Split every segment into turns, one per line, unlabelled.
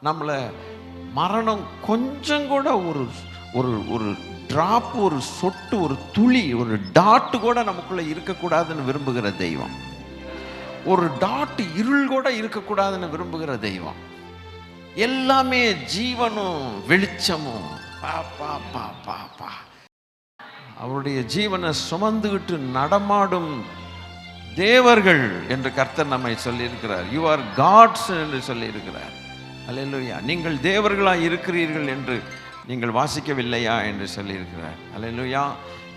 நம்மளை மரணம் கொஞ்சம் கூட ஒரு ஒரு ஒரு டிராப், ஒரு சொட்டு, ஒரு துளி, ஒரு டாட்டு கூட நமக்குள்ள இருக்கக்கூடாதுன்னு விரும்புகிற தெய்வம். ஒரு டாட்டு இருள் கூட இருக்கக்கூடாதுன்னு விரும்புகிற தெய்வம். எல்லாமே ஜீவனும் வெளிச்சமும். பா பா பா பா பா அவருடைய ஜீவனை சுமந்துகிட்டு நடமாடும் தேவர்கள் என்று கர்த்தர் நம்மை சொல்லியிருக்கிறார். யூ ஆர் காட்ஸ் என்று சொல்லியிருக்கிறார். அல்லேலூயா. நீங்கள் தேவர்களாக இருக்கிறீர்கள் என்று நீங்கள் வாசிக்கவில்லையா என்று சொல்லியிருக்கிறார். அல்லேலூயா.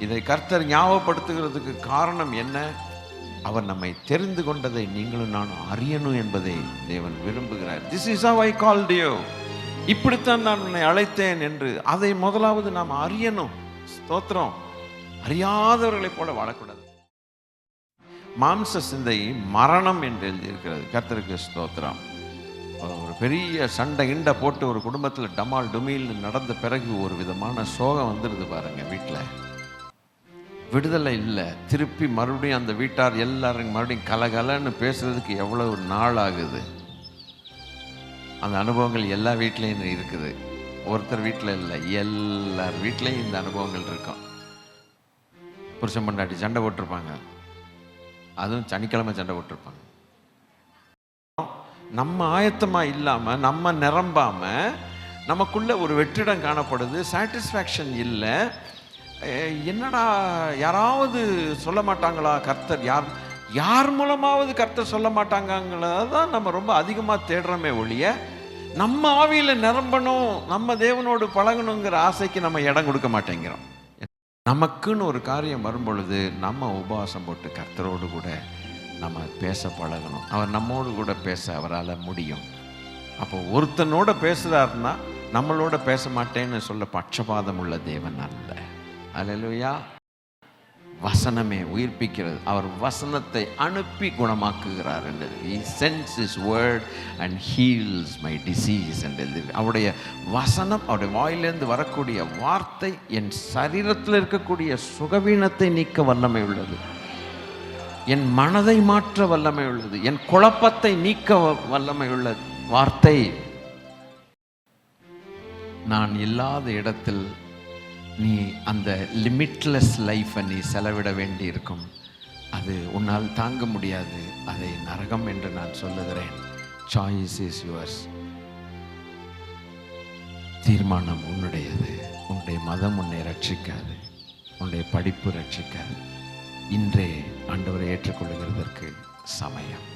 இதை கர்த்தர் ஞாபகப்படுத்துகிறதுக்கு காரணம் என்ன? அவர் நம்மை தெரிந்து கொண்டதை நீங்களும் நானும் அறியணும் என்பதை தேவன் விரும்புகிறார். This is how I called you. இப்படித்தான் நான் உன்னை அழைத்தேன் என்று அதை முதலாவது நாம் அறியணும். ஸ்தோத்திரம். அறியாதவர்களைப் போல வாழக்கூடாது. மாம்ச சிந்தை மரணம் என்று எழுதியிருக்கிறது. கர்த்தருக்கு ஸ்தோத்திரம். ஒரு பெரிய சண்டை கிண்டை போட்டு ஒரு குடும்பத்தில் டமால் டுமீல்னு நடந்த பிறகு ஒரு விதமான சோகம் வந்துடுது பாருங்க. வீட்டில் விடுதலை இல்லை. திருப்பி மறுபடியும் அந்த வீட்டார் எல்லாரும் மறுபடியும் கலகலன்னு பேசுறதுக்கு எவ்வளவு நாள் ஆகுது. அந்த அனுபவங்கள் எல்லா வீட்லேயும் இருக்குது. ஒருத்தர் வீட்டில் இல்லை, எல்லார் வீட்லேயும் இந்த அனுபவங்கள் இருக்கும். புருஷன் பொண்டாட்டி சண்டை போட்டிருப்பாங்க. அதுவும் சனிக்கிழமை சண்டை போட்டிருப்பாங்க. நம்ம ஆயத்தமாக இல்லாமல், நம்ம நிரம்பாமல், நமக்குள்ள ஒரு வெற்றிடம் காணப்படுது. சாட்டிஸ்ஃபேக்ஷன் இல்லை. என்னடா யாராவது சொல்ல மாட்டாங்களா கர்த்தர்? யார் மூலமாவது கர்த்தர் சொல்ல மாட்டாங்களா தான் நம்ம ரொம்ப அதிகமாக தேடுறோமே ஒழிய, நம்ம ஆவியில் நிரம்பணும், நம்ம தேவனோடு பழகணுங்கிற ஆசைக்கு நம்ம இடம் கொடுக்க மாட்டேங்கிறோம். நமக்குன்னு ஒரு காரியம் வரும்பொழுது நம்ம உபவாசம் போட்டு கர்த்தரோடு கூட நம்ம பேச பழகணும். அவர் நம்மோடு கூட பேச அவரால் முடியும். அப்போ ஒருத்தனோட பேசுகிறாருன்னா நம்மளோட பேச மாட்டேன்னு சொல்ல பட்சபாதம் உள்ள தேவன் அல்ல. அல்லேலூயா. வசனமே உயிர்ப்பிக்கிறது. அவர் வசனத்தை அனுப்பி குணமாக்குகிறார் என்று. He sends his word and heals my disease என்று எழுதி. அவருடைய வசனம், அவருடைய வாயிலிருந்து வரக்கூடிய வார்த்தை என் சரீரத்தில் இருக்கக்கூடிய சுகவீனத்தை நீக்க வல்லமை உள்ளது. என் மனதை மாற்ற வல்லமை உள்ளது. என் குழப்பத்தை நீக்க வல்லமை உள்ளது. வார்த்தை. நான் இல்லாத இடத்தில் நீ அந்த லிமிட்லெஸ் லைஃப்பை நீ செலவிட வேண்டி இருக்கும். அது உன்னால் தாங்க முடியாது. அதை நரகம் என்று நான் சொல்லுகிறேன். Choice is yours. தீர்மானம் உன்னுடையது. உன்னுடைய மதம் உன்னை ரட்சிக்காது. உன்னுடைய படிப்பு ரட்சிக்காது. இன்றே ஆண்டவரை ஏற்றுக்கொள்ளுகிறதற்கு சமயம்.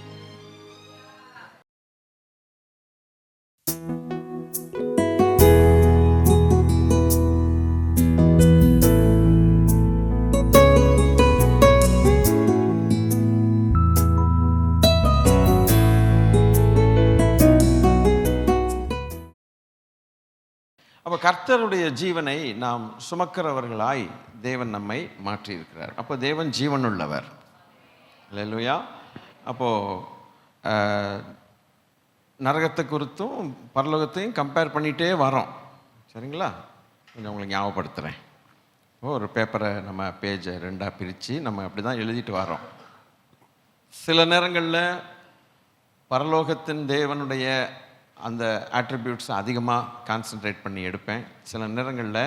அப்போ கர்த்தருடைய ஜீவனை நாம் சுமக்கிறவர்களாய் தேவன் நம்மை மாற்றியிருக்கிறார். அப்போ தேவன் ஜீவனுள்ளவர். அல்லேலூயா. அப்போது நரகத்தை குறித்தும் பரலோகத்தையும் கம்பேர் பண்ணிகிட்டே வரோம். சரிங்களா? கொஞ்சம் உங்களுக்கு ஞாபகப்படுத்துகிறேன். ஒரு பேப்பரை நம்ம பேஜை 2ஆக பிரித்து நம்ம அப்படி தான் எழுதிட்டு வரோம். சில நேரங்களில் பரலோகத்தின் தேவனுடைய அந்த ஆட்ரிபியூட்ஸை அதிகமாக கான்சன்ட்ரேட் பண்ணி எடுப்பேன். சில நேரங்களில்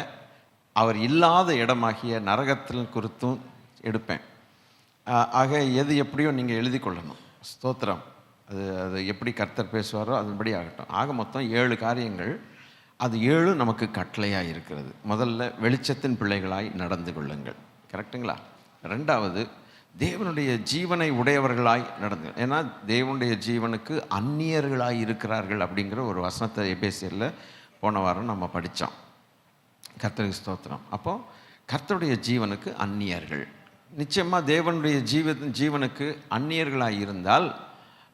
அவர் இல்லாத இடமாகிய நரகத்தில் குறித்தும் எடுப்பேன். ஆக எது எப்படியோ நீங்கள் எழுதி கொள்ளணும். ஸ்தோத்திரம். அது எப்படி கர்த்தர் பேசுவாரோ அதன்படி ஆகட்டும். ஆக மொத்தம் 7 காரியங்கள். அது 7 நமக்கு கட்டளையாக இருக்கிறது. முதல்ல வெளிச்சத்தின் பிள்ளைகளாய் நடந்து கொள்ளுங்கள். கரெக்டுங்களா? 2வது தேவனுடைய ஜீவனை உடையவர்களாய் நடந்து. ஏன்னா தேவனுடைய ஜீவனுக்கு அந்நியர்களாய் இருக்கிறார்கள் அப்படிங்கிற ஒரு வசனத்தை எபேசியரில் போன வாரம் நம்ம படித்தோம். கர்த்தருக்கு ஸ்தோத்திரம். அப்போது கர்த்தருடைய ஜீவனுக்கு அந்நியர்கள். நிச்சயமாக தேவனுடைய ஜீவனுக்கு அந்நியர்களாக இருந்தால்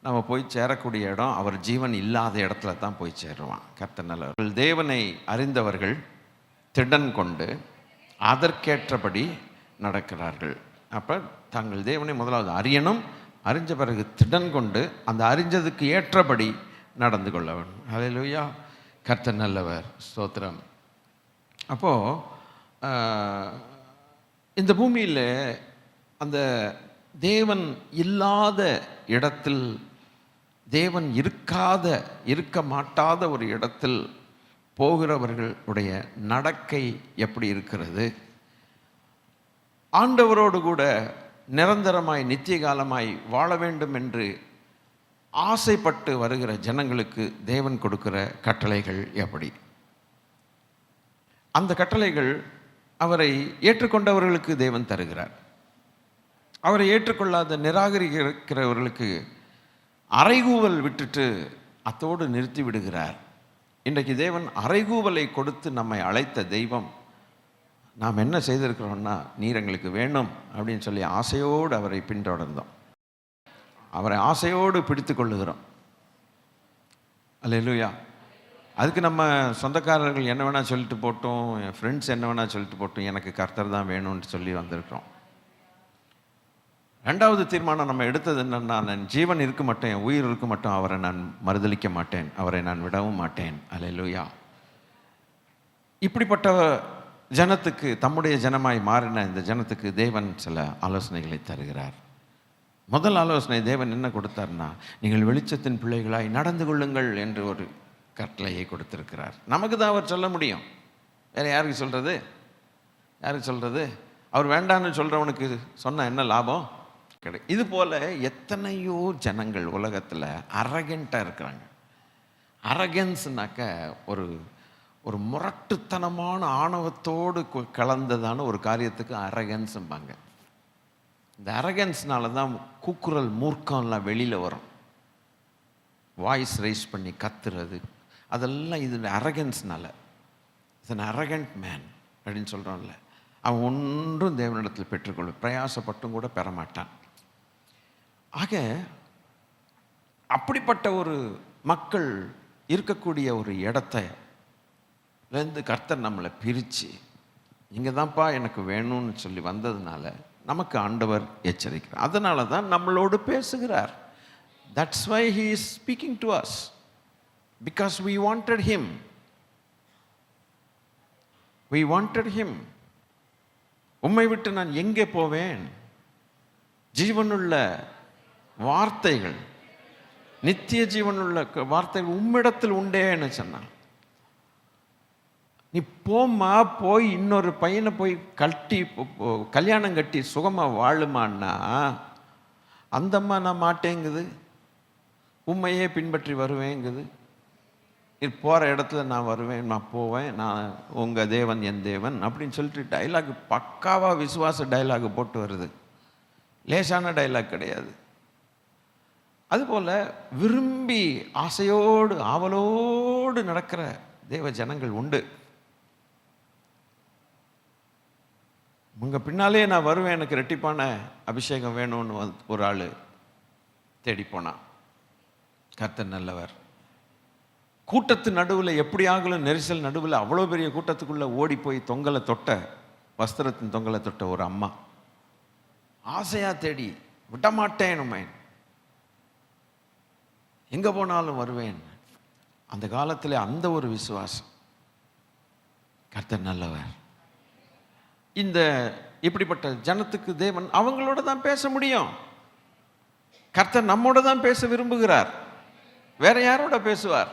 நம்ம போய் சேரக்கூடிய இடம் அவர் ஜீவன் இல்லாத இடத்துல தான் போய் சேருவான். கர்த்தர் நல்லவர்கள். தேவனை அறிந்தவர்கள் திடன் கொண்டு அதற்கேற்றபடி நடக்கிறார்கள். அப்போ தங்கள் தேவனை முதலாவது அறியணும். அறிஞ்ச பிறகு திடன் கொண்டு அந்த அறிஞ்சதுக்கு ஏற்றபடி நடந்து கொள்ள வேண்டும். அல்லேலூயா. கர்த்தர் நல்லவர். ஸ்தோத்திரம். அப்போது இந்த பூமியில் அந்த தேவன் இல்லாத இடத்தில் தேவன் இருக்க மாட்டாத ஒரு இடத்தில் போகிறவர்களுடைய நடக்கை எப்படி இருக்கிறது? ஆண்டவரோடு கூட நிரந்தரமாய் நித்திய காலமாய் வாழ வேண்டும் என்று ஆசைப்பட்டு வருகிற ஜனங்களுக்கு தேவன் கொடுக்கிற கட்டளைகள் எப்படி? அந்த கட்டளைகள் அவரை ஏற்றுக்கொண்டவர்களுக்கு தேவன் தருகிறார். அவரை ஏற்றுக்கொள்ளாத நிராகரிக்கிறவர்களுக்கு அறைகூவல் விட்டுட்டு அத்தோடு நிறுத்தி விடுகிறார். இன்றைக்கு தேவன் அறைகூவலை கொடுத்து நம்மை அழைத்த தெய்வம். நாம் என்ன செய்திருக்கிறோம்னா, நீர் எங்களுக்கு வேணும் அப்படின்னு சொல்லி ஆசையோடு அவரை பின்தொடர்ந்தோம். அவரை ஆசையோடு பிடித்து கொள்ளுகிறோம். அல்லேலூயா. அதுக்கு நம்ம சொந்தக்காரர்கள் என்ன வேணால் சொல்லிட்டு போட்டோம், என் ஃப்ரெண்ட்ஸ் என்ன வேணால் சொல்லிட்டு போட்டோம், எனக்கு கர்த்தர் தான் வேணும்னு சொல்லி வந்திருக்கிறோம். ரெண்டாவது தீர்மானம் நம்ம எடுத்தது என்னன்னா, நான் ஜீவன் இருக்க மாட்டேன், என் உயிர் இருக்க மாட்டோம், அவரை நான் மறுதலிக்க மாட்டேன், அவரை நான் விடவும் மாட்டேன். அல்லேலூயா. இப்படிப்பட்ட ஜனத்துக்கு, தம்முடைய ஜனமாய் மாறின இந்த ஜனத்துக்கு தேவன் சில ஆலோசனைகளை தருகிறார். முதல் ஆலோசனை தேவன் என்ன கொடுத்தார்னா, நீங்கள் வெளிச்சத்தின் பிள்ளைகளாய் நடந்து கொள்ளுங்கள் என்று ஒரு கட்டளையை கொடுத்திருக்கிறார். நமக்கு தான் அவர் சொல்ல முடியும், வேற யாருக்கு சொல்றது? யாருக்கு சொல்றது? அவர் வேண்டான்னு சொல்றவனுக்கு சொன்ன என்ன லாபம்? இது போல எத்தனையோ ஜனங்கள் உலகத்தில் அரகென்ட்டாக இருக்கிறாங்க. அரகன்ஸ்னாக்க ஒரு முரட்டுத்தனமான ஆணவத்தோடு கலந்ததான ஒரு காரியத்துக்கு அரகன்ஸும்பாங்க. இந்த அரகன்ஸ்னால தான் கூக்குரல் மூர்க்கம்லாம் வெளியில் வரும். வாய்ஸ் ரைஸ் பண்ணி கத்துறது அதெல்லாம் இது அரகன்ஸ்னால. இட்ஸ் அன் அரகண்ட் மேன் அப்படின்னு சொல்கிறோம்ல, அவன் ஒன்றும் தேவனிடத்தில் பெற்றுக்கொள்ள பிரயாசப்பட்டும் கூட பெறமாட்டான். ஆக அப்படிப்பட்ட ஒரு மக்கள் இருக்கக்கூடிய ஒரு இடத்துலேருந்து கர்த்தர் நம்மளை பிரித்து, இங்கே தான்ப்பா எனக்கு வேணும்னு சொல்லி வந்ததுனால நமக்கு ஆண்டவர் எச்சரிக்கிறார். அதனால தான் நம்மளோடு பேசுகிறார். That's why he is speaking to us, because we wanted him. We wanted him. உம்மை விட்டு நான் எங்கே போவேன்? ஜீவனுள்ள வார்த்தைகள், நித்திய ஜீவனுள்ள வார்த்தைகள் உம்மிடத்தில் உண்டேன்னு சொன்னான். நீ போம்மா, போய் இன்னொரு பையனை போய் கல்யாணம் கட்டி சுகமாக வாழுமான்னா அந்தம்மா நான் மாட்டேங்குது, உண்மையே பின்பற்றி வருவேங்குது. நீ போகிற இடத்துல நான் வருவேன், நான் போவேன், நான் உங்கள் தேவன் என் தேவன் அப்படின்னு சொல்லிட்டு டைலாக் பக்காவாக விசுவாச டைலாக் போட்டு வருது. லேசான டைலாக் கிடையாது. அதுபோல் விரும்பி ஆசையோடு ஆவலோடு நடக்கிற தேவ ஜனங்கள் உண்டு. உங்கள் பின்னாலே நான் வருவேன், எனக்கு ரெட்டிப்பான அபிஷேகம் வேணும்னு ஒரு ஆள் தேடி போனான். கர்த்தர் நல்லவர். கூட்டத்து நடுவில் எப்படியாகலும் நெரிசல் நடுவில் அவ்வளோ பெரிய கூட்டத்துக்குள்ளே ஓடி போய் தொங்கலை தொட்ட, வஸ்திரத்தின் தொங்கலை தொட்ட ஒரு அம்மா ஆசையாக தேடி, விடமாட்டேன் உண்மை, எங்கே போனாலும் வருவேன். அந்த காலத்தில் அந்த ஒரு விசுவாசம். கர்த்தர் நல்லவர். இந்த இப்படிப்பட்ட ஜனத்துக்கு தேவன் அவங்களோட தான் பேச முடியும். கர்த்தர் நம்மோட தான் பேச விரும்புகிறார். வேற யாரோட பேசுவார்?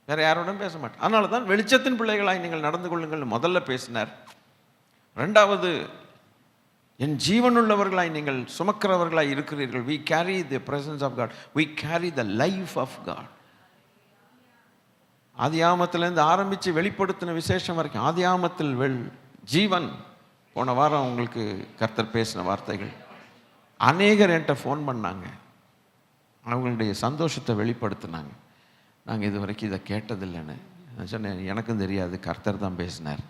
வேற யாரோடும் பேச மாட்டார். அதனால தான் வெளிச்சத்தின் பிள்ளைகளாய் நீங்கள் நடந்து கொள்ளுங்கள் முதல்ல பேசினார். ரெண்டாவது, என் ஜீவனுள்ளவர்களாய் நீங்கள் சுமக்கிறவர்களாய் இருக்கிறீர்கள். we carry the presence of God, we carry the life of God. ஆதியாமத்திலேருந்து ஆரம்பித்து வெளிப்படுத்தின விசேஷம் வரைக்கும் ஆதியாமத்தில் ஜீவன். போன வாரம் உங்களுக்கு கர்த்தர் பேசின வார்த்தைகள். அநேகர் என்கிட்ட ஃபோன் பண்ணாங்க, அவங்களுடைய சந்தோஷத்தை வெளிப்படுத்தினாங்க. நாங்கள் இது வரைக்கும் இதை கேட்டதில்லைன்னு நான் சொன்னேன். எனக்கும் தெரியாது, கர்த்தர் தான் பேசினார்.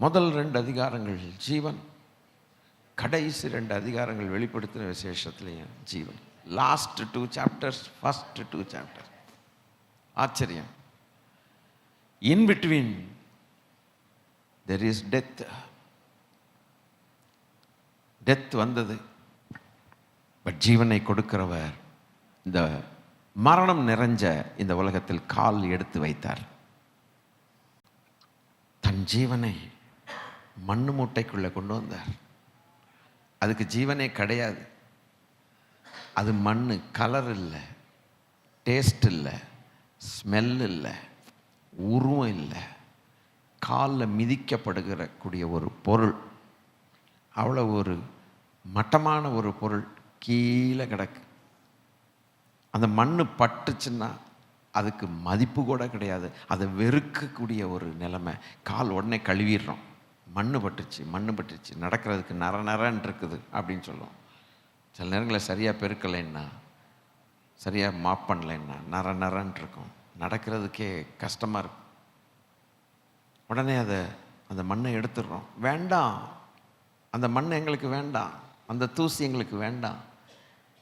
முதல் 2 அதிகாரங்கள் ஜீவன், கடைசி 2 அதிகாரங்கள் வெளிப்படுத்தின விசேஷத்துலேயும் ஜீவன். Last 2 chapters, first 2 chapters. ஆச்சரியம். In between there is death. Death வந்தது, பட் ஜீவனை கொடுக்கிறவர் இந்த மரணம் நிறைஞ்ச இந்த உலகத்தில் கால் எடுத்து வைத்தார். தன் ஜீவனை மண்ணு மூட்டைக்குள்ளே கொண்டு வந்தார். அதுக்கு ஜீவனே கிடையாது. அது மண், கலர் இல்லை, டேஸ்ட் இல்லை, ஸ்மெல் இல்லை, உருவம் இல்லை, காலில் மிதிக்கப்படுகிற கூடிய ஒரு பொருள், அவ்வளோ ஒரு மட்டமான ஒரு பொருள் கீழே கிடக்கு. அந்த மண் பட்டுச்சுன்னா அதுக்கு மதிப்பு கூட கிடையாது. அதை வெறுக்கக்கூடிய ஒரு நிலைமை. கால் உடனே கழுவிடுறோம். மண் பட்டுச்சு நடக்கிறதுக்கு நரன்னு இருக்குது அப்படின்னு சொல்லுவோம். சில நேரங்களில் சரியாக பெருக்கலைன்னா, சரியாக மாப் பண்ணலைன்னா நரன்னு இருக்கும். நடக்கிறதுக்கே கஷ்டமாக இருக்கும். உடனே அந்த மண்ணை எடுத்துடுறோம். வேண்டாம், அந்த மண் எங்களுக்கு வேண்டாம், அந்த தூசி எங்களுக்கு வேண்டாம்.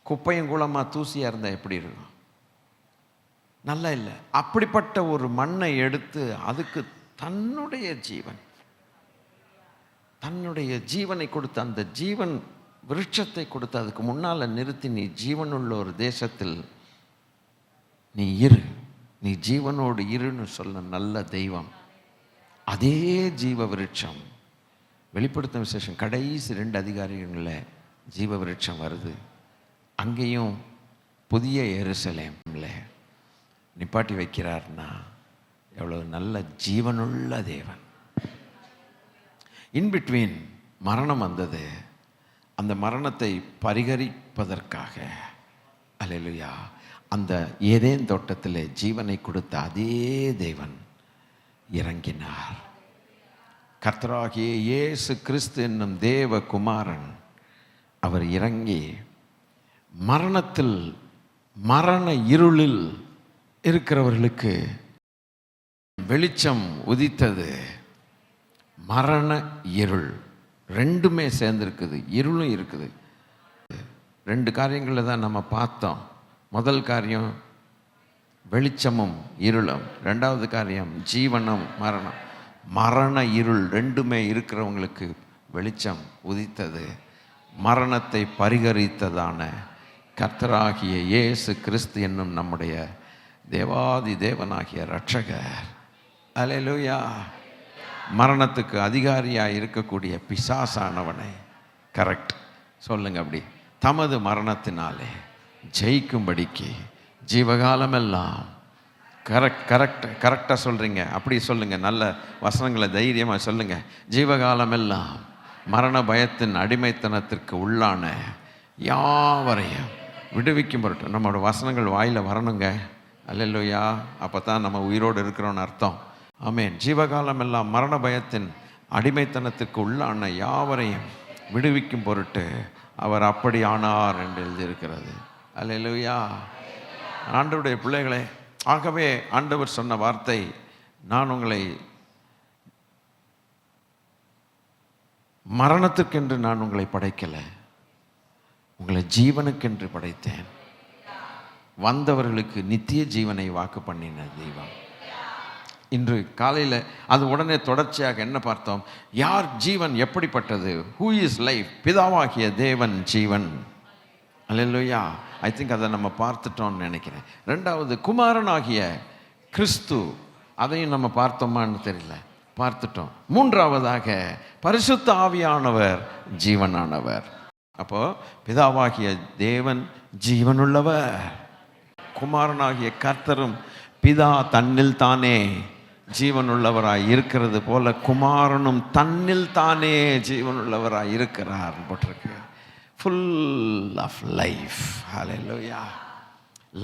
குப்பையும் கூலமாக தூசியாக இருந்தால் எப்படி இருக்கும்? நல்லா இல்லை. அப்படிப்பட்ட ஒரு மண்ணை எடுத்து அதுக்கு தன்னுடைய ஜீவனை கொடுத்து, அந்த ஜீவன் விருட்சத்தை கொடுத்து அதுக்கு முன்னால் நிறுத்தி, நீ ஜீவனுள்ள ஒரு தேசத்தில் நீ ஜீவனோடு இருன்னு சொல்ல நல்ல தெய்வம். அதே ஜீவ விருட்சம் வெளிப்படுத்தும் விசேஷம் கடைசி 2 அதிகாரங்களில் ஜீவ விருட்சம் வருது. அங்கேயும் புதிய எருசலேம்ல நிப்பாட்டி வைக்கிறார்னா எவ்வளவு நல்ல ஜீவனுள்ள தேவன். இன்பிட்வீன் மரணம் வந்தது. அந்த மரணத்தை பரிகரிப்பதற்காக அல்லேலூயா அந்த ஏதேன் தோட்டத்தில் ஜீவனை கொடுத்த அதே தேவன் இறங்கினார். கர்த்தராகிய இயேசு கிறிஸ்து என்னும் தேவகுமாரன் அவர் இறங்கி மரண இருளில் இருக்கிறவர்களுக்கு வெளிச்சம் உதித்தது. மரண இருள் ரெண்டுமே சேர்ந்துருக்குது, இருளும் இருக்குது. 2 காரியங்களில் தான் நம்ம பார்த்தோம். முதல் காரியம் வெளிச்சமும் இருளும், 2வது காரியம் ஜீவனும் மரணம். மரண இருள் ரெண்டுமே இருக்கிறவங்களுக்கு வெளிச்சம் உதித்தது. மரணத்தை பரிகரித்ததான கர்த்தராகிய இயேசு கிறிஸ்து என்னும் நம்முடைய தேவாதி தேவனாகிய இரட்சகர். அல்லேலூயா. மரணத்துக்கு அதிகாரியாக இருக்கக்கூடிய பிசாசானவனை கரெக்ட் சொல்லுங்க, அப்படி தமது மரணத்தினாலே ஜெயிக்கும்படிக்கு ஜீவகாலமெல்லாம் கரெக்டாக சொல்கிறீங்க, அப்படி சொல்லுங்கள். நல்ல வசனங்களை தைரியமாக சொல்லுங்கள். ஜீவகாலமெல்லாம் மரண பயத்தின் அடிமைத்தனத்திற்கு உள்ளான யாவரையும் விடுவிக்கும் பொருட்டு நம்மளோட வசனங்கள் வாயில் வரணுங்க. அல்லேலூயா. அப்போ தான் நம்ம உயிரோடு இருக்கிறோன்னு அர்த்தம். ஆமென். ஜீவகாலம் எல்லாம் மரண பயத்தின் அடிமைத்தனத்திற்கு உள்ளான யாவரையும் விடுவிக்கும் பொருட்டு அவர் அப்படி ஆனார் என்று எழுதியிருக்கிறது. அல்லேலூயா. ஆண்டவருடைய பிள்ளைகளே, ஆகவே ஆண்டவர் சொன்ன வார்த்தை, நான் உங்களை மரணத்துக்கென்று நான் உங்களை படைக்கலை, உங்களை ஜீவனுக்கென்று படைத்தேன். வந்தவர்களுக்கு நித்திய ஜீவனை வாக்கு பண்ணின தெய்வம். இன்று காலையில் அது உடனே தொடர்ச்சியாக என்ன பார்த்தோம்? யார் ஜீவன் எப்படிப்பட்டது? Who is life? பிதாவாகிய தேவன் ஜீவன். அல்லேலூயா. ஐ திங்க் அதை நம்ம பார்த்துட்டோம்னு நினைக்கிறேன். 2வது குமாரனாகிய கிறிஸ்து, அதையும் நம்ம பார்த்தோமான்னு தெரியல, பார்த்துட்டோம். 3வதாக பரிசுத்த ஆவியானவர் ஜீவனானவர். அப்போ பிதாவாகிய தேவன் ஜீவனுள்ளவர், குமாரனாகிய கர்த்தரும் பிதா தன்னில் தானே ஜீவனுள்ளவராய் இருக்கிறது போல குமாரனும் தன்னில் தானே ஜீவனுள்ளவராய் இருக்கிறார் போட்டிருக்கு. Full of life. ஹல்லேலூயா.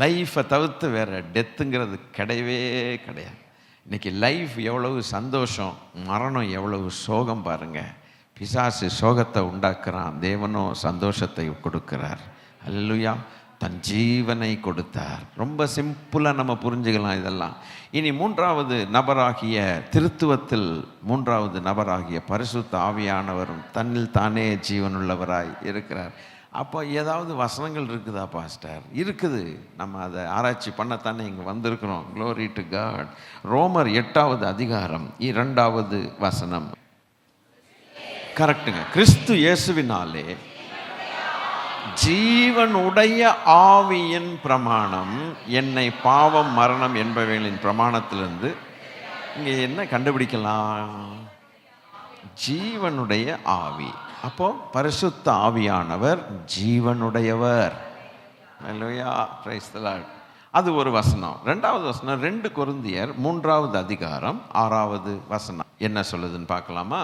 லைஃப்பை தவிர்த்து வேற டெத்துங்கிறது கிடையவே கிடையாது. இன்னைக்கு லைஃப் எவ்வளவு சந்தோஷம், மரணம் எவ்வளவு சோகம் பாருங்க. பிசாசு சோகத்தை உண்டாக்குறான், தேவனோ சந்தோஷத்தை கொடுக்கிறார். அல்லேலூயா. தன் ஜீவனை கொடுத்தார். ரொம்ப சிம்பிளாக நம்ம புரிஞ்சுக்கலாம் இதெல்லாம். இனி 3வது நபராகிய திருத்துவத்தில் 3வது நபராகிய பரிசுத்த ஆவியானவரும் தன்னில் தானே ஜீவனுள்ளவராய் இருக்கிறார். அப்போ ஏதாவது வசனங்கள் இருக்குதா பாஸ்டர்? இருக்குது. நம்ம அதை ஆராய்ச்சி பண்ணத்தானே இங்கே வந்திருக்கிறோம். Glory to God. ரோமர் 8வது அதிகாரம் 2வது வசனம். கரெக்டுங்க. கிறிஸ்து இயேசுவினாலே ஜீவனுடைய ஆவியின் பிரமாணம் என்னை பாவம் மரணம் என்பவைகளின் பிரமாணத்திலிருந்து, இங்கே என்ன கண்டுபிடிக்கலாம்? ஜீவனுடைய ஆவி. அப்போ பரிசுத்த ஆவியானவர் ஜீவனுடையவர். அல்லேலூயா, பிரைஸ் தி லார்ட். அது ஒரு வசனம். 2வது வசனம் 2 கொரிந்தியர் 3வது அதிகாரம் 6வது வசனம் என்ன சொல்லுதுன்னு பார்க்கலாமா?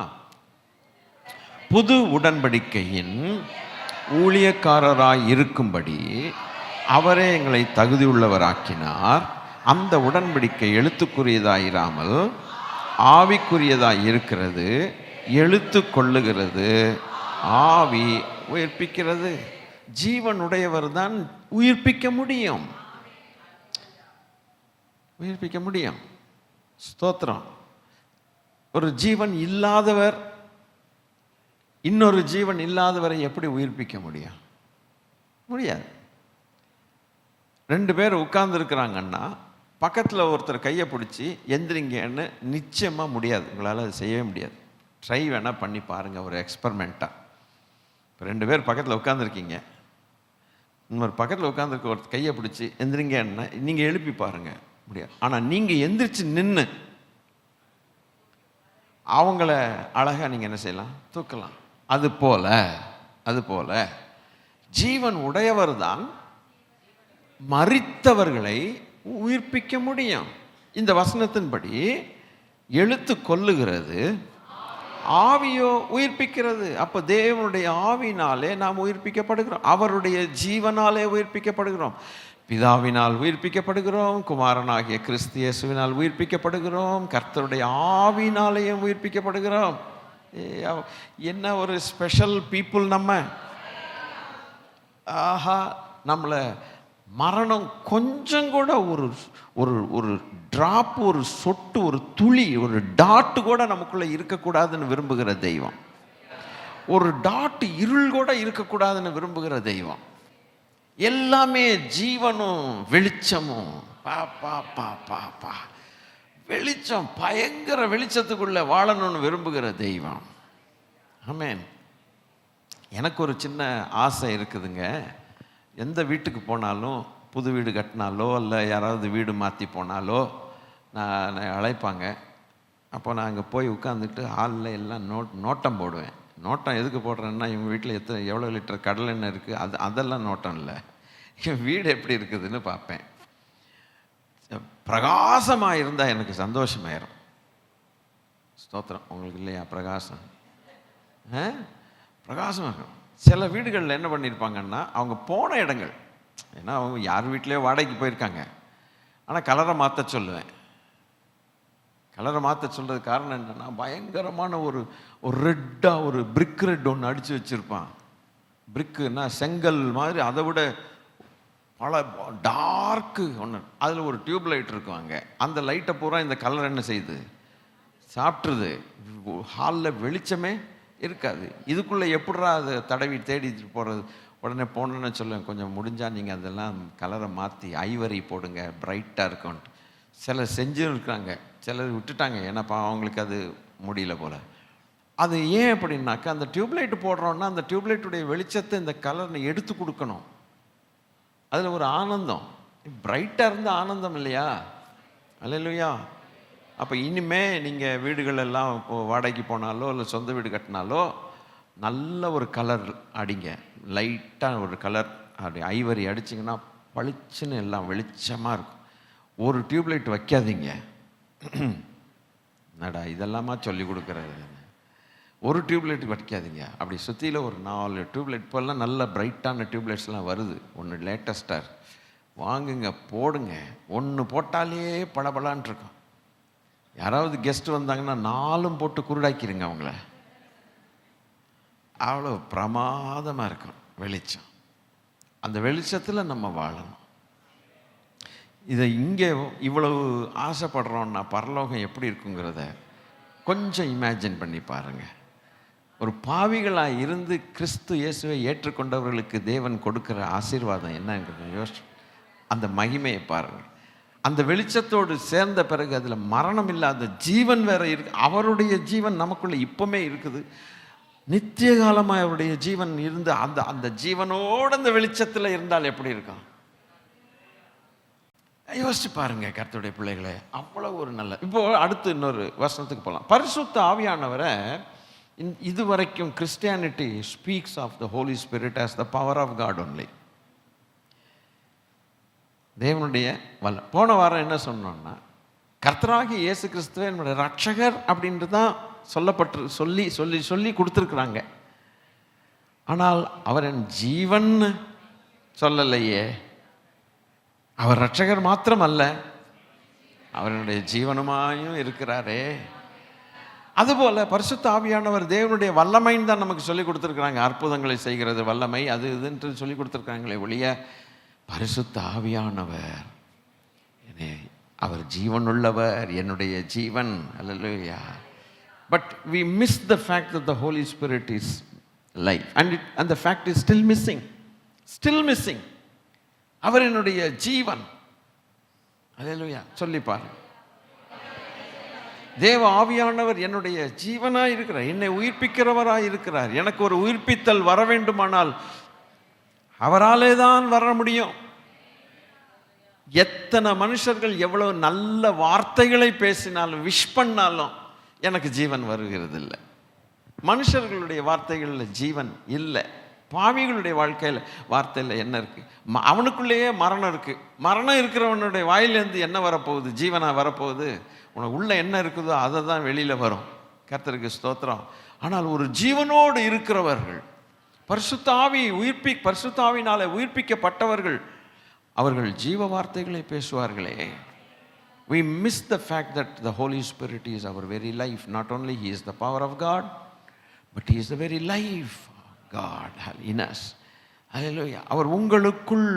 புது உடன்படிக்கையின் ஊழியக்காரராய் இருக்கும்படி அவரே எங்களை தகுதியுள்ளவராக்கினார். அந்த உடன்படிக்கை எழுத்துக்குரியதாயிராமல் ஆவிக்குரியதாய் இருக்கிறது. எழுத்து கொள்ளுகிறது, ஆவி உயிர்ப்பிக்கிறது. ஜீவனுடையவர் தான் உயிர்ப்பிக்க முடியும், உயிர்ப்பிக்க முடியும். ஸ்தோத்திரம். ஒரு ஜீவன் இல்லாதவர் இன்னொரு ஜீவன் இல்லாதவரை எப்படி உயிர்ப்பிக்க முடியும்? முடியாது. 2 பேர் உட்கார்ந்துருக்கிறாங்கன்னா பக்கத்தில் ஒருத்தர் கையை பிடிச்சி எந்திரிங்கன்னு நிச்சயமாக முடியாது. உங்களால் அது செய்யவே முடியாது. ட்ரை வேணால் பண்ணி பாருங்கள், ஒரு எக்ஸ்பெரிமெண்ட்டாக. இப்போ 2 பேர் பக்கத்தில் உட்காந்துருக்கீங்க, இன்னொரு பக்கத்தில் உட்காந்துருக்க ஒரு கையை பிடிச்சி எந்திரிங்கன்னா நீங்கள் எழுப்பி பாருங்கள், முடியாது. ஆனால் நீங்கள் எந்திரிச்சு நின்று அவங்கள அழகாக நீங்கள் என்ன செய்யலாம்? தூக்கலாம். அதுபோல ஜீவன் உடையவர் தான் மரித்தவர்களை உயிர்ப்பிக்க முடியும். இந்த வசனத்தின்படி எழுத்து கொல்லுகிறது, ஆவியோ உயிர்ப்பிக்கிறது. அப்போ தேவனுடைய ஆவினாலே நாம் உயிர்ப்பிக்கப்படுகிறோம், அவருடைய ஜீவனாலே உயிர்ப்பிக்கப்படுகிறோம். பிதாவினால் உயிர்ப்பிக்கப்படுகிறோம், குமாரனாகிய கிறிஸ்து இயேசுவினால் உயிர்ப்பிக்கப்படுகிறோம், கர்த்தருடைய ஆவினாலேயும் உயிர்ப்பிக்கப்படுகிறோம். என்ன ஒரு ஸ்பெஷல் பீப்புள் நம்ம! ஆஹா, நம்மளை மரணம் கொஞ்சம் கூட ஒரு ஒரு ஒரு டிராப், ஒரு சொட்டு, ஒரு துளி, ஒரு டாட்டு கூட நமக்குள்ளே இருக்கக்கூடாதுன்னு விரும்புகிற தெய்வம். ஒரு டாட்டு இருள் கூட இருக்கக்கூடாதுன்னு விரும்புகிற தெய்வம். எல்லாமே ஜீவனும் வெளிச்சமும். பா பா பா பா பா வெளிச்சம், பயங்கர வெளிச்சத்துக்குள்ளே வாழணும்னு விரும்புகிற தெய்வம். ஆமென். எனக்கு ஒரு சின்ன ஆசை இருக்குதுங்க. எந்த வீட்டுக்கு போனாலும், புது வீடு கட்டினாலோ இல்லை யாராவது வீடு மாற்றி போனாலோ நான் அழைப்பாங்க. அப்போ நான் அங்கே போய் உட்காந்துட்டு ஹாலில் எல்லாம் நோட்டம் போடுவேன். நோட்டம் எதுக்கு போடுறேன்னா, இவங்க வீட்டில் எவ்வளோ லிட்டர் கடலை எண்ணெய் இருக்குது, அதெல்லாம் நோட்டம் இல்லை, என் வீடு எப்படி இருக்குதுன்னு பார்ப்பேன். பிரகாசமாக இருந்தால் எனக்கு சந்தோஷமாயிரும். ஸ்தோத்திரம். உங்களுக்கு இல்லையா பிரகாசம்? பிரகாசமாக இருக்கும். சில வீடுகளில் என்ன பண்ணியிருப்பாங்கன்னா, அவங்க போன இடங்கள், ஏன்னா அவங்க யார் வீட்லேயோ வாடகைக்கு போயிருக்காங்க, ஆனால் கலரை மாற்ற சொல்லுவேன். கலரை மாற்ற சொல்கிறது காரணம் என்னென்னா, பயங்கரமான ஒரு ரெட்டாக ஒரு பிரிக் ரெட் ஒன்று அடித்து வச்சுருப்பான். பிரிக்குன்னா செங்கல் மாதிரி, அதை விட பல டார்க்கு ஒன்று. அதில் ஒரு டியூப் லைட் இருக்கும். அங்கே அந்த லைட்டை பூரா இந்த கலர் என்ன செய்யுது? சாப்பிட்ருது. ஹாலில் வெளிச்சமே இருக்காது. இதுக்குள்ளே எப்படிரா அதை தடவி தேடிட்டு போகிறது? உடனே போனோன்னு சொல்லுவேன், கொஞ்சம் முடிஞ்சால் நீங்கள் அதெல்லாம் கலரை மாற்றி ஐவரி போடுங்க, பிரைட்டாக இருக்கும்ன்ட்டு. சிலர் செஞ்சும் இருக்காங்க, சிலர் விட்டுட்டாங்க, ஏன்னாப்பா அவங்களுக்கு அது முடியல போல். அது ஏன் அப்படின்னாக்கா, அந்த டியூப்லைட்டு போடுறோன்னா அந்த டியூப்லைட்டுடைய வெளிச்சத்தை இந்த கலரை எடுத்து கொடுக்கணும். அதில் ஒரு ஆனந்தம், பிரைட்டாக இருந்த ஆனந்தம் இல்லையா? அல்லேலூயா. அப்போ இனிமே நீங்கள் வீடுகள் எல்லாம் இப்போது வாடகைக்கு போனாலோ இல்லை சொந்த வீடு கட்டினாலோ நல்ல ஒரு கலர் அடிங்க, லைட்டாக ஒரு கலர் அப்படி ஐவரி அடிச்சிங்கன்னா பளிச்சுன்னு எல்லாம் வெளிச்சமாக இருக்கும். ஒரு டியூப்லைட் வைக்காதீங்க. நடா இதெல்லாமா சொல்லி கொடுக்குறது? ஒரு டியூப்லைட் வைக்காதீங்க. அப்படி சுற்றியில் ஒரு 4 டியூப்லைட். இப்போல்லாம் நல்ல பிரைட்டான டியூப்லைட்ஸ்லாம் வருது. ஒன்று லேட்டஸ்டாக வாங்குங்க, போடுங்க. ஒன்று போட்டாலே பளபளான் இருக்கும். யாராவது கெஸ்ட் வந்தாங்கன்னா 4 போட்டு குருடாக்கிடுங்க அவங்கள. அவ்வளோ பிரமாதமாக இருக்கும் வெளிச்சம். அந்த வெளிச்சத்தில் நம்ம வாழணும். இதை இங்கே இவ்வளவு ஆசைப்படுறோன்னா பரலோகம் எப்படி இருக்குங்கிறத கொஞ்சம் இமேஜின் பண்ணி பாருங்கள். ஒரு பாவிகளாக இருந்து கிறிஸ்து இயேசுவை ஏற்றுக்கொண்டவர்களுக்கு தேவன் கொடுக்குற ஆசீர்வாதம் என்னங்கிறத யோசிச்சு அந்த மகிமையை பாருங்கள். அந்த வெளிச்சத்தோடு சேர்ந்த பிறகு அதில் மரணம் இல்லாத ஜீவன் வேற இருக்கு. அவருடைய ஜீவன் நமக்குள்ளே இப்போமே இருக்குது. நித்திய காலமாக அவருடைய ஜீவன் இருந்து அந்த ஜீவனோடு அந்த வெளிச்சத்தில் இருந்தால் எப்படி இருக்கும்? யோசிச்சு பாருங்க கர்த்தருடைய பிள்ளைகளே. அவ்வளோ ஒரு நல்ல. இப்போ அடுத்து இன்னொரு வசனத்துக்கு போகலாம். பரிசுத்த ஆவியானவரை இதுவரைக்கும் Christianity speaks of the Holy Spirit as the power of God only. தேவனுடைய போன வாரம் என்ன சொன்னோம்னா, கர்த்தராகிய இயேசு கிறிஸ்துவே என்னுடைய ரட்சகர் அப்படின்ட்டு தான் சொல்லி கொடுத்துருக்குறாங்க. ஆனால் அவர் என் ஜீவன் சொல்லலையே. அவர் ரட்சகர் மாத்திரம் அல்ல, அவருடைய ஜீவனுமாயும் இருக்கிறாரே. அதுபோல பரிசுத்த ஆவியானவர் தேவனுடைய வல்லமைன்னு தான் நமக்கு சொல்லி கொடுத்துருக்குறாங்க. அற்புதங்களை செய்கிறது வல்லமை, அது இதுன்ட்டு சொல்லி கொடுத்துருக்காங்களே ஒழிய, பரிசுத்த ஆவியானவர் அவர் ஜீவனுள்ளவர், என்னுடைய ஜீவன். Hallelujah. But we miss the fact that the Holy Spirit is life, and the fact is still missing. அவர் என்னுடைய ஜீவன். அல்லேலூயா. சொல்லி பாருங்க. தேவ ஆவியானவர் என்னுடைய ஜீவனாய் இருக்கிறார், என்னை உயிர்ப்பிக்கிறவராய் இருக்கிறார். எனக்கு ஒரு உயிர்ப்பித்தல் வர வேண்டுமானால் அவராலே தான் வர முடியும். எத்தனை மனுஷர்கள் எவ்வளவு நல்ல வார்த்தைகளை பேசினாலும், விஷ் பண்ணாலும் எனக்கு ஜீவன் வருகிறது இல்லை. மனுஷர்களுடைய வார்த்தைகளில் ஜீவன் இல்லை. பாவிகளுடைய வாழ்க்கையில் வார்த்தையில் என்ன இருக்கு? அவனுக்குள்ளேயே மரணம் இருக்கு. மரணம் இருக்கிறவனுடைய வாயிலேருந்து என்ன வரப்போகுது? ஜீவனா வரப்போகுது. உனக்கு உள்ள என்ன இருக்குதோ அதை தான் வெளியில் வரும். கர்த்தருக்கு ஸ்தோத்திரம். ஆனால் ஒரு ஜீவனோடு இருக்கிறவர்கள், பரிசுத்த ஆவியினாலே உயிர்ப்பிக்கப்பட்டவர்கள், அவர்கள் ஜீவ வார்த்தைகளை பேசுவார்களே. We miss the fact that the Holy Spirit is our very life. Not only He is the power of God, but He is the very life of God in us. Hallelujah. அவர் உங்களுக்குள்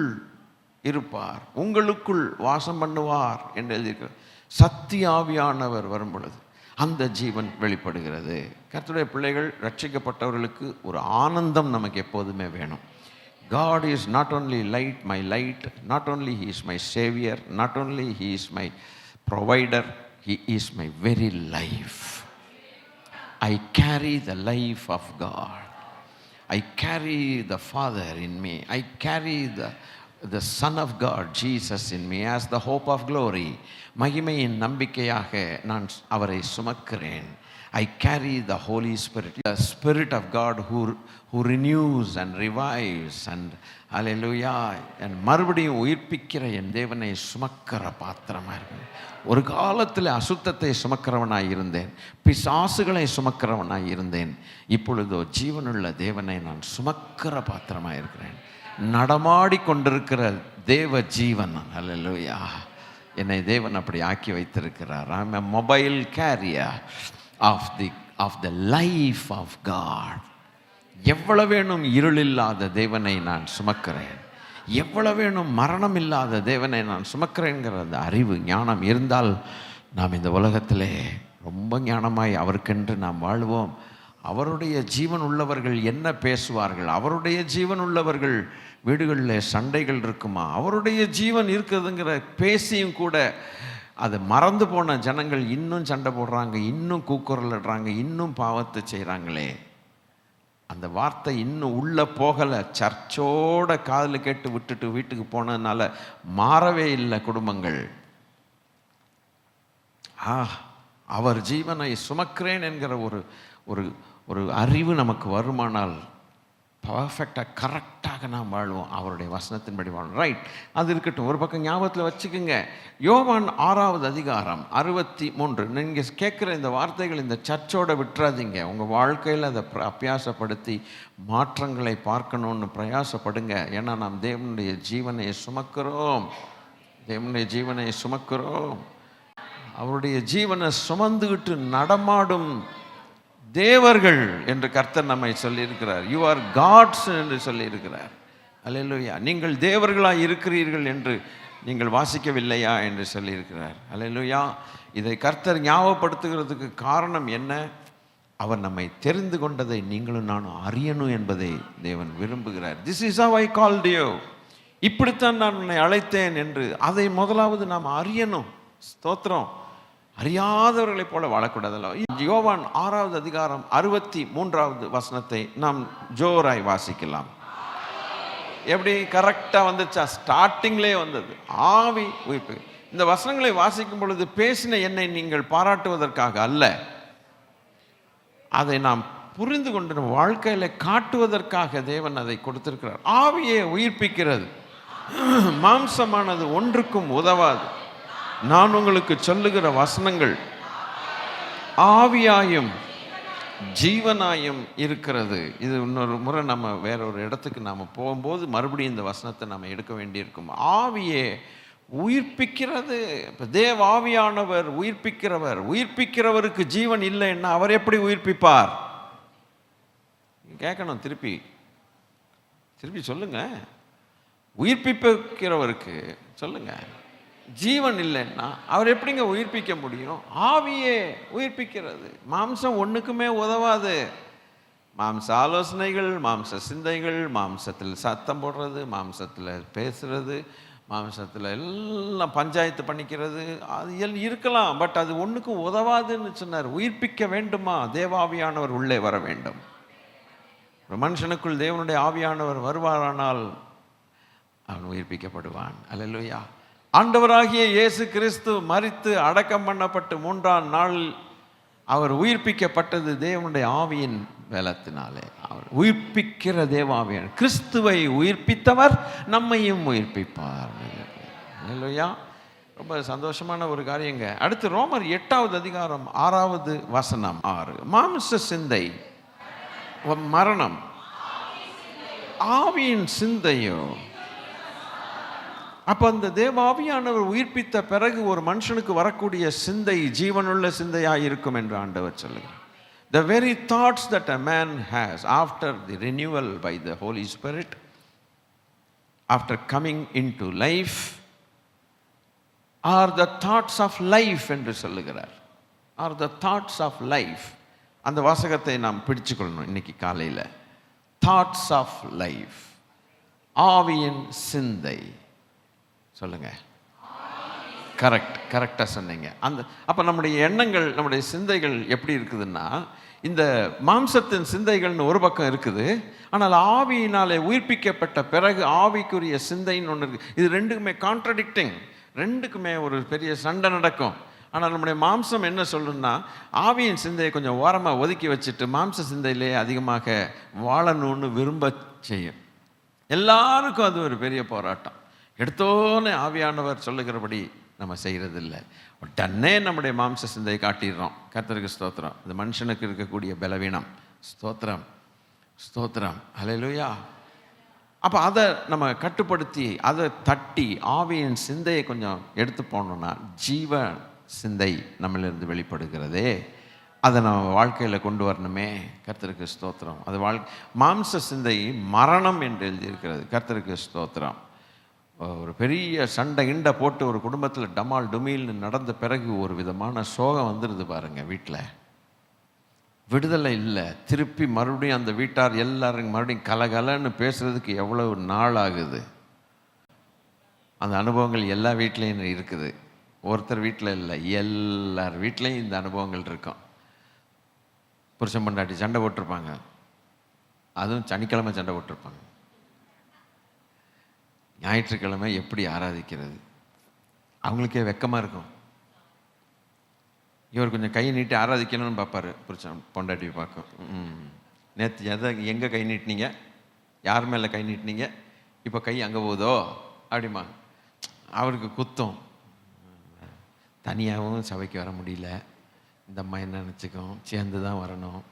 இருப்பார், உங்களுக்குள் வாசம் பண்ணுவார் என்று எழுதியிருக்கிறார். சத்திய ஆவியானவர் வரும் பொழுது அந்த ஜீவன் வெளிப்படுகிறது. கர்த்தருடைய பிள்ளைகள், ரட்சிக்கப்பட்டவர்களுக்கு ஒரு ஆனந்தம் நமக்கு எப்போதுமே வேணும். God is not only my light, not only He is my savior, not only He is my provider, He is my very life. I carry the life of God. I carry the Father in me. I carry the Son of God, Jesus, in me as the hope of glory. மகிமையின் நம்பிக்கையாக நான் அவரை சுமக்கிறேன். I carry the Holy Spirit, the Spirit of God who renews and revives and hallelujah, and மறுபடியும் உயிர்ப்பிக்கிற என் தேவனை சுமக்கிற பாத்திரமாக இருக்கேன். ஒரு காலத்தில் அசுத்தத்தை சுமக்கிறவனாய் இருந்தேன், பிசாசுகளை சுமக்கிறவனாய் இருந்தேன். இப்பொழுதோ ஜீவனுள்ள தேவனை நான் சுமக்கிற பாத்திரமாக இருக்கிறேன். நடமாடி கொண்டிருக்கிற தேவ ஜீவன். ஹல்லேலூயா. என்னை தேவன் அப்படி ஆக்கி வைத்திருக்கிறார். ஐ அம் a mobile carrier of the life of God. எவ்வளவு வேணும் இருள் இல்லாத தேவனை நான் சுமக்கிறேன், எவ்வளவு வேணும் மரணம் இல்லாத தேவனை நான் சுமக்கிறேங்கிற அந்த அறிவு ஞானம் இருந்தால் நாம் இந்த உலகத்திலே ரொம்ப ஞானமாய் அவருக்கென்று நாம் வாழ்வோம். அவருடைய ஜீவன் உள்ளவர்கள் என்ன பேசுவார்கள்? அவருடைய ஜீவன் உள்ளவர்கள் வீடுகளில் சண்டைகள் இருக்குமா? அவருடைய ஜீவன் இருக்குதுங்கிற பேசியும் கூட அது மறந்து போன ஜனங்கள் இன்னும் சண்டை போடுறாங்க, இன்னும் கூக்குரலிடுறாங்க, இன்னும் பாவத்தை செய்கிறாங்களே. அந்த வார்த்தை இன்னும் உள்ளே போகலை. சர்ச்சோட காதில் கேட்டு விட்டுட்டு வீட்டுக்கு போனதுனால மாறவே இல்லை குடும்பங்கள். அவர் ஜீவனை சுமக்கிறேன் என்கிற ஒரு அறிவு நமக்கு வருமானால் பர்ஃபெக்டாக கரெக்டாக நாம் வாழ்வோம். அவருடைய வசனத்தின்படி வாழும். ரைட், அது இருக்கட்டும். ஒரு பக்கம் ஞாபகத்தில் வச்சுக்கோங்க. யோவான் 6வது அதிகாரம் 63. நீங்கள் கேட்குற இந்த வார்த்தைகள் இந்த சர்ச்சோடு விட்டுறாதீங்க. உங்கள் வாழ்க்கையில் அதை அபியாசப்படுத்தி மாற்றங்களை பார்க்கணுன்னு பிரயாசப்படுங்க. ஏன்னா நாம் தேவனுடைய ஜீவனை சுமக்கிறோம். அவருடைய ஜீவனை சுமந்துக்கிட்டு நடமாடும் தேவர்கள் என்று கர்த்தர் நம்மை சொல்லியிருக்கிறார். யூ ஆர் காட்ஸ் என்று சொல்லியிருக்கிறார். அல்லேலூயா. நீங்கள் தேவர்களாக இருக்கிறீர்கள் என்று நீங்கள் வாசிக்கவில்லையா என்று சொல்லியிருக்கிறார். அல்லேலூயா. இதை கர்த்தர் ஞாபகப்படுத்துகிறதுக்கு காரணம் என்ன? அவர் நம்மை தெரிந்து கொண்டதை நீங்களும் நானும் அறியணும் என்பதை தேவன் விரும்புகிறார். This is how I called you. இப்படித்தான் நான் உன்னை அழைத்தேன் என்று அதை முதலாவது நாம் அறியணும். ஸ்தோத்திரம். அறியாதவர்களைப் போல வாழக்கூடாதல்ல. யோவான் 6வது அதிகாரம் 63வது வசனத்தை நாம் ஜோராய் வாசிக்கலாம். எப்படி கரெக்டாக வந்துச்சா? ஸ்டார்டிங்லேயே வந்தது. ஆவி உயிர்ப்பு. இந்த வசனங்களை வாசிக்கும் பொழுது பேசின என்னை நீங்கள் பாராட்டுவதற்காக அல்ல, அதை நாம் புரிந்து கொண்டு வாழ்க்கையில் காட்டுவதற்காக தேவன் அதை கொடுத்திருக்கிறார். ஆவியை உயிர்ப்பிக்கிறது. மாம்சமானது ஒன்றுக்கும் உதவாது. நான் உங்களுக்கு சொல்லுகிற வசனங்கள் ஆவியாயும் ஜீவனாயும் இருக்கிறது. இது இன்னொரு முறை நம்ம வேற ஒரு இடத்துக்கு நாம் போகும்போது மறுபடியும் இந்த வசனத்தை நம்ம எடுக்க வேண்டியிருக்கும். ஆவியே உயிர்ப்பிக்கிறது. இப்போ தேவ ஆவியானவர் உயிர்ப்பிக்கிறவர். உயிர்ப்பிக்கிறவருக்கு ஜீவன் இல்லைன்னா அவர் எப்படி உயிர்ப்பிப்பார்? கேட்கணும். திருப்பி சொல்லுங்க. உயிர்ப்பிக்கிறவருக்கு சொல்லுங்க ஜீவன் இல்லைன்னா அவர் எப்படிங்க உயிர்ப்பிக்க முடியும்? ஆவியே உயிர்ப்பிக்கிறது. மாம்சம் ஒன்றுக்குமே உதவாது. மாம்ச ஆலோசனைகள், மாம்ச சிந்தைகள், மாம்சத்தில் சத்தம் போடுறது, மாம்சத்தில் பேசுறது, மாம்சத்தில் எல்லாம் பஞ்சாயத்து பண்ணிக்கிறது, அது இருக்கலாம். பட் அது ஒன்றுக்கும் உதவாதுன்னு சொன்னார். உயிர்ப்பிக்க வேண்டுமா? தேவாவியானவர் உள்ளே வர வேண்டும். ஒரு மனுஷனுக்குள் தேவனுடைய ஆவியானவர் வருவாரானால் அவன் உயிர்ப்பிக்கப்படுவான். அல்லேலூயா. ஆண்டவராகிய இயேசு கிறிஸ்து மரித்து அடக்கம் பண்ணப்பட்டு 3ஆம் நாள் அவர் உயிர்ப்பிக்கப்பட்டது தேவனுடைய ஆவியின் பலத்தினாலே. அவர் உயிர்ப்பிக்கிற தேவாவியன். கிறிஸ்துவை உயிர்ப்பித்தவர் நம்மையும் உயிர்ப்பிப்பார். அல்லேலூயா. ரொம்ப சந்தோஷமான ஒரு காரியங்க. அடுத்து ரோமர் 8வது அதிகாரம் 6வது வசனம் 6. மாம்ச சிந்தை மரணம், ஆவியின் சிந்தையோ. அப்போ அந்த தேவாவியானவர் உயிர்ப்பித்த பிறகு ஒரு மனுஷனுக்கு வரக்கூடிய சிந்தை ஜீவனுள்ள சிந்தையாக இருக்கும் என்று ஆண்டவர் சொல்லுகிறார். The very thoughts that a man has after the renewal by the Holy Spirit, after coming into life, are the thoughts of life என்று சொல்லுகிறார். Are the thoughts of life. அந்த வாசகத்தை நாம் பிடிச்சுக்கொள்ளணும் இன்னைக்கு காலையில். Thoughts of life, ஆவியின் சிந்தை. சொல்லுங்க. கரெக்டாக சொன்னீங்க. அப்போ நம்முடைய எண்ணங்கள், நம்முடைய சிந்தைகள் எப்படி இருக்குதுன்னா, இந்த மாம்சத்தின் சிந்தைகள்னு ஒரு பக்கம் இருக்குது, ஆனால் ஆவியினாலே உயிர்ப்பிக்கப்பட்ட பிறகு ஆவிக்குரிய சிந்தைன்னு ஒன்று இருக்குது. இது ரெண்டுக்குமே கான்ட்ரடிக்டிங், ரெண்டுக்குமே ஒரு பெரிய சண்டை நடக்கும். ஆனால் நம்முடைய மாம்சம் என்ன சொல்லுன்னா, ஆவியின் சிந்தையை கொஞ்சம் ஓரமாக ஒதுக்கி வச்சுட்டு மாம்ச சிந்தையிலே அதிகமாக வாழணும்னு விரும்ப செய்யும். எல்லாருக்கும் அது ஒரு பெரிய போராட்டம். எடுத்தோன்னு ஆவியானவர் சொல்லுகிறபடி நம்ம செய்கிறதில்லை. உடனே நம்முடைய மாம்ச சிந்தையை காட்டிடுறோம். கர்த்தருக்கு ஸ்தோத்திரம். இந்த மனுஷனுக்கு இருக்கக்கூடிய பலவீனம். ஸ்தோத்திரம் ஸ்தோத்திரம். அல்லேலூயா. அப்போ அதை நம்ம கட்டுப்படுத்தி அதை தட்டி ஆவியின் சிந்தையை கொஞ்சம் எடுத்து போனோம்னா ஜீவ சிந்தை நம்மளிருந்து வெளிப்படுகிறதே. அதை நம்ம வாழ்க்கையில் கொண்டு வரணுமே. கர்த்தருக்கு ஸ்தோத்திரம். அது மாம்ச சிந்தை மரணம் என்று எழுதியிருக்கிறது. கர்த்தருக்கு ஸ்தோத்திரம். ஒரு பெரிய சண்டை கிண்டை போட்டு ஒரு குடும்பத்தில் டமால் டுமீல்னு நடந்த பிறகு ஒரு விதமான சோகம் வந்துடுது பாருங்க. வீட்டில் விடுதலை இல்லை. திருப்பி மறுபடியும் அந்த வீட்டார் எல்லாரும் மறுபடியும் கலகலன்னு பேசுறதுக்கு எவ்வளவு நாள் ஆகுது. அந்த அனுபவங்கள் எல்லா வீட்லேயும் இருக்குது. ஒருத்தர் வீட்டில் இல்லை, எல்லார் வீட்லேயும் இந்த அனுபவங்கள் இருக்கும். புருஷன் பொண்டாட்டி சண்டை போட்டிருப்பாங்க. அதுவும் சனிக்கிழமை சண்டை போட்டிருப்பாங்க. ஞாயிற்றுக்கிழமை எப்படி ஆராதிக்கிறது? அவங்களுக்கே வெக்கமாக இருக்கும். இவர் கொஞ்சம் கை நீட்டி ஆராதிக்கணும்னு பார்ப்பார். புருஷன் பொண்டாட்டி பார்க்கும். நேற்று எங்கே கை நீட்டினீங்க? யார் மேலே கை நீட்டினீங்க? இப்போ கை அங்கே போகுதோ அப்படிமா. அவருக்கு குத்தம். தனியாகவும் சபைக்கு வர முடியல. இந்த அம்மா என்ன நினச்சிக்கும், சேர்ந்து தான் வரணும்.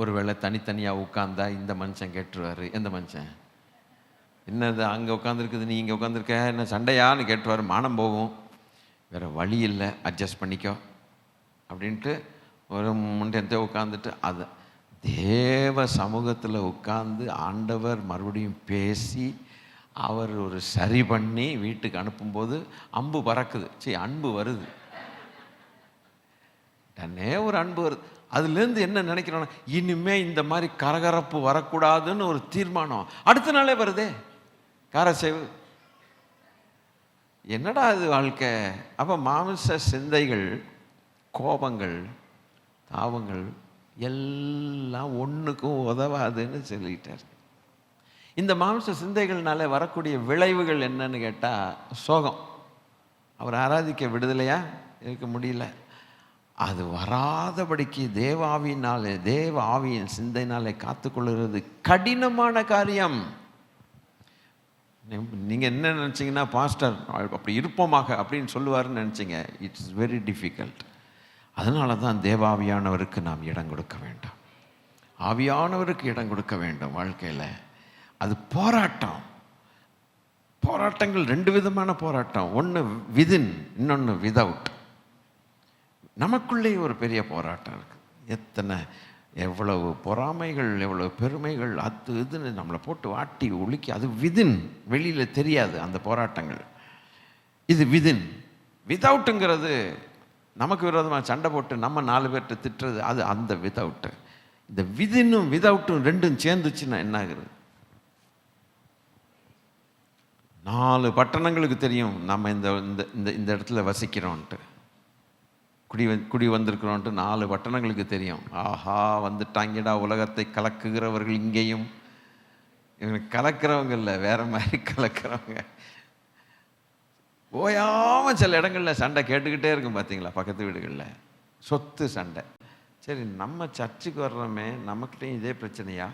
ஒருவேளை தனித்தனியாக உட்காந்தா இந்த மனுஷன் கேட்டுருவார். எந்த மனுஷன்? என்னது அங்கே உட்காந்துருக்குது, நீ இங்கே உட்காந்துருக்க, என்ன சண்டையான்னு கேட்டுருவார். மானம் போகும். வேறு வழி இல்லை, அட்ஜஸ்ட் பண்ணிக்கோ அப்படின்ட்டு ஒரு முண்டத்தை உட்காந்துட்டு அதை தேவ சமூகத்தில் உட்காந்து ஆண்டவர் மறுபடியும் பேசி அவர் ஒரு சரி பண்ணி வீட்டுக்கு அனுப்பும்போது அம்பு பறக்குது. அன்பு வருது. உடனே ஒரு அன்பு வருது. அதுலேருந்து என்ன நினைக்கிறோன்னா, இனிமே இந்த மாதிரி கரகரப்பு வரக்கூடாதுன்னு ஒரு தீர்மானம் அடுத்த நாளே வருதே. காரசேவு. என்னடா அது வாழ்க்கை? அப்போ மாம்ச சிந்தைகள், கோபங்கள், தாவங்கள் எல்லாம் ஒன்றுக்கும் உதவாதுன்னு சொல்லிட்டார். இந்த மாம்ச சிந்தைகள்னால வரக்கூடிய விளைவுகள் என்னன்னு கேட்டால் சோகம். அவர் ஆராதிக்க விடுதலையா இருக்க முடியல. அது வராதபடிக்கு தேவாவினாலே, தேவ ஆவியின் சிந்தையினாலே காத்துக்கொள்கிறது கடினமான காரியம். நீங்கள் என்ன நினச்சிங்கன்னா, பாஸ்டர் அப்படி இருப்போமாக அப்படின்னு சொல்லுவாருன்னு நினச்சிங்க. It's very difficult. அதனால தான் தேவாவியானவருக்கு நாம் இடம் கொடுக்க வேண்டும். ஆவியானவருக்கு இடம் கொடுக்க வேண்டும் வாழ்க்கையில். அது போராட்டம். போராட்டங்கள் 2 விதமான போராட்டம். ஒன்று விதின், இன்னொன்று விதவுட். நமக்குள்ளே ஒரு பெரிய போராட்டம் இருக்குது. எவ்வளவு பொறாமைகள், எவ்வளவு பெருமைகள், அது இதுன்னு நம்மளை போட்டு வாட்டி ஒழுக்கி, அது விதின், வெளியில் தெரியாது அந்த போராட்டங்கள். இது விதின். விதவுட்டுங்கிறது நமக்கு விரோதமாக சண்டை போட்டு நம்ம 4 பேர்கிட்ட திட்டுறது, அது அந்த விதவுட்டு. இந்த விதினும் விதவுட்டும் 2ம் சேர்ந்துச்சுன்னா என்ன ஆகுது? 4 பட்டணங்களுக்கு தெரியும் நம்ம இந்த இந்த இந்த இடத்துல வசிக்கிறோன்ட்டு, குடி வந்திருக்கிறோன்ட்டு 4 பட்டணங்களுக்கு தெரியும். ஆஹா, வந்துட்டாங்கடா உலகத்தை கலக்குகிறவர்கள் இங்கேயும். இவங்க கலக்கிறவங்க இல்லை, வேற மாதிரி கலக்கிறவங்க. ஓயாமல் சில இடங்களில் சண்டை கேட்டுக்கிட்டே இருக்கும் பார்த்தீங்களா? பக்கத்து வீடுகளில் சொத்து சண்டை. சரி, நம்ம சர்ச்சுக்கு வர்றோமே, நமக்கிட்டையும் இதே பிரச்சனையா?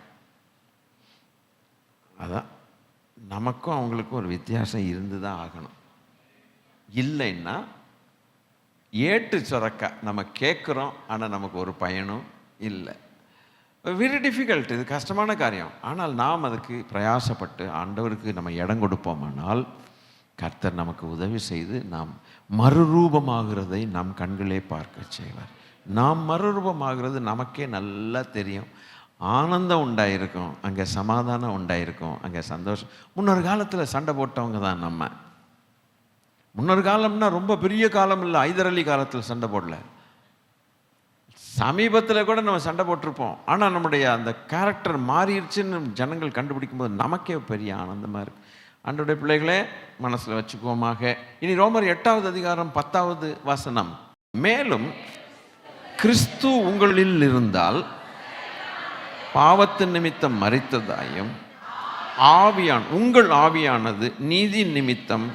அதான், நமக்கும் அவங்களுக்கும் ஒரு வித்தியாசம் இருந்து தான் ஆகணும். இல்லைன்னா ஏட்டு சுரக்கா நம்ம கேட்குறோம், ஆனால் நமக்கு ஒரு பயனும் இல்லை. Very difficult. இது கஷ்டமான காரியம். ஆனால் நாம் அதுக்கு பிரயாசப்பட்டு ஆண்டவருக்கு நம்ம இடம் கொடுப்போமானால் கர்த்தர் நமக்கு உதவி செய்து நாம் மறுரூபமாகிறதை நம் கண்களே பார்க்க செய்வார். நாம் மறுரூபமாகிறது நமக்கே நல்லா தெரியும். ஆனந்தம் உண்டாயிருக்கும், அங்கே சமாதானம் உண்டாயிருக்கும், அங்கே சந்தோஷம். முன்னொரு காலத்தில் சண்டை போட்டவங்க தான் நம்ம. முன்னொரு காலம்னா ரொம்ப பெரிய காலம் இல்லை, ஐதர் அலி காலத்தில் சண்டை போடல, சமீபத்தில் கூட நம்ம சண்டை போட்டிருப்போம். ஆனால் நம்முடைய அந்த கேரக்டர் மாறிடுச்சுன்னு ஜனங்கள் கண்டுபிடிக்கும் போது நமக்கே பெரிய ஆனந்தமாக இருக்குது. ஆண்டவருடைய பிள்ளைகளே, மனசில் வச்சுக்குவோமாக. இனி ரோமர் 8வது அதிகாரம் 10வது வசனம். மேலும் கிறிஸ்து உங்களில் இருந்தால் பாவத்தின் நிமித்தம் மரித்ததாயும் உங்கள் ஆவியானது நீதி நிமித்தம்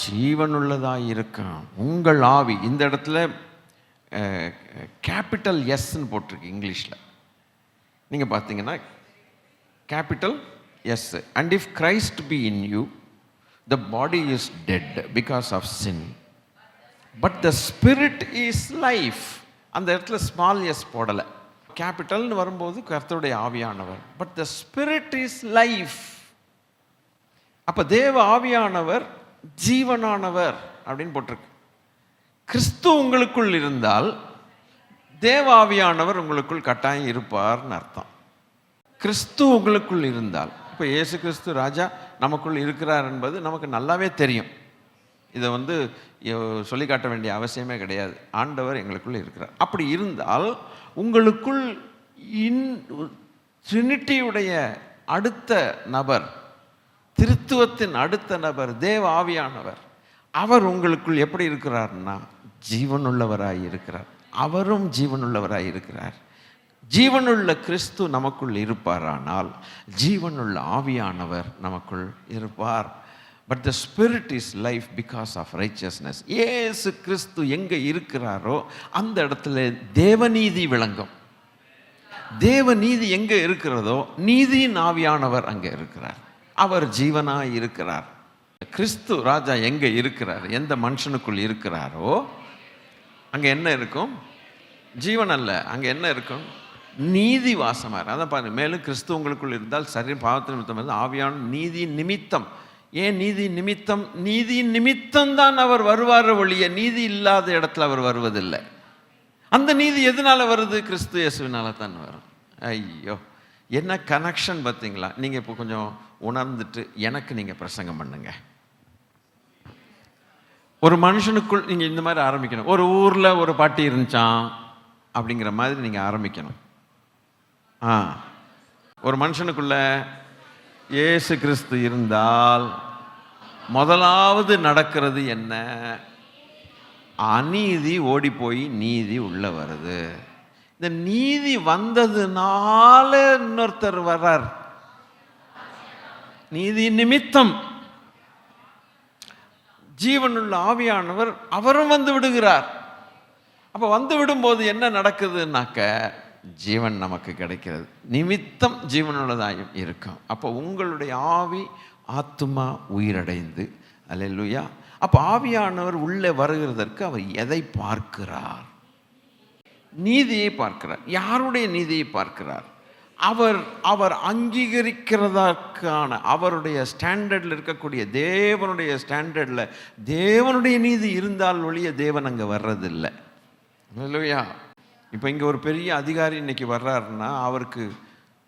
ஜீவனுள்ளதாயிருக்கும். உங்கள் ஆவி, இந்த இடத்துல கேபிட்டல் எஸ்ன்னு போட்டிருக்கு இங்கிலீஷில். நீங்கள் பார்த்தீங்கன்னா capital S. And if Christ be in you, the body is dead because of sin, but the spirit is life. அந்த இடத்துல ஸ்மால் எஸ் போடலை. கேபிட்டல்னு வரும்போது கர்த்தருடைய ஆவியானவர், but the spirit is life. அப்போ தேவ ஆவியானவர் ஜீவனானவர் அப்படின்னு போட்டிருக்கு. கிறிஸ்து உங்களுக்குள் இருந்தால் தேவ ஆவியானவர் உங்களுக்குள் கட்டாயம் இருப்பார்னு அர்த்தம். கிறிஸ்து உங்களுக்குள் இருந்தால், இப்போ இயேசு கிறிஸ்து ராஜா நமக்குள் இருக்கிறார் என்பது நமக்கு நல்லாவே தெரியும். இதை சொல்லி காட்ட வேண்டிய அவசியமே கிடையாது. ஆண்டவர் எங்களுக்குள் இருக்கிறார். அப்படி இருந்தால் உங்களுக்குள் ட்ரினிட்டியுடைய அடுத்த நபர், திருத்துவத்தின் அடுத்த நபர் தேவ ஆவியானவர், அவர் உங்களுக்குள் எப்படி இருக்கிறார்னா ஜீவனுள்ளவராய் இருக்கிறார். அவரும் ஜீவனுள்ளவராய் இருக்கிறார். ஜீவனுள்ள கிறிஸ்து நமக்குள் இருப்பாரானால் ஜீவனுள்ள ஆவியானவர் நமக்குள் இருப்பார். But the spirit is life because of righteousness. இயேசு கிறிஸ்து எங்கே இருக்கிறாரோ அந்த இடத்துல தேவநீதி விளங்கும். தேவநீதி எங்கே இருக்கிறதோ நீதியின் ஆவியானவர் அங்கே இருக்கிறார். அவர் ஜீவனாய் இருக்கிறார். கிறிஸ்து ராஜா எங்கே இருக்கிறார், எந்த மனுஷனுக்குள் இருக்கிறாரோ அங்கே என்ன இருக்கும்? ஜீவன் அல்ல, அங்கே என்ன இருக்கும்? நீதி வாசமாக. அதான் பாருங்க, மேலும் கிறிஸ்து உங்களுக்குள் இருந்தால் சரீரம் பாவத்தின் நிமித்தம் ஆவியான நீதி நிமித்தம். ஏன் நீதி நிமித்தம்? நீதி நிமித்தம் தான் அவர் வருவார் ஒழிய நீதி இல்லாத இடத்துல அவர் வருவதில்லை. அந்த நீதி எதனால வருது? கிறிஸ்து இயேசுவினால தான் வரும். ஐயோ, என்ன கனெக்ஷன் பார்த்தீங்களா? நீங்கள் இப்போ கொஞ்சம் உணர்ந்துட்டு எனக்கு நீங்கள் பிரசங்கம் பண்ணுங்க. ஒரு மனுஷனுக்குள் நீங்கள் இந்த மாதிரி ஆரம்பிக்கணும். ஒரு ஊரில் ஒரு பாட்டி இருந்துச்சான் அப்படிங்கிற மாதிரி நீங்கள் ஆரம்பிக்கணும். ஒரு மனுஷனுக்குள்ள இயேசு கிறிஸ்து இருந்தால் முதலாவது நடக்கிறது என்ன? அநீதி ஓடி போய் நீதி உள்ள வருது. இந்த நீதி வந்ததுனால இன்னொருத்தர் வர்றார், நீதி நிமித்தம். ஜீவனுள்ள ஆவியானவர் அவரும் வந்து விடுகிறார். அப்ப வந்து விடும்போது என்ன நடக்குதுன்னாக்க, ஜீவன் நமக்கு கிடைக்கிறது, நிமித்தம் ஜீவனுள்ளதாயும் இருக்கும். அப்போ உங்களுடைய ஆவி ஆத்துமா உயிரடைந்து, அல்லேலூயா. அப்போ ஆவியானவர் உள்ளே வருகிறதற்கு அவர் எதை பார்க்கிறார்? நீதியை பார்க்கிறார். யாருடைய நீதியை பார்க்கிறார்? அவர் அங்கீகரிக்கிறதற்கான அவருடைய ஸ்டாண்டர்டில் இருக்கக்கூடிய தேவனுடைய ஸ்டாண்டர்டில் தேவனுடைய நீதி இருந்தால் ஒழிய தேவன் அங்கே வர்றதில்லை. இல்லையா? இப்போ இங்கே ஒரு பெரிய அதிகாரி இன்னைக்கு வர்றாருன்னா, அவருக்கு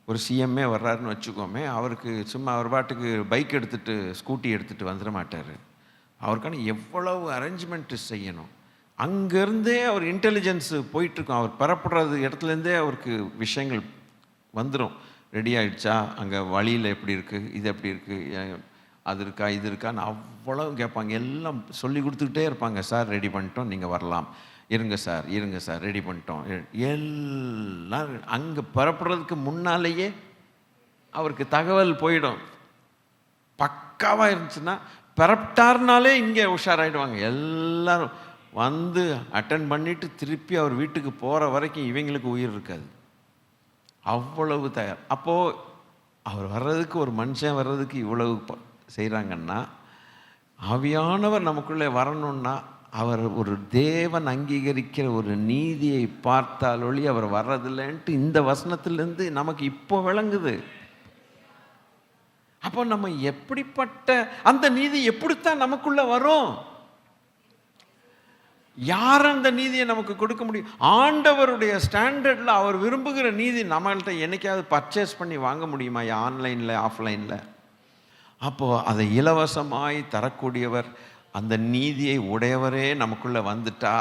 ஒரு சிஎம்ஏ வர்றாருன்னு வச்சுக்கோமே, அவருக்கு சும்மா அவர் பாட்டுக்கு பைக் எடுத்துகிட்டு ஸ்கூட்டி எடுத்துகிட்டு வந்துட மாட்டார். அவருக்கான எவ்வளவு அரேஞ்ச்மெண்ட்டு செய்யணும். அங்கேருந்தே அவர் இன்டெலிஜென்ஸு போயிட்டுருக்கோம். அவர் பெறப்படுறது இடத்துலேருந்தே அவருக்கு விஷயங்கள் வந்துடும். ரெடி ஆகிடுச்சா, அங்கே வழியில் எப்படி இருக்குது, இது எப்படி இருக்குது, அது இருக்கா, இது இருக்கான்னு அவ்வளோ கேட்பாங்க. எல்லாம் சொல்லி கொடுத்துக்கிட்டே இருப்பாங்க. சார் ரெடி பண்ணிட்டோம், நீங்கள் வரலாம், இருங்க சார் ரெடி பண்ணிட்டோம். எல்லாம் அங்கே பெறப்படுறதுக்கு முன்னாலேயே அவருக்கு தகவல் போயிடும். பக்காவாக இருந்துச்சுன்னா பெறப்பட்டார்னாலே இங்கே உஷாராயிடுவாங்க. எல்லாரும் வந்து அட்டன் பண்ணிவிட்டு திருப்பி அவர் வீட்டுக்கு போகிற வரைக்கும் இவங்களுக்கு உயிர் இருக்காது. அவ்வளவு தயார். அப்போது அவர் வர்றதுக்கு, ஒரு மனுஷன் வர்றதுக்கு இவ்வளவு செய்கிறாங்கன்னா, ஆவியானவர் நமக்குள்ளே வரணுன்னா அவர் ஒரு தேவன் அங்கீகரிக்கிற ஒரு நீதியை பார்த்தால் ஒளி அவர் வர்றதில்லைன்ட்டு இந்த வசனத்திலேருந்து நமக்கு இப்போ விளங்குது. அப்போ நம்ம எப்படிப்பட்ட அந்த நீதி எப்படித்தான் நமக்குள்ள வரும்? யார் அந்த நீதியை நமக்கு கொடுக்க முடியும்? ஆண்டவருடைய ஸ்டாண்டர்டில் அவர் விரும்புகிற நீதி நம்மள்கிட்ட என்னைக்காவது பர்ச்சேஸ் பண்ணி வாங்க முடியுமா? ஆன்லைனில், ஆஃப்லைனில்? அப்போது அதை இலவசமாய் தரக்கூடியவர், அந்த நீதியை உடையவரே நமக்குள்ளே வந்துட்டா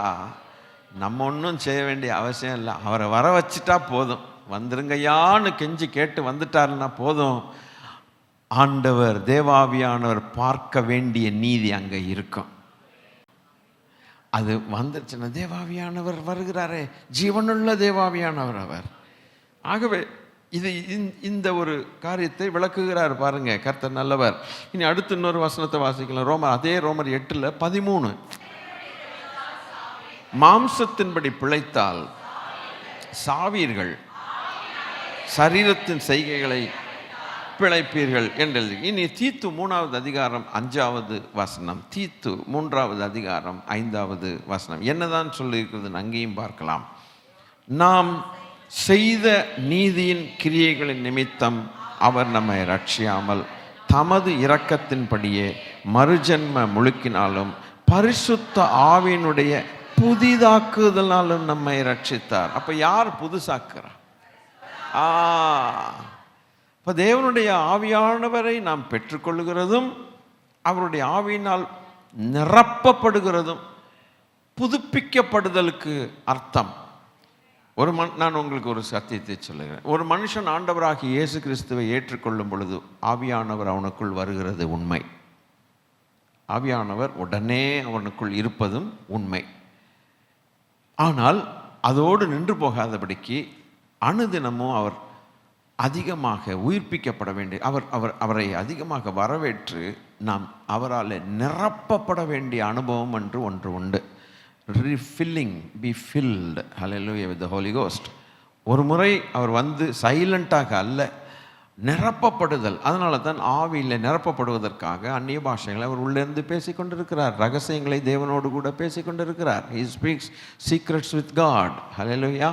நம்ம ஒன்றும் செய்ய வேண்டிய அவசியம் இல்லை. அவரை வர வச்சுட்டா போதும். வந்துருங்கய்யான்னு கெஞ்சி கேட்டு வந்துட்டாருன்னா போதும். ஆண்டவர், தேவாவியானவர் பார்க்க வேண்டிய நீதி அங்கே இருக்கும். அது வந்துருச்சுன்னா தேவாவியானவர் வருகிறாரே, ஜீவனுள்ள தேவாவியானவர் அவர். ஆகவே இது இந்த ஒரு காரியத்தை விளக்குகிறார் பாருங்க. கர்த்தர் நல்லவர். இனி அடுத்து இன்னொரு வசனத்தை வாசிக்கலாம். ரோமர் 8:13. மாம்சத்தின்படி பிழைத்தால் சாவீர்கள், சரீரத்தின் செய்கைகளை பிழைப்பீர்கள் என்றது. இனி தீத்து 3:5 தீத்து 3:5 என்னதான் சொல்லியிருக்கிறது அங்கேயும் பார்க்கலாம். நாம் செய்த நீதியின் கிரியைகளின் நிமித்தம் அவர் நம்மை ரட்சியாமல் தமது இரக்கத்தின்படியே மறுஜன்ம முழுக்கினாலும் பரிசுத்த ஆவியினுடைய புதிதாக்குதலாலும் நம்மை ரட்சித்தார். அப்ப யார் புதுசாக்குறார்? இப்போ தேவனுடைய ஆவியானவரை நாம் பெற்றுக்கொள்ளுகிறதும் அவருடைய ஆவியினால் நிரப்பப்படுகிறதும் புதுப்பிக்கப்படுதலுக்கு அர்த்தம். நான் உங்களுக்கு ஒரு சத்தியத்தை சொல்லுகிறேன். ஒரு மனுஷன் ஆண்டவராகி இயேசு கிறிஸ்துவை ஏற்றுக்கொள்ளும் பொழுது ஆவியானவர் அவனுக்குள் வருகிறது உண்மை. ஆவியானவர் உடனே அவனுக்குள் இருப்பதும் உண்மை. ஆனால் அதோடு நின்று போகாதபடிக்கு அனுதினமும் அவர் அதிகமாக உயிர்ப்பிக்கப்பட வேண்டிய அவரை அதிகமாக வரவேற்று நாம் அவரால் நிரப்பப்பட வேண்டிய அனுபவம் என்று ஒன்று உண்டு. Refilling, be filled, hallelujah, with the Holy Ghost. ஒரு முறை அவர் வந்து சைலண்டாக அல்ல, நிரப்பப்படுதல். அதனால தான் ஆவியில் நிரப்பப்படுவதற்காக அந்நிய பாஷைகளை அவர் உள்ளேருந்து பேசிக்கொண்டிருக்கிறார். ரகசியங்களை தேவனோடு கூட பேசிக்கொண்டிருக்கிறார். He speaks secrets with God. Hallelujah.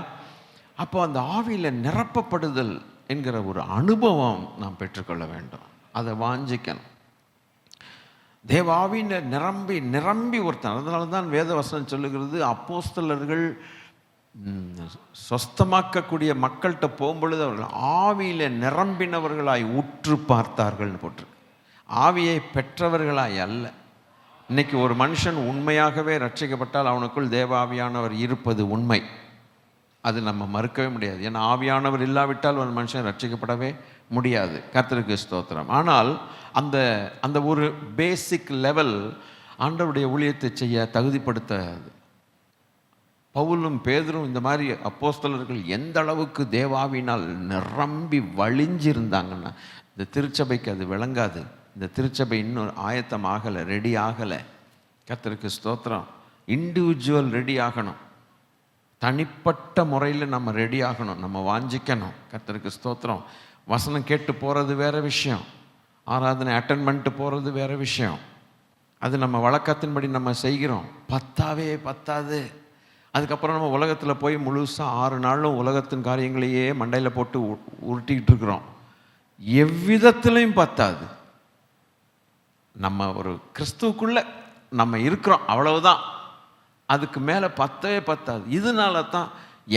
அப்போ அந்த ஆவியில் நிரப்பப்படுதல் என்கிற ஒரு அனுபவம் நாம் பெற்றுக்கொள்ள வேண்டும். அதை வாஞ்சிக்கணும். தேவாவின் நிரம்பி நிரம்பி ஒருத்தன். அதனால தான் வேத வசனம் சொல்லுகிறது, அப்போஸ்தலர்கள் சொஸ்தமாக்கக்கூடிய மக்கள்கிட்ட போகும்பொழுது அவர்கள் ஆவியில் நிரம்பினவர்களாய் உற்று பார்த்தார்கள்னு போட்டிருக்கு. ஆவியை பெற்றவர்களாய் அல்ல. இன்னைக்கு ஒரு மனுஷன் உண்மையாகவே ரட்சிக்கப்பட்டால் அவனுக்குள் தேவாவியானவர் இருப்பது உண்மை. அது நம்ம மறுக்கவே முடியாது. ஏன்னா ஆவியானவர் இல்லாவிட்டால் ஒரு மனுஷன் ரட்சிக்கப்படவே முடியாது. கர்த்தருக்கு ஸ்தோத்திரம். ஆனால் அந்த அந்த ஒரு பேசிக் லெவல் ஆண்டவருடைய ஊழியத்தை செய்ய தகுதிப்படுத்த பவுலும் பேதுரும் இந்த மாதிரி அப்போஸ்தலர்கள் எந்த அளவுக்கு தேவாவினால் நிரம்பி வழிஞ்சிருந்தாங்கன்னா, இந்த திருச்சபைக்கு அது விளங்காது. இந்த திருச்சபை இன்னும் ஆயத்தம் ஆகலை, ரெடி ஆகலை. கர்த்தருக்கு ஸ்தோத்திரம். இண்டிவிஜுவல் ரெடி ஆகணும். தனிப்பட்ட முறையில் நம்ம ரெடி ஆகணும், நம்ம வாஞ்சிக்கணும். கர்த்தருக்கு ஸ்தோத்திரம். வசனம் கேட்டு போகிறது வேறு விஷயம், ஆராதனை அட்டன் பண்ணிட்டு போகிறது வேறு விஷயம். அது நம்ம வழக்கத்தின்படி நம்ம செய்கிறோம். பத்தாது. அதுக்கப்புறம் நம்ம உலகத்தில் போய் முழுசாக 6 நாளும் உலகத்தின் காரியங்களையே மண்டையில் போட்டு உருட்டிக்கிட்டு இருக்கிறோம். எவ்விதத்திலையும் பத்தாது. நம்ம ஒரு கிறிஸ்துவுக்குள்ளே நம்ம இருக்கிறோம், அவ்வளவுதான். அதுக்கு மேலே பத்தாது. இதனால தான்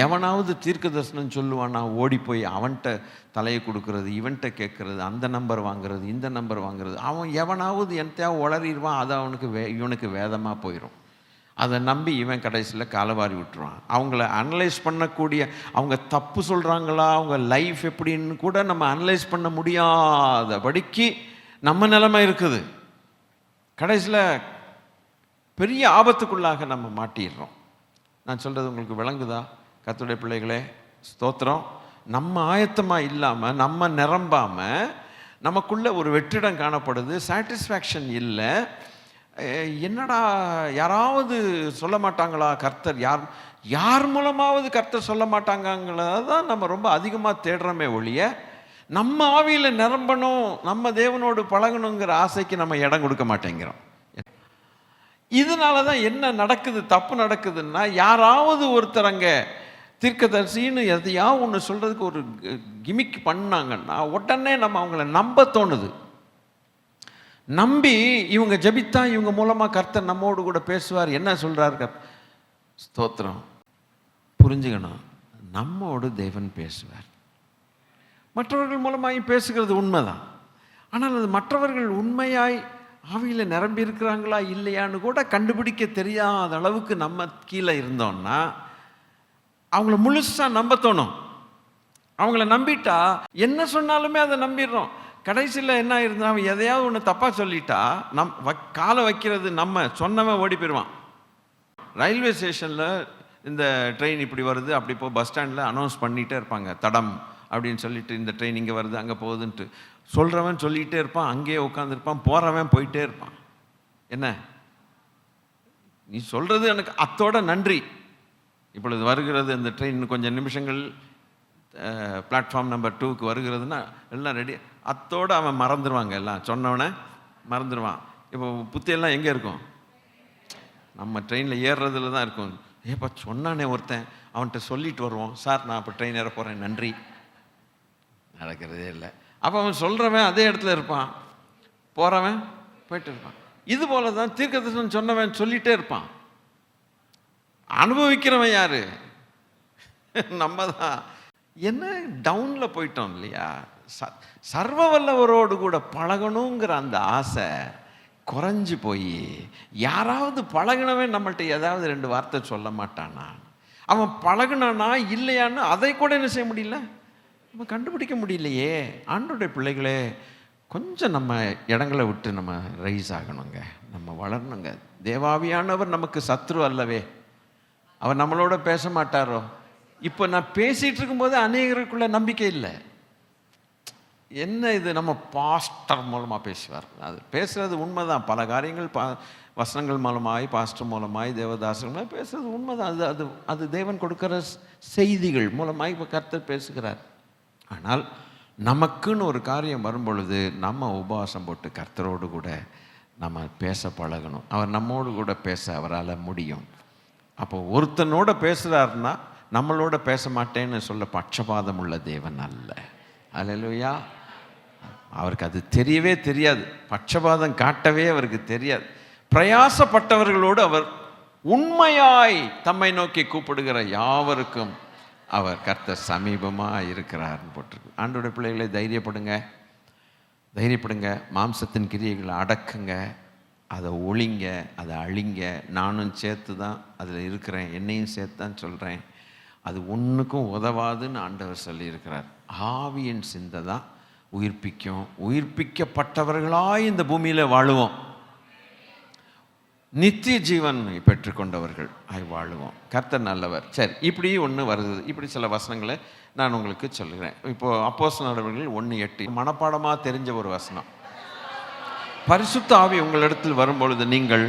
எவனாவது தீர்க்க தரிசனம் சொல்லுவானா ஓடி போய் அவன்கிட்ட தலையை கொடுக்கறது, இவன்கிட்ட கேட்கறது, அந்த நம்பர் வாங்குறது, இந்த நம்பர் வாங்குறது. அவன் எவனாவது என்னத்தையாவது உளறிடுவான், அது அவனுக்கு இவனுக்கு வேதமாக போயிடும். அதை நம்பி இவன் கடைசியில் காலவாரி விட்டுருவான். அவங்கள அனலைஸ் பண்ணக்கூடிய, அவங்க தப்பு சொல்கிறாங்களா, அவங்க லைஃப் எப்படின்னு கூட நம்ம அனலைஸ் பண்ண முடியாதபடிக்கு நம்ம நிலைமை இருக்குது. கடைசியில் பெரிய ஆபத்துக்குள்ளாக நம்ம மாட்டிடுறோம். நான் சொல்கிறது உங்களுக்கு விளங்குதா கர்த்தருடைய பிள்ளைகளே? ஸ்தோத்திரம். நம்ம ஆயத்தமாக இல்லாமல், நம்ம நிரம்பாமல், நமக்குள்ளே ஒரு வெற்றிடம் காணப்படுது, சாட்டிஸ்ஃபேக்ஷன் இல்லை. என்னடா யாராவது சொல்ல மாட்டாங்களா கர்த்தர், யார் மூலமாவது கர்த்தர் சொல்ல மாட்டாங்களா தான் நம்ம ரொம்ப அதிகமாக தேடுறோமே ஒழிய, நம்ம ஆவியில் நிரம்பணும், நம்ம தேவனோடு பழகணுங்கிற ஆசைக்கு நம்ம இடம் கொடுக்க மாட்டேங்கிறோம். இதனால தான் என்ன நடக்குது, தப்பு நடக்குதுன்னா, யாராவது ஒருத்தர் அங்கே தீர்க்கதரிசின்னு எதையாவது ஒன்று சொல்கிறதுக்கு ஒரு கிமிக் பண்ணாங்கன்னா உடனே நம்ம அவங்கள நம்ப தோணுது. நம்பி இவங்க ஜெபித்தா இவங்க மூலமாக கர்த்தர் நம்மோடு கூட பேசுவார். என்ன சொல்கிறார்? ஸ்தோத்திரம். புரிஞ்சுக்கணும், நம்மோடு தேவன் பேசுவார். மற்றவர்கள் மூலமாயும் பேசுகிறது உண்மைதான். ஆனால் அது மற்றவர்கள் உண்மையாய் ஆவியில் நிரம்பி இருக்கிறாங்களா இல்லையான்னு கூட கண்டுபிடிக்க தெரியாத அளவுக்கு நம்ம கீழே இருந்தோம்னா அவங்கள முழுசாக நம்ப தோணும். அவங்கள நம்பிட்டா என்ன சொன்னாலுமே அதை நம்பிடுறோம். கடைசியில் என்ன இருந்தால் அவன் எதையாவது ஒன்று தப்பாக சொல்லிட்டா காலை வைக்கிறது நம்ம சொன்னவன் ஓடி போயிடுவான். ரயில்வே ஸ்டேஷனில் இந்த ட்ரெயின் இப்படி வருது, அப்படி போ பஸ் ஸ்டாண்டில் அனௌன்ஸ் பண்ணிகிட்டே இருப்பாங்க, தடம் அப்படின்னு சொல்லிட்டு, இந்த ட்ரெயின் இங்கே வருது அங்கே போகுதுன்ட்டு சொல்கிறவன் சொல்லிகிட்டே இருப்பான், அங்கேயே உட்காந்துருப்பான், போகிறவன் போயிட்டே இருப்பான். என்ன நீ சொல்கிறது எனக்கு அத்தோட நன்றி, இப்பொழுது வருகிறது இந்த ட்ரெயின் கொஞ்சம் நிமிஷங்கள் பிளாட்ஃபார்ம் நம்பர் 2க்கு வருகிறதுனா எல்லாம் ரெடி, அத்தோடு அவன் மறந்துடுவாங்க, எல்லாம் சொன்னவனே மறந்துடுவான். இப்போ புத்தியெல்லாம் எங்கே இருக்கும்? நம்ம ட்ரெயினில் ஏறுறதுல தான் இருக்கும். ஏப்பா சொன்னானே ஒருத்தன், அவன்கிட்ட சொல்லிட்டு வருவோம், சார் நான் இப்போ ட்ரெயின் ஏற போகிறேன் நன்றி. நடக்கிறதே இல்லை. அப்போ அவன் சொல்கிறவன் அதே இடத்துல இருப்பான், போகிறவன் போயிட்டு இருப்பான். இது போல தான் தீர்க்கதரிசனம் சொன்னவன் சொல்லிகிட்டே இருப்பான். அனுபவிக்கிறவன் யாரு? நம்ம தான். என்ன டவுனில் போயிட்டோம் இல்லையா? சர்வ வல்லவரோடு கூட பழகணுங்கிற அந்த ஆசை குறைஞ்சி போய், யாராவது பழகினவன் நம்மள்ட்ட ஏதாவது 2 வார்த்தை சொல்ல மாட்டானா? அவன் பழகினானா இல்லையான்னு அதை கூட என்ன செய்ய முடியல, நம்ம கண்டுபிடிக்க முடியலையே. ஆண்டவருடைய பிள்ளைகளே, கொஞ்சம் நம்ம இடங்களை விட்டு நம்ம ரைஸ் ஆகணுங்க, நம்ம வளரணுங்க. தேவாவியானவர் நமக்கு சத்ரு அல்லவே, அவர் நம்மளோட பேச மாட்டாரோ? இப்போ நான் பேசிகிட்டு இருக்கும்போது அநேகருக்குள்ள நம்பிக்கை இல்லை. என்ன இது, நம்ம பாஸ்டர் மூலமாக பேசுவார், அது பேசுகிறது உண்மைதான். பல காரியங்கள் வசனங்கள் மூலமாய், பாஸ்டர் மூலமாய், தேவதாசர்கள் பேசுகிறது உண்மைதான். அது அது அது தேவன் கொடுக்குற செய்திகள் மூலமாய் இப்போ கர்த்தர் பேசுகிறார். ஆனால் நமக்குன்னு ஒரு காரியம் வரும்பொழுது நம்ம உபவாசம் போட்டு கர்த்தரோடு கூட நம்ம பேச பழகணும். அவர் நம்மோடு கூட பேச அவரால் முடியும். அப்போ ஒருத்தனோட பேசுகிறாருன்னா நம்மளோட பேச மாட்டேன்னு சொல்ல பட்சபாதம் உள்ள தேவன் அல்ல. அல்லேலூயா. அவருக்கு அது தெரியவே தெரியாது, பட்சபாதம் காட்டவே அவருக்கு தெரியாது. பிரயாசப்பட்டவர்களோடு அவர் உண்மையாய் தம்மை நோக்கி கூப்பிடுகிற யாவருக்கும் அவர் கர்த்தர் சமீபமாக இருக்கிறார்னு போட்டிருக்கு. ஆண்டோட பிள்ளைகளை தைரியப்படுங்க. மாம்சத்தின் கிரியைகளை அடக்குங்க, அதை ஒழிங்க, அதை அழிங்க. நானும் சேர்த்து தான் அதில் இருக்கிறேன், என்னையும் சேர்த்து தான் சொல்கிறேன். அது ஒன்றுக்கும் உதவாதுன்னு ஆண்டவர் சொல்லியிருக்கிறார். ஆவியின் சிந்தை தான் உயிர்ப்பிக்கும். உயிர்ப்பிக்கப்பட்டவர்களாய் இந்த பூமியில் வாழுவோம், நித்திய ஜீவன் பெற்றுக்கொண்டவர்கள் ஆய் வாழுவோம். கர்த்தர் நல்லவர். சரி, இப்படி ஒன்று வருது. இப்படி சில வசனங்களை நான் உங்களுக்கு சொல்கிறேன். இப்போது அப்போஸ்தலர் நடவடிக்கைகள் 1:8 மனப்பாடமாக தெரிஞ்ச ஒரு வசனம். பரிசுத்த ஆவி உங்களிடத்தில் வரும்பொழுது நீங்கள்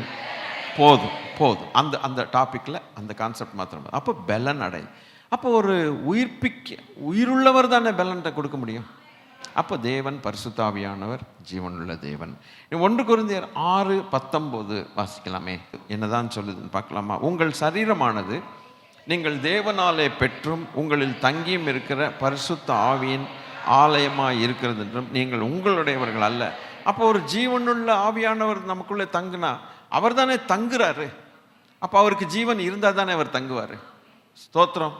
போதும் போதும். அந்த அந்த டாப்பிக்கில் அந்த கான்செப்ட் மாத்திரம். அப்போ பலன் அடை. அப்போ ஒரு உயிருள்ளவர் தானே பலன்ட்ட கொடுக்க முடியும். அப்போ தேவன் பரிசுத்த ஆவியானவர் ஜீவனுள்ள தேவன். 1 கொரிந்தியர் 6:19 வாசிக்கலாமே. என்னதான் சொல்லுதுன்னு பார்க்கலாமா? உங்கள் சரீரமானது நீங்கள் தேவனாலே பெற்றும் உங்களில் தங்கியும் இருக்கிற பரிசுத்த ஆவியின் ஆலயமாக இருக்கிறது என்றும் நீங்கள் உங்களுடையவர்கள் அல்ல. அப்போ ஒரு ஜீவனுள்ள ஆவியானவர் நமக்குள்ளே தங்குனா அவர் தானே தங்குறாரு. அப்போ அவருக்கு ஜீவன் இருந்தால் தானே அவர் தங்குவார். ஸ்தோத்திரம்.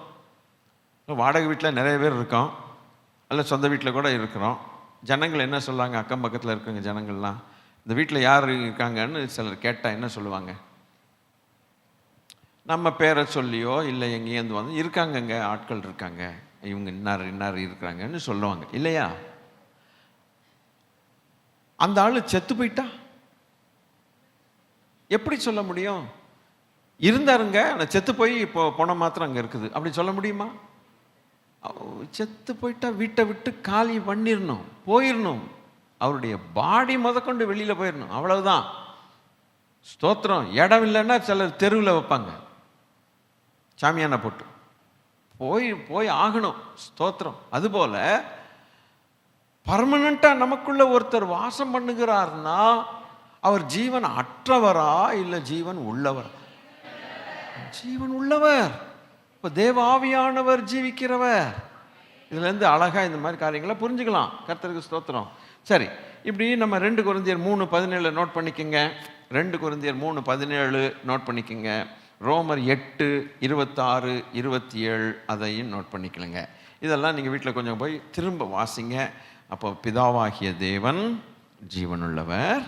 வாடகை வீட்டில் நிறைய பேர் இருக்கோம், அல்ல சொந்த வீட்டில் கூட இருக்கிறோம். ஜனங்கள் என்ன சொல்லுவாங்க? அக்கம் பக்கத்தில் இருக்கிற ஜனங்கள்லாம் இந்த வீட்டில் யார் இருக்காங்கன்னு சிலர் கேட்டால் என்ன சொல்லுவாங்க? நம்ம பேரை சொல்லியோ இல்லை எங்கேருந்து வந்து இருக்காங்கங்க, ஆட்கள் இருக்காங்க, இவங்க இன்னார் இருக்கிறாங்கன்னு சொல்லுவாங்க இல்லையா? அந்த ஆள் செத்து போயிட்டா எப்படி சொல்ல முடியும்? இருந்தாருங்க, ஆனால் செத்து போய் இப்போ பணம் மாத்திரம் அங்கே இருக்குது அப்படி சொல்ல முடியுமா? செத்து போயிட்டா வீட்டை விட்டு காலி பண்ணிடணும், போயிடணும். அவருடைய பாடி முதற்கொண்டு வெளியில் போயிடணும், அவ்வளவுதான். ஸ்தோத்திரம். இடம் இல்லைன்னா சிலர் தெருவில் வைப்பாங்க சாமியான போட்டு. போய் ஆகணும். ஸ்தோத்திரம். அதுபோல பர்மனண்டா நமக்குள்ள ஒருத்தர் வாசம் பண்ணுகிறார்னா அவர் ஜீவன் அற்றவரா இல்லை ஜீவன் உள்ளவர்? ஜீவன் உள்ளவர். இப்போ தேவ ஆவியானவர் ஜீவிக்கிறவர். இதுலேருந்து அழகா இந்த மாதிரி காரியங்களை புரிஞ்சுக்கலாம். கர்த்தருக்கு ஸ்தோத்திரம். சரி, இப்படி நம்ம 2 கொரிந்தியர் 3:17 நோட் பண்ணிக்கோங்க. 2 கொரிந்தியர் 3:17 நோட் பண்ணிக்கோங்க. ரோமர் 8:26, 27 அதையும் நோட் பண்ணிக்கலுங்க. இதெல்லாம் நீங்கள் வீட்டில் கொஞ்சம் போய் திரும்ப வாசிங்க. அப்போ பிதாவாகிய தேவன் ஜீவனுள்ளவர்.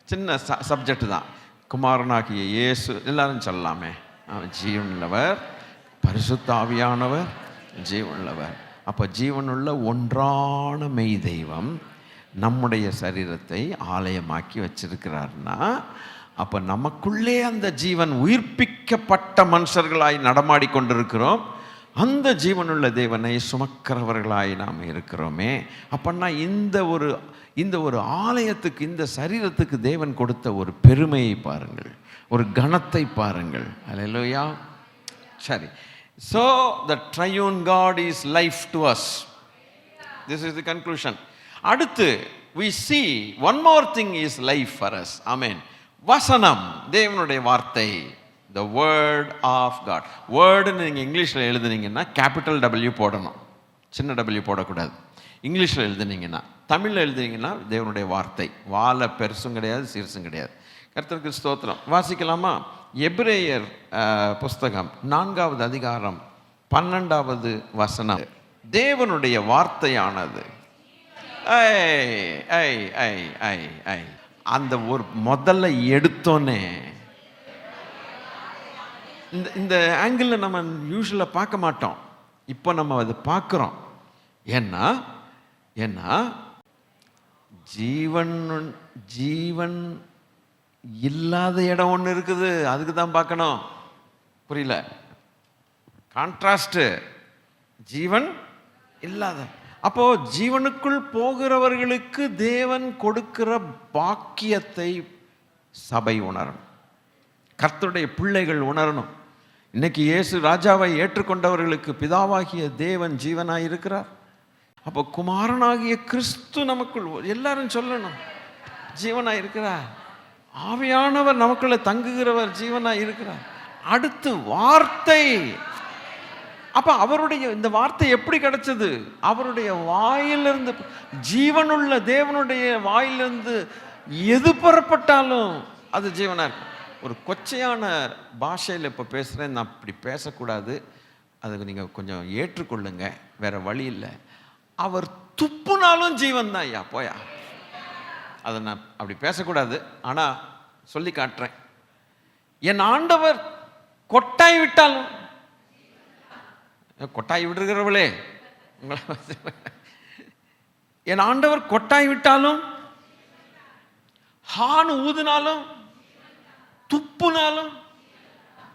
சின்ன சப்ஜெக்ட் தான். குமாரனாகிய இயேசு எல்லாரும் சொல்லலாமே, ஜீவனுள்ளவர். பரிசுத்த ஆவியானவர் ஜீவனுள்ளவர். அப்போ ஜீவனுள்ள ஒன்றான மெய் தெய்வம் நம்முடைய சரீரத்தை ஆலயமாக்கி வச்சிருக்கிறார்னா, அப்போ நமக்குள்ளே அந்த ஜீவன் உயிர்ப்பிக்கப்பட்ட மனுஷர்களாய் நடமாடி கொண்டிருக்கிறோம். அந்த ஜீவனுள்ள தேவனை சுமக்கிறவர்களாய் நாம் இருக்கிறோமே. அப்பன்னா இந்த ஒரு ஆலயத்துக்கு, இந்த சரீரத்துக்கு தேவன் கொடுத்த ஒரு பெருமையை பாருங்கள், ஒரு கனத்தை பாருங்கள். அல்லேலூயா. சரி. So the triune God is life to us. This is the conclusion. அடுத்து we see one more thing is life for us. Amen. வசனம், தேவனுடைய வார்த்தை, the word of God. வேர்டுன்னு நீங்கள் இங்கிலீஷில் எழுதுனீங்கன்னா கேபிட்டல் W போடணும், சின்ன W போடக்கூடாது. இங்கிலீஷில் எழுதுனீங்கன்னா, தமிழில் எழுதுனீங்கன்னா தேவனுடைய வார்த்தை. வாழை பெருசும் கிடையாது, சிறுசும் கிடையாது. கர்த்தருக்கு ஸ்தோத்திரம். வாசிக்கலாமா? எபிரேயர் புஸ்தகம் 4வது அதிகாரம் 12வது வசனம். தேவனுடைய வார்த்தையானது அந்த ஒரு முதல்ல எடுத்தோன்னே இந்த ஆங்கிளில் நம்ம யூஸ்வலாக பார்க்க மாட்டோம். இப்போ நம்ம அதை பார்க்குறோம். ஏன்னா ஜீவன் இல்லாத இடம் ஒன்று இருக்குது, அதுக்கு தான் பார்க்கணும். புரியல? கான்ட்ராஸ்ட். ஜீவன் இல்லாத. அப்போ ஜீவனுக்குள் போகிறவர்களுக்கு தேவன் கொடுக்கிற பாக்கியத்தை சபை உணரணும், கர்த்தருடைய பிள்ளைகள் உணரணும். இன்னைக்கு இயேசு ராஜாவை ஏற்றுக்கொண்டவர்களுக்கு பிதாவாகிய தேவன் ஜீவனாய் இருக்கிறார். அப்போ குமாரனாகிய கிறிஸ்து நமக்குள் எல்லாரும் சொல்லணும் ஜீவனாய் இருக்கிறார். ஆவியானவர் நமக்குள்ள தங்குகிறவர் ஜீவனாய் இருக்கிறார். அடுத்து வார்த்தை. அப்ப அவருடைய இந்த வார்த்தை எப்படி கிடைச்சது? அவருடைய வாயிலிருந்து, ஜீவனுள்ள தேவனுடைய வாயிலிருந்து எது புறப்பட்டாலும் அது ஜீவனா இருக்கும். ஒரு கொச்சையான பாஷையில் இப்போ பேசுகிறேன், நான் அப்படி பேசக்கூடாது, அதுக்கு நீங்கள் கொஞ்சம் ஏற்றுக்கொள்ளுங்க, வேற வழி இல்லை. அவர் துப்புனாலும் ஜீவன் தான். ஐயா போயா, அதை நான் அப்படி பேசக்கூடாது, ஆனால் சொல்லி காட்டுறேன். என் ஆண்டவர் கொட்டாய் விட்டாலும், கொட்டாய் விடுகிறவளே என் ஆண்டவர் கொட்டாய் விட்டாலும், ஹான் ஊதுனாலும், துப்புனாலும்,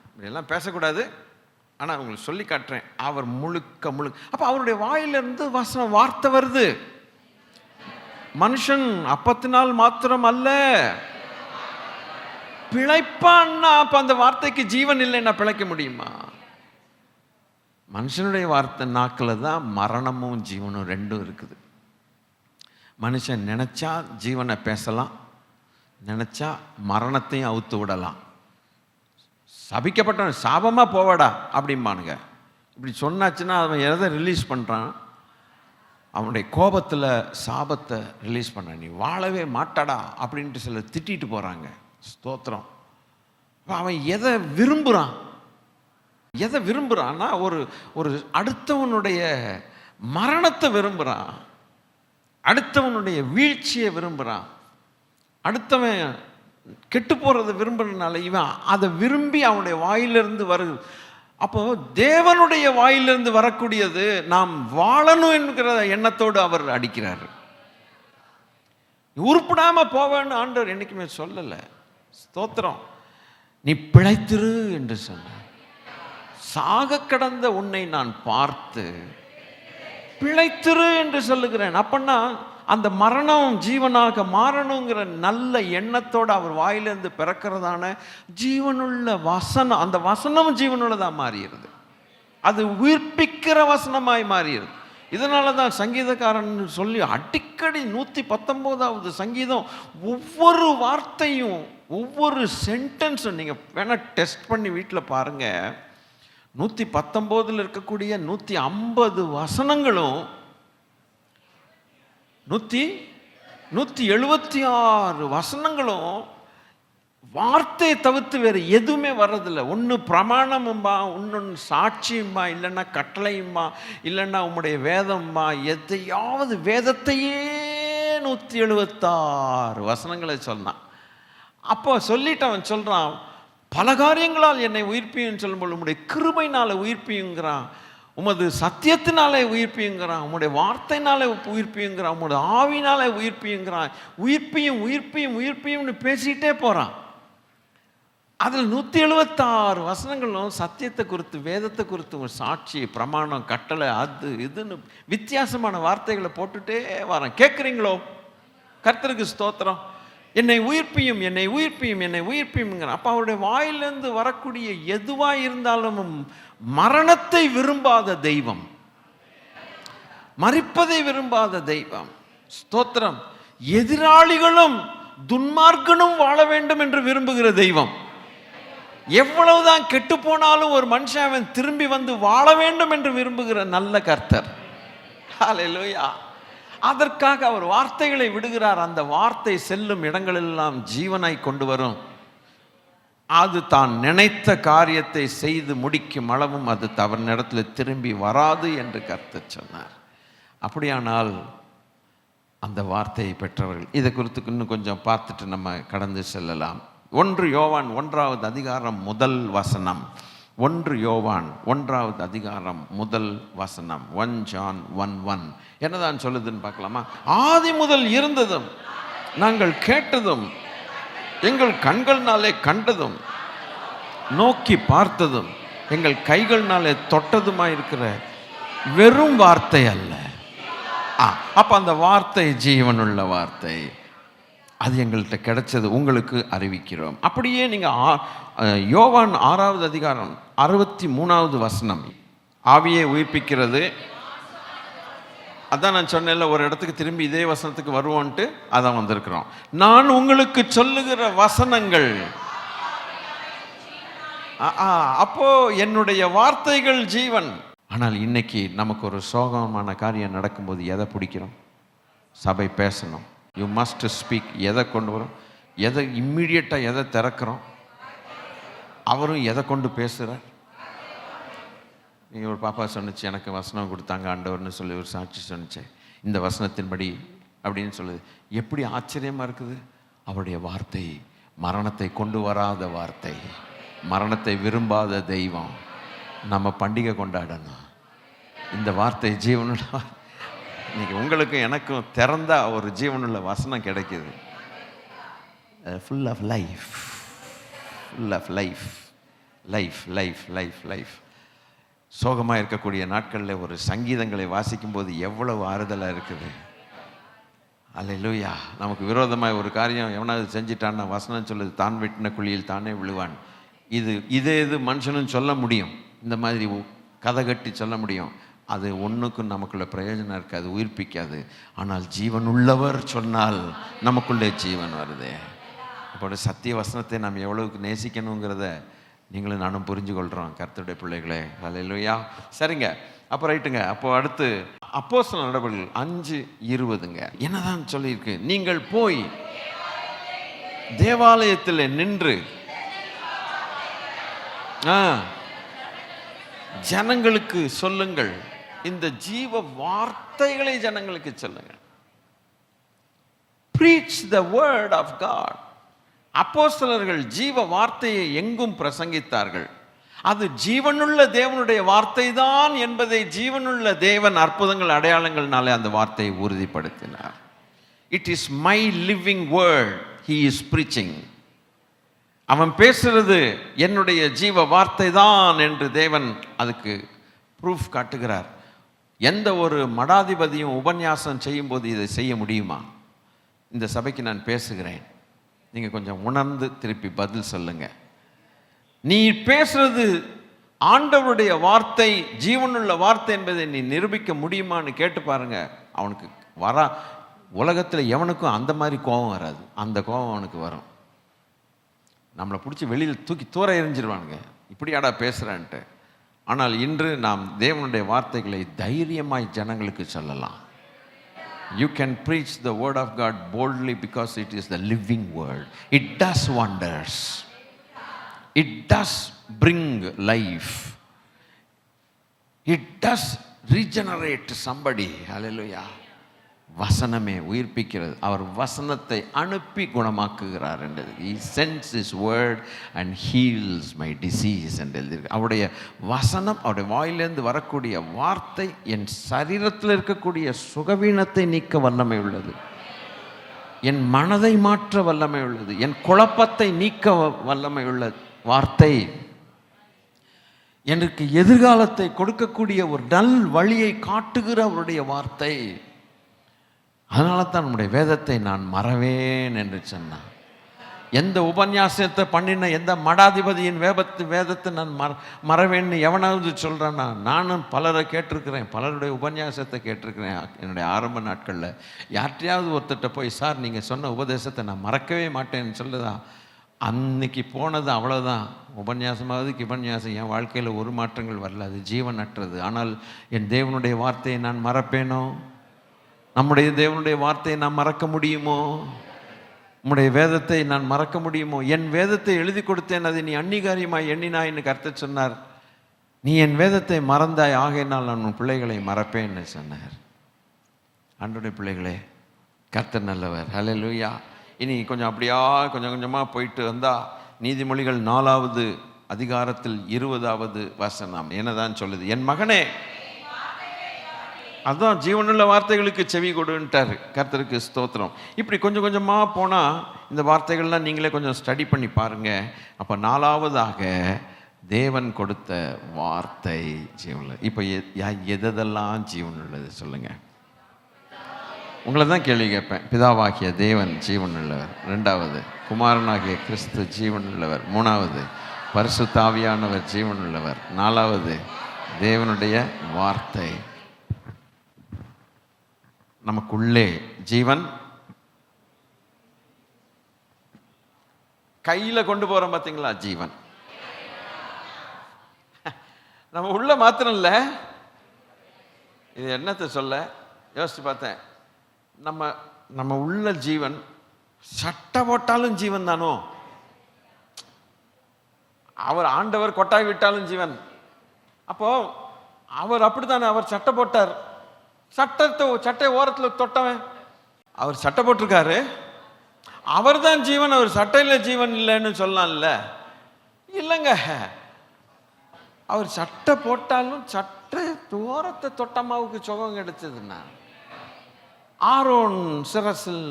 இப்படியெல்லாம் பேசக்கூடாது, ஆனால் உங்களுக்கு சொல்லி காட்டுறேன். அவர் முழுக்க அப்போ அவருடைய வாயிலிருந்து வசனம், வார்த்தை வருது. மனுஷன் அப்பத்தினால் மாத்திரம் அல்ல, பிழைப்பான்னா அப்ப அந்த வார்த்தைக்கு ஜீவன் இல்லைன்னா பிழைக்க முடியுமா? மனுஷனுடைய வார்த்தை நாக்கில் தான் மரணமும் ஜீவனும் ரெண்டும் இருக்குது. மனுஷன் நினைச்சா ஜீவனை பேசலாம், நினைச்சா மரணத்தையும் அவுத்து விடலாம். சபிக்கப்பட்டவன் சாபமாக போவாடா அப்படிம்பானுங்க. இப்படி சொன்னாச்சுன்னா அவன் எதை ரிலீஸ் பண்ணுறான்? அவனுடைய கோபத்தில் சாபத்தை ரிலீஸ் பண்ண. நீ வாழவே மாட்டாடா அப்படின்ட்டு சிலர் திட்டிட்டு போகிறாங்க. ஸ்தோத்திரம். அவன் எதை விரும்புகிறான்? எதை விரும்புகிறான்னா ஒரு அடுத்தவனுடைய மரணத்தை விரும்புகிறான், அடுத்தவனுடைய வீழ்ச்சியை விரும்புகிறான், அடுத்தவன் கெட்டு போகிறத விரும்புறதுனால இவன் அதை விரும்பி அவனுடைய வாயிலிருந்து வருது. அப்போ தேவனுடைய வாயிலிருந்து வரக்கூடியது நாம் வாழணும் என்கிற எண்ணத்தோடு அவர் அடிக்கிறார். உருப்படாம போவேன்னு ஆண்டவர் என்னைக்குமே சொல்லலை. ஸ்தோத்திரம். நீ பிழைத்திரு என்று சொன்ன. சாக கடந்த உன்னை நான் பார்த்து பிழைத்திரு என்று சொல்லுகிறேன். அப்பன்னா அந்த மரணம் ஜீவனாக மாறணுங்கிற நல்ல எண்ணத்தோடு அவர் வாயிலிருந்து பிறக்கிறதான ஜீவனுள்ள வசனம், அந்த வசனம் ஜீவனுள்ளதாக மாறிடுது. அது உயிர்ப்பிக்கிற வசனமாய் மாறிடுது. இதனால தான் சங்கீதக்காரன் சொல்லி அடிக்கடி 119வது சங்கீதம் ஒவ்வொரு வார்த்தையும் ஒவ்வொரு சென்டென்ஸும் நீங்கள் வேணால் டெஸ்ட் பண்ணி வீட்டில் பாருங்கள். 119 இருக்கக்கூடிய 150 வசனங்களும் 176 வசனங்களும் வார்த்தையை தவிர்த்து வேறு எதுவுமே வர்றதில்லை. ஒன்று பிரமாணமும்பா, இன்னொன்று சாட்சியும்பா, இல்லைன்னா கட்டளையும்பா, இல்லைன்னா உம்முடைய வேதம்பா. எதையாவது வேதத்தையே 176 வசனங்களை சொன்னான். அப்போ சொல்லிட்டு அவன் சொல்கிறான், பல காரியங்களால் என்னை உயிர்ப்பியும் சொல்லும்போது உம்முடைய கிருபையினால உயிர்ப்பியுங்கிறான், உமது சத்தியத்தினாலே உயிர்ப்பியுங்கிறான், உம்முடைய வார்த்தையினாலே உயிர்ப்பியுங்கிறான், உம்முடைய ஆவினாலே உயிர்ப்பியுங்கிறான். உயிர்ப்பியும் உயிர்ப்பியும் உயிர்ப்பியும்னு பேசிகிட்டே போகிறான். அதில் 176 வசனங்களும் சத்தியத்தை குறித்து, வேதத்தை குறித்து, ஒரு சாட்சி, பிரமாணம், கட்டளை, அது இதுன்னு வித்தியாசமான வார்த்தைகளை போட்டுட்டே வரான். கேட்குறீங்களோ? கர்த்தருக்கு ஸ்தோத்திரம். என்னை உயிர்ப்பியும் என்னை உயிர்ப்பியும் என்னை உயிர்ப்பியும்ங்கிறான். அப்போ அவருடைய வாயிலிருந்து வரக்கூடிய எதுவாக இருந்தாலும் மரணத்தை விரும்பாத தெய்வம், மரிப்பதை விரும்பாத தெய்வம். ஸ்தோத்திரம். எதிராளிகளும் துன்மார்க்கனும் வாழ வேண்டும் என்று விரும்புகிற தெய்வம். எவ்வளவுதான் கெட்டு போனாலும் ஒரு மனுஷன் அவன் திரும்பி வந்து வாழ வேண்டும் என்று விரும்புகிற நல்ல கர்த்தர். ஹல்லேலூயா. அதற்காக அவர் வார்த்தைகளை விடுகிறார். அந்த வார்த்தை செல்லும் இடங்களெல்லாம் ஜீவனாய் கொண்டு வரும். அது தான் நினைத்த காரியத்தை செய்து முடிக்கும் அளவும் அது தவறினிடத்தில் திரும்பி வராது என்று கர்த்தர் சொன்னார். அப்படியானால் அந்த வார்த்தையை பெற்றவர்கள், இதை குறித்து இன்னும் கொஞ்சம் பார்த்துட்டு நம்ம கடந்து செல்லலாம். 1 யோவான் 1வது அதிகாரம் முதல் வசனம். 1 யோவான் 1வது அதிகாரம் முதல் வசனம். 1 John 1:1 என்னதான் சொல்லுதுன்னு பார்க்கலாமா? ஆதி முதல் இருந்ததும் நாங்கள் கேட்டதும் எங்கள் கண்கள்னாலே கண்டதும் நோக்கி பார்த்ததும் எங்கள் கைகள்னாலே தொட்டதுமா இருக்கிற வெறும் வார்த்தை அல்ல. அப்ப அந்த வார்த்தை ஜீவனுள்ள வார்த்தை. அது எங்கள்கிட்ட கிடைச்சது, உங்களுக்கு அறிவிக்கிறோம். அப்படியே நீங்க யோவான் 6வது அதிகாரம் 63வது வசனம். ஆவியை உயிர்ப்பிக்கிறது. அதான் நான் சொன்னேன்ல, ஒரு இடத்துக்கு திரும்பி இதே வசனத்துக்கு வருவோன்ட்டு அதான் வந்திருக்கிறோம். நான் உங்களுக்கு சொல்லுகிற வசனங்கள், அப்போ என்னுடைய வார்த்தைகள் ஜீவன். ஆனால் இன்னைக்கு நமக்கு ஒரு சோகமான காரியம் நடக்கும்போது எதை பிடிக்கிறோம்? சபை பேசணும், யூ மஸ்ட் ஸ்பீக். எதை கொண்டு வரும்? எதை இம்மிடியட்டாக எதை திறக்கிறோம்? அவரும் எதை கொண்டு பேசுகிறார்? நீங்கள் ஒரு பாப்பா சொன்னிச்சு, எனக்கு வசனம் கொடுத்தாங்க ஆண்டவர்னு சொல்லி ஒரு சாட்சி சொன்னிச்சு, இந்த வசனத்தின்படி அப்படின்னு சொல்லுது. எப்படி ஆச்சரியமாக இருக்குது! அவருடைய வார்த்தை மரணத்தை கொண்டு வராத வார்த்தை, மரணத்தை விரும்பாத தெய்வம். நம்ம பண்டிகை கொண்டாடணும். இந்த வார்த்தை ஜீவனுள்ள. இன்னைக்கு உங்களுக்கும் எனக்கும் திறந்தா ஒரு ஜீவனுள்ள வசனம் கிடைக்குது. Full of life, full of life, life life life life. சோகமாக இருக்கக்கூடிய நாட்களில் ஒரு சங்கீதங்களை வாசிக்கும்போது எவ்வளவு ஆறுதலாக இருக்குது. அல்லேலூயா. நமக்கு விரோதமாய் ஒரு காரியம் எவனாவது செஞ்சிட்டான்னா வசனம் சொல்லுது, தான் வெட்டின குழியில் தானே விழுவான். இது மனுஷனும் சொல்ல முடியும், இந்த மாதிரி கதை கட்டி சொல்ல முடியும். அது ஒன்றுக்கும் நமக்குள்ள பிரயோஜனம் இருக்காது, உயிர்ப்பிக்காது. ஆனால் ஜீவன் உள்ளவர் சொன்னால் நமக்குள்ளே ஜீவன் வருது. அப்போ சத்திய வசனத்தை நாம் எவ்வளவுக்கு நேசிக்கணுங்கிறத நீங்களும் நானும் புரிஞ்சு கொள்கிறோம் கர்த்தருடைய பிள்ளைகளே. அல்லேலூயா. சரிங்க, அப்போ ரைட்டுங்க. அப்போ அடுத்து அப்போஸ்தலர் நடவடிக்கைகள் 5:20 என்னதான் சொல்லியிருக்கு? நீங்கள் போய் தேவாலயத்தில் நின்று ஜனங்களுக்கு சொல்லுங்கள், இந்த ஜீவ வார்த்தைகளை ஜனங்களுக்கு சொல்லுங்கள். Preach the word of God. அப்போஸ்தலர்கள் ஜீவ வார்த்தையை எங்கும் பிரசங்கித்தார்கள். அது ஜீவனுள்ள தேவனுடைய வார்த்தை தான் என்பதை ஜீவனுள்ள தேவன் அற்புதங்கள் அடையாளங்கள்னாலே அந்த வார்த்தையை உறுதிப்படுத்தினார். It is my living word he is breaching. அவன் பேசுறது என்னுடைய ஜீவ வார்த்தை தான் என்று தேவன் அதுக்கு ப்ரூஃப் காட்டுகிறார். எந்த ஒரு மடாதிபதியும் உபன்யாசம் செய்யும் போது இதை செய்ய முடியுமா? இந்த சபைக்கு நான் பேசுகிறேன், நீங்கள் கொஞ்சம் உணர்ந்து திருப்பி பதில் சொல்லுங்க. நீ பேசுறது ஆண்டவருடைய வார்த்தை, ஜீவனுள்ள வார்த்தை என்பதை நீ நிரூபிக்க முடியுமான்னு கேட்டு பாருங்க. அவனுக்கு உலகத்தில் எவனுக்கும் அந்த மாதிரி கோபம் வராது, அந்த கோபம் அவனுக்கு வரும். நம்மளை பிடிச்சி வெளியில் தூக்கி தூர எறிஞ்சிருவானுங்க, இப்படியாடா பேசுகிறான்ட்டு. ஆனால் இன்று நாம் தேவனுடைய வார்த்தைகளை தைரியமாய் ஜனங்களுக்கு சொல்லலாம். You can preach the word of God boldly because it is the living word. It does wonders. It does bring life. It does regenerate somebody. Hallelujah. வசனமே உயிர்ப்பிக்கிறது. அவர் வசனத்தை அனுப்பி குணமாக்குகிறார் என்றது. He sends his word and heals my disease என்று எழுதியிருக்கு. அவருடைய வசனம், அவருடைய வாயிலிருந்து வரக்கூடிய வார்த்தை என் சரீரத்தில் இருக்கக்கூடிய சுகவீனத்தை நீக்க வல்லமை உள்ளது, என் மனதை மாற்ற வல்லமை உள்ளது, என் குழப்பத்தை நீக்க வல்லமை உள்ள வார்த்தை, எனக்கு எதிர்காலத்தை கொடுக்கக்கூடிய ஒரு நல் வழியை காட்டுகிற அவருடைய வார்த்தை. அதனால தான் நம்முடைய வேதத்தை நான் மறவேன் என்று சொன்னான். எந்த உபன்யாசத்தை பண்ணின எந்த மடாதிபதியின் வேதத்தை நான் மறவேன்னு எவனாவது சொல்கிறேன்னா? நானும் பலரை கேட்டிருக்கிறேன், பலருடைய உபன்யாசத்தை கேட்டிருக்கிறேன். என்னுடைய ஆரம்ப நாட்களில் யார்கிட்டையாவது ஒருத்தட்ட போய், சார் நீங்கள் சொன்ன உபதேசத்தை நான் மறக்கவே மாட்டேன்னு சொல்லுதான். அன்னைக்கு போனது அவ்வளோதான். உபன்யாசமாவது கிபன்யாசம் என் வாழ்க்கையில் ஒரு மாற்றங்கள் வரல, அது ஜீவனற்றது. ஆனால் என் தேவனுடைய வார்த்தையை நான் மறப்பேனோ? நம்முடைய தேவனுடைய வார்த்தையை நான் மறக்க முடியுமோ? நம்முடைய வேதத்தை நான் மறக்க முடியுமோ? என் வேதத்தை எழுதி கொடுத்தேன், அதை நீ அந்நிகாரியமாய் எண்ணினாய்ன்னு கர்த்தர் சொன்னார். நீ என் வேதத்தை மறந்தாய், ஆகையினால் நான் உன் பிள்ளைகளை மறப்பேன்னு சொன்னார். ஆண்டவருடைய பிள்ளைகளே, கர்த்தர் நல்லவர். ஹல்லேலூயா. இனி கொஞ்சம் அப்படியா கொஞ்சம் கொஞ்சமாக போயிட்டு வந்தால் நீதிமொழிகள் 4வது அதிகாரத்தில் 20வது வசனம் என்னதான் சொல்லுது? என் மகனே, அதுதான் ஜீவனுள்ள வார்த்தைகளுக்கு செவி கொடுன்ட்டார். கர்த்தருக்கு ஸ்தோத்திரம். இப்படி கொஞ்சம் கொஞ்சமாக போனால் இந்த வார்த்தைகள்லாம் நீங்களே கொஞ்சம் ஸ்டடி பண்ணி பாருங்கள். அப்போ 4வதாக தேவன் கொடுத்த வார்த்தை ஜீவனுள்ள. இப்போ எதெல்லாம் ஜீவனுள்ளது சொல்லுங்கள்? உங்களை தான் கேள்வி கேட்பேன். பிதாவாகிய தேவன் ஜீவனுள்ளவர், 2வது குமாரனாகிய கிறிஸ்து ஜீவனுள்ளவர், 3வது பரிசுத்த ஆவியானவர் ஜீவனுள்ளவர், 4வது தேவனுடைய வார்த்தை. நமக்குள்ளே ஜீவன் கையில் கொண்டு போகிறோம் பார்த்தீங்களா? ஜீவன் நம்ம உள்ள மாத்திரம் இல்லை. இது என்னத்தை சொல்ல யோசிச்சு பார்த்தேன். நம்ம உள்ள ஜீவன் சட்டை போட்டாலும் ஜீவன் தானோ? அவர் ஆண்டவர் கொட்டாய் விட்டாலும் ஜீவன். அப்போ அவர் அப்படித்தானே, அவர் சட்டை போட்டார். சட்டை ஓரத்தில் தொட்டவன் அவர் சட்டை போட்டிருக்காரு, அவர் தான் ஜீவன். அவர் சட்டையில் ஜீவன் இல்லைன்னு சொல்லலாம்ல? இல்லைங்க, அவர் சட்டை போட்டாலும் சட்டை ஓரத்தை தொட்டம்மாவுக்கு சுகம் கிடைச்சதுன்னா, ஆரோன் சிரசில்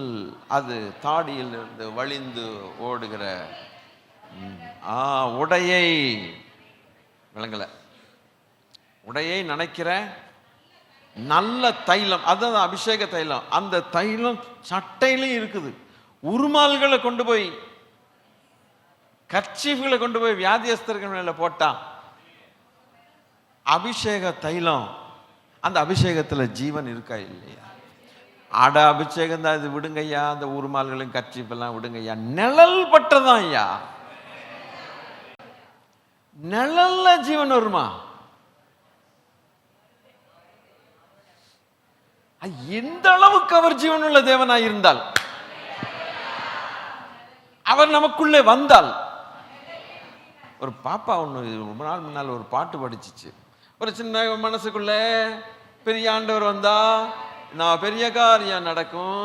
அது தாடியில் இருந்து வழிந்து ஓடுகிற உடையை விளங்கலை, உடையை நினைக்கிற நல்ல தைலம், அதான் அபிஷேக தைலம். அந்த தைலம் சட்டையிலையும் இருக்குது. உருமால்களை கொண்டு போய், கர்ச்சீஃப்களை கொண்டு போய் வியாதியஸ்தர்கள் மேல போட்டா அபிஷேக தைலம், அந்த அபிஷேகத்துல ஜீவன் இருக்கா இல்லையா? அட அபிஷேகம் தான் இது, விடுங்கய்யா. அந்த உருமால்களும் கர்ச்சீஃபெல்லாம் விடுங்கய்யா. நிழல் பட்டதான் ஐயா, நிழல்ல ஜீவன் வருமா? எந்த அளவுக்கு அவர் ஜீவனுள்ள தேவனாய் இருந்தால், அவர் நமக்குள்ளே வந்தால். ஒரு பாப்பா ஒன்று ரொம்ப நாள் முன்னால் ஒரு பாட்டு படிச்சிச்சு. ஒரு சின்ன மனசுக்குள்ள பெரிய ஆண்டவர் வந்தா நான் பெரிய காரியம் நடக்கும்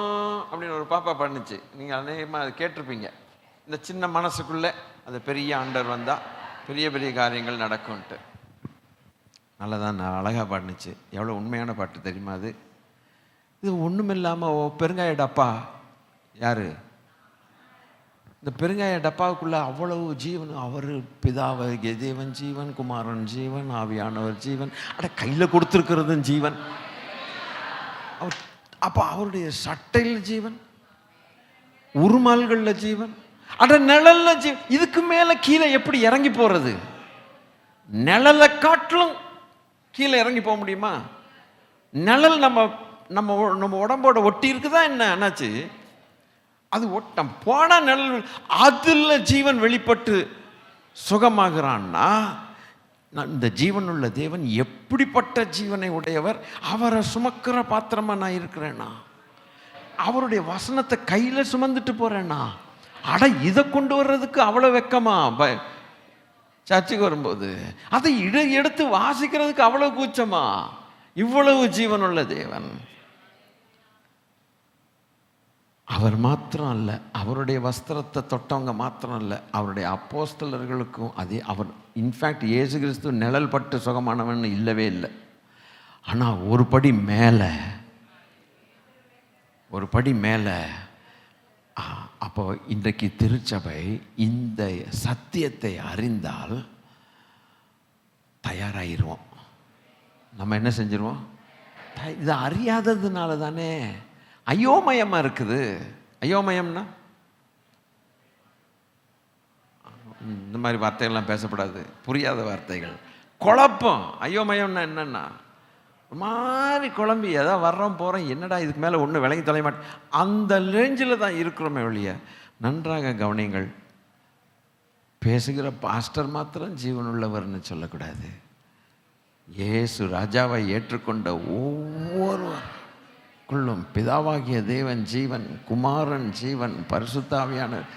அப்படின்னு ஒரு பாப்பா பண்ணுச்சு. நீங்க அநேகமாக அதை கேட்டிருப்பீங்க. இந்த சின்ன மனசுக்குள்ள அந்த பெரிய ஆண்டவர் வந்தா பெரிய பெரிய காரியங்கள் நடக்கும்ட்டு. நல்லதான், அழகா பாடுனுச்சு. எவ்வளோ உண்மையான பாட்டு தெரியுமா அது? இது ஒன்றும் இல்லாமல் பெருங்காய டப்பா. யாரு இந்த பெருங்காய டப்பாவுக்குள்ள அவ்வளவு ஜீவன். அவர் பிதாவாகிய தேவன் ஜீவன், குமாரன் ஜீவன், ஆவியானவர் ஜீவன், அட கையில் கொடுத்துருக்கிறதும் ஜீவன். அவர் அப்போ அவருடைய சட்டையில் ஜீவன், உருமால்கள்ல ஜீவன், அட நிழல்ல ஜீவன். இதுக்கு மேல கீழே எப்படி இறங்கி போறது? நிழலை காட்டிலும் கீழே இறங்கி போக முடியுமா? நிழல் நம்ம நம்ம நம்ம உடம்போட ஒட்டி இருக்குதா என்ன என்னாச்சு? அது ஒட்டம் போனா நிழல், அதுல ஜீவன் வெளிப்பட்டு சுகமாகிறான்னா, இந்த ஜீவனுள்ள தேவன் எப்படிப்பட்ட ஜீவனை உடையவர்? அவரை சுமக்கிற பாத்திரமா நான் இருக்கிறேன்னா, அவருடைய வசனத்தை கையில சுமந்துட்டு போறேன்னா, அட இதை கொண்டு வர்றதுக்கு அவ்வளவு வெக்கமா? சர்ச்சுக்கு வரும்போது அதை எடுத்து வாசிக்கிறதுக்கு அவ்வளவு கூச்சமா? இவ்வளவு ஜீவனுள்ள தேவன். அவர் மாத்திரம் அல்ல, அவருடைய வஸ்திரத்தை தொட்டவங்க மாத்திரம் அல்ல, அவருடைய அப்போஸ்தலர்களுக்கும் அதே. அவர் இன்ஃபேக்ட் இயேசு கிறிஸ்து நிழல் பட்டு சுகமானவன் இல்லவே இல்லை. ஆனால் ஒரு படி மேலே அப்போ இன்றைக்கு திருச்சபை இந்த சத்தியத்தை அறிந்தால் தயாராகிடுவோம். நம்ம என்ன செஞ்சிருவோம்? இது அறியாததுனால தானே அயோமயமா இருக்குது. அயோமயம்னா இந்த மாதிரி வார்த்தைகள்லாம் பேசப்படாது, புரியாத வார்த்தைகள். குழப்பம். அயோமயம்னா என்னன்னா மாதிரி குழம்பி ஏதாவது வர்றோம் போகிறோம், என்னடா இதுக்கு மேலே ஒன்று விளங்கி தொலைய மாட்டேன், அந்த ரேஞ்சில் தான் இருக்கிறோமே ஒழிய. நன்றாக கவனிங்கள், பேசுகிற பாஸ்டர் மாத்திரம் ஜீவனுள்ளவர்னு சொல்லக்கூடாது. இயேசு ராஜாவை ஏற்றுக்கொண்ட ஒவ்வொருவருக்குள்ளும் பிதாவாகிய தேவன் ஜீவன், குமாரன் ஜீவன், பரிசுத்த ஆவியானவர்,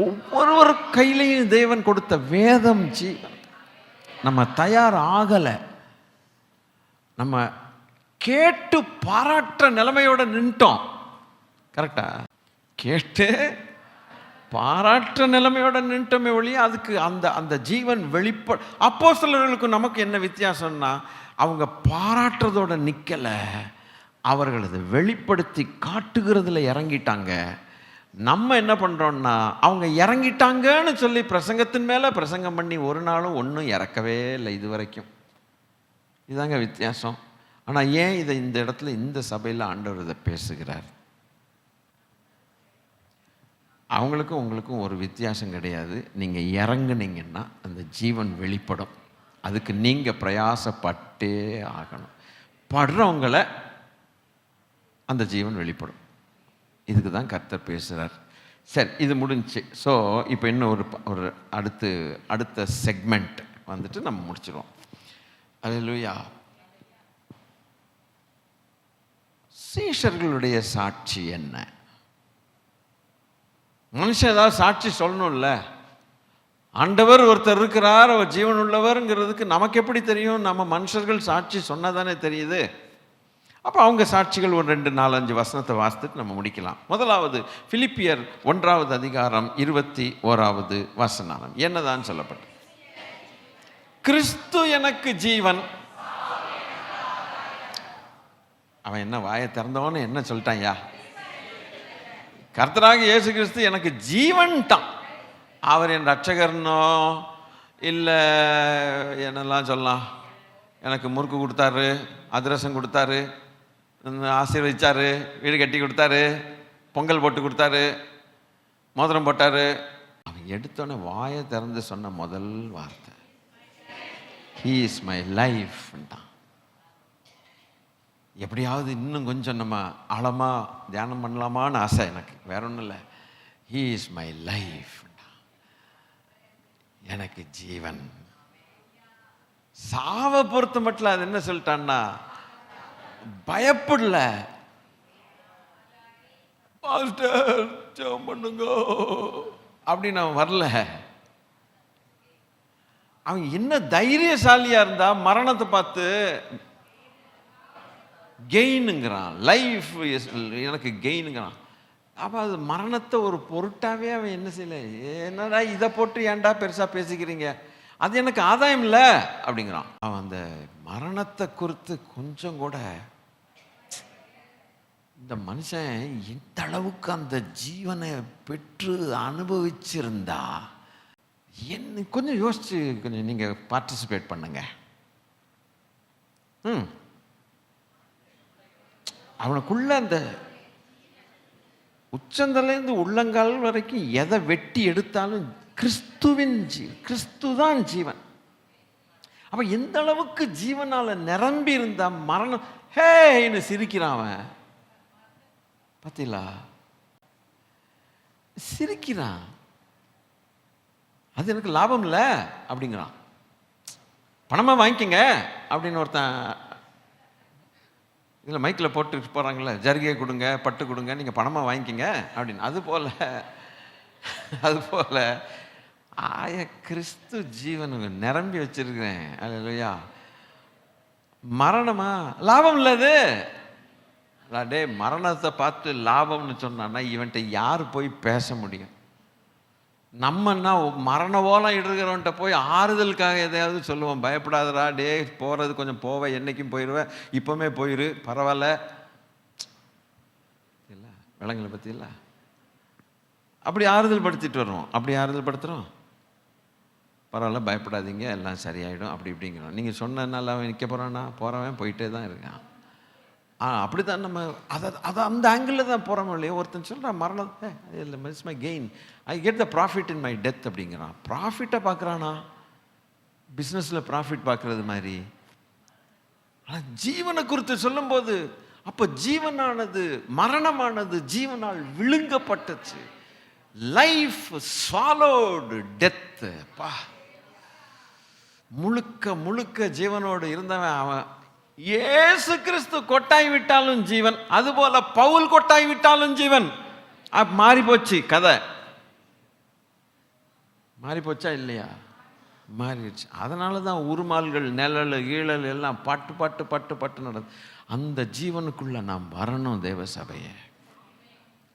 ஒவ்வொருவர் கையிலையும் தேவன் கொடுத்த வேதம் ஜீவன். நம்ம தயார் ஆகலை, நம்ம கேட்டு பாராட்டுற நிலைமையோட நின்ட்டோம். கரெக்டா? கேட்டு பாராட்டுற நிலைமையோட நின்ட்டோமே ஒழிய அதுக்கு அந்த அந்த ஜீவன் அப்போஸ்தலர்களுக்கும் நமக்கு என்ன வித்தியாசம்னா, அவங்க பாராட்டுறதோட நிற்கலை, அவர்கள் அதை வெளிப்படுத்தி காட்டுகிறதுல இறங்கிட்டாங்க. நம்ம என்ன பண்ணுறோம்னா, அவங்க இறங்கிட்டாங்கன்னு சொல்லி பிரசங்கத்தின் மேலே பிரசங்கம் பண்ணி ஒரு நாளும் ஒன்றும் இறக்கவே இல்லை இது வரைக்கும். இதுதாங்க வித்தியாசம். ஆனால் ஏன் இதை இந்த இடத்துல இந்த சபையில் ஆண்டவர் இதை பேசுகிறார்? அவங்களுக்கும் உங்களுக்கும் ஒரு வித்தியாசம் கிடையாது. நீங்கள் இறங்குனீங்கன்னா அந்த ஜீவன் வெளிப்படும். அதுக்கு நீங்கள் பிரயாசப்பட்டே ஆகணும். படுறவங்களை அந்த ஜீவன் வெளிப்படும். இதுக்கு தான் கர்த்தர் பேசுகிறார். சரி, இது முடிஞ்சு. ஸோ இப்போ இன்னும் ஒரு அடுத்த செக்மெண்ட் வந்துட்டு நம்ம முடிச்சிடுவோம். அல்லேலூயா. சீஷர்களுடைய சாட்சி என்ன? மனுஷன் ஏதாவது சாட்சி சொல்லணும்ல. ஆண்டவர் ஒருத்தர் இருக்கிறார், அவர் ஜீவன் உள்ளவர்ங்கிறதுக்கு நமக்கு எப்படி தெரியும்? நம்ம மனுஷர்கள் சாட்சி சொன்னதானே தெரியுது. அப்போ அவங்க சாட்சிகள் ஒரு 2-4-5 வசனத்தை வாசித்துட்டு நம்ம முடிக்கலாம். முதலாவது பிலிப்பியர் 1வது அதிகாரம் 21வது வசனம் என்னதான் சொல்லப்பட்டது? கிறிஸ்து எனக்கு ஜீவன். அவன் என்ன வாயை திறந்தவன்னு என்ன சொல்லிட்டான்யா? கர்த்தராக இயேசு கிறிஸ்து எனக்கு ஜீவன்ட்டான். அவர் என் ரட்சகர்னோ இல்லை என்னெல்லாம் சொல்லலாம், எனக்கு முறுக்கு கொடுத்தாரு, அதிரசம் கொடுத்தாரு, ஆசீர்வதிச்சாரு, வீடு கட்டி கொடுத்தாரு, பொங்கல் போட்டு கொடுத்தாரு, மோதிரம் போட்டாரு. அவன் எடுத்தோன்னே வாயை திறந்து சொன்ன முதல் வார்த்தை, ஹீ இஸ் மை லைஃப். எப்படியாவது இன்னும் கொஞ்சம் நம்ம ஆழமாக தியானம் பண்ணலாமான்னு ஆசை எனக்கு, வேற ஒன்றும் இல்லை. ஹீ இஸ் மை லைஃப், எனக்கு ஜீவன். சாவை பொறுத்த மட்டும் அது என்ன சொல்லிட்டான்னா, பயப்படல, பாஸ்டர் ஜெபம் பண்ணுங்க அப்படின்னு அவன் வரல. அவன் என்ன தைரியசாலியா இருந்தா மரணத்தை பார்த்து கெயினுங்கிறான், லைஃப் எனக்கு கெயினுங்கிறான். அப்போ அது மரணத்தை ஒரு பொருட்டாவே அவன் என்ன செய்யல, என்னடா இதை போட்டு ஏன்டா பெருசா பேசிக்கிறீங்க, அது எனக்கு ஆதாயம் இல்லை அப்படிங்கிறான். அவன் அந்த மரணத்தை குறித்து கொஞ்சம் கூட, இந்த மனுஷன் எந்த அளவுக்கு அந்த ஜீவனை பெற்று அனுபவிச்சிருந்தா, என்ன கொஞ்சம் யோசிச்சு கொஞ்சம் நீங்க பார்ட்டிசிபேட் பண்ணுங்க. அவனுக்குள்ள அந்த உச்சந்தலேருந்து உள்ளங்கால் வரைக்கும் எதை வெட்டி எடுத்தாலும் கிறிஸ்து தான் ஜீவன். அப்ப எந்த அளவுக்கு ஜீவனால நிரம்பி இருந்தா மரணம் ஹேன்னு சிரிக்கிறான் அவன். பார்த்தீங்களா, சிரிக்கிறான். அது எனக்கு லாபம் இல்லை அப்படிங்கிறான். பணமா வாங்கிக்கங்க அப்படின்னு ஒருத்தன் இதில் மைக்கில் போட்டு போகிறாங்களே, ஜரிகை கொடுங்க, பட்டு கொடுங்க, நீங்கள் பணமாக வாங்கிக்கிங்க அப்படின்னு. அதுபோல் கிறிஸ்து ஜீவனுக்கு நிரம்பி வச்சிருக்கிறேன். அல்லேலூயா. மரணமா லாபம் இல்லது. டே, மரணத்தை பார்த்து லாபம்னு சொன்னான்னா இவன்ட்ட யார் போய் பேச முடியும்? நம்மன்னா மரண ஓலம் இடுகிறவன்ட்ட போய் ஆறுதலுக்காக எதையாவது சொல்லுவோம், பயப்படாதடா டே, போகிறது கொஞ்சம் போவேன், என்றைக்கும் போயிடுவேன், இப்போவுமே போயிரு, பரவாயில்ல இல்லை, விலங்குகளை பற்றி இல்லை, அப்படி ஆறுதல் படுத்திட்டு வருவோம். அப்படி ஆறுதல் படுத்துகிறோம், பரவாயில்ல பயப்படாதீங்க எல்லாம் சரியாயிடும் அப்படி இப்படிங்கிறோம். நீங்கள் சொன்னதுனால அவன் நிற்க போகிறான்னா, போகிறவன் போயிட்டே தான் இருக்கான். அப்படி தான் நம்ம அதை அந்த ஆங்கிளில் தான் போகிறோம் இல்லையா. ஒருத்தன் சொல்கிறான் மரணம் இல்லை, it's my gain, I get the profit in my death அப்படிங்கிறான். ப்ராஃபிட்டை பார்க்குறானா, பிஸ்னஸில் ப்ராஃபிட் பார்க்குறது மாதிரி. ஆனால் ஜீவனை குறித்து சொல்லும்போது, அப்போ ஜீவனானது மரணமானது ஜீவனால் விழுங்கப்பட்டுச்சு. Life ஸ்வாலோடு death. பா, முழுக்க முழுக்க ஜீவனோடு இருந்தவன் அவன். இயேசு கிறிஸ்து கொட்டாய் விட்டாலும் ஜீவன், அதுபோல பவுல் கொட்டாய் விட்டாலும் ஜீவன். மாறி போச்சு கதை. மாறி போச்சா இல்லையா? மாறிடுச்சு. அதனால தான் உருமால்கள், நிழல், ஈழல் எல்லாம் பட்டு பட்டு பட்டு பட்டு நடந்து. அந்த ஜீவனுக்குள்ள நாம் வரணும் தேவ சபையை.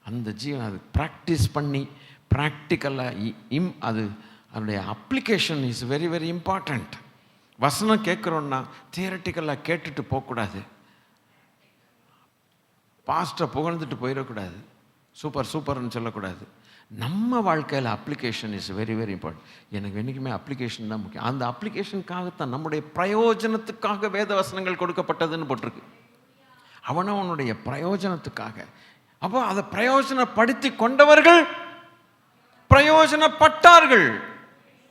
அந்த ஜீவன் அது ப்ராக்டிஸ் பண்ணி ப்ராக்டிக்கலாக அது அதனுடைய application is very very important. வசனம் கேட்குறோன்னா தியரட்டிக்கலாக கேட்டுட்டு போகக்கூடாது, பாஸ்ட்டை புகழ்ந்துட்டு போயிடக்கூடாது, சூப்பர் சூப்பர்னு சொல்லக்கூடாது. நம்ம வாழ்க்கையில் application is very very important. எனக்கு என்றைக்குமே அப்ளிகேஷன் தான் முக்கியம். அந்த அப்ளிகேஷனுக்காகத்தான் நம்முடைய பிரயோஜனத்துக்காக வேத வசனங்கள் கொடுக்கப்பட்டதுன்னு போட்டிருக்கு. அவனவனுடைய பிரயோஜனத்துக்காக. அப்போ அதை பிரயோஜனப்படுத்தி கொண்டவர்கள் பிரயோஜனப்பட்டார்கள்.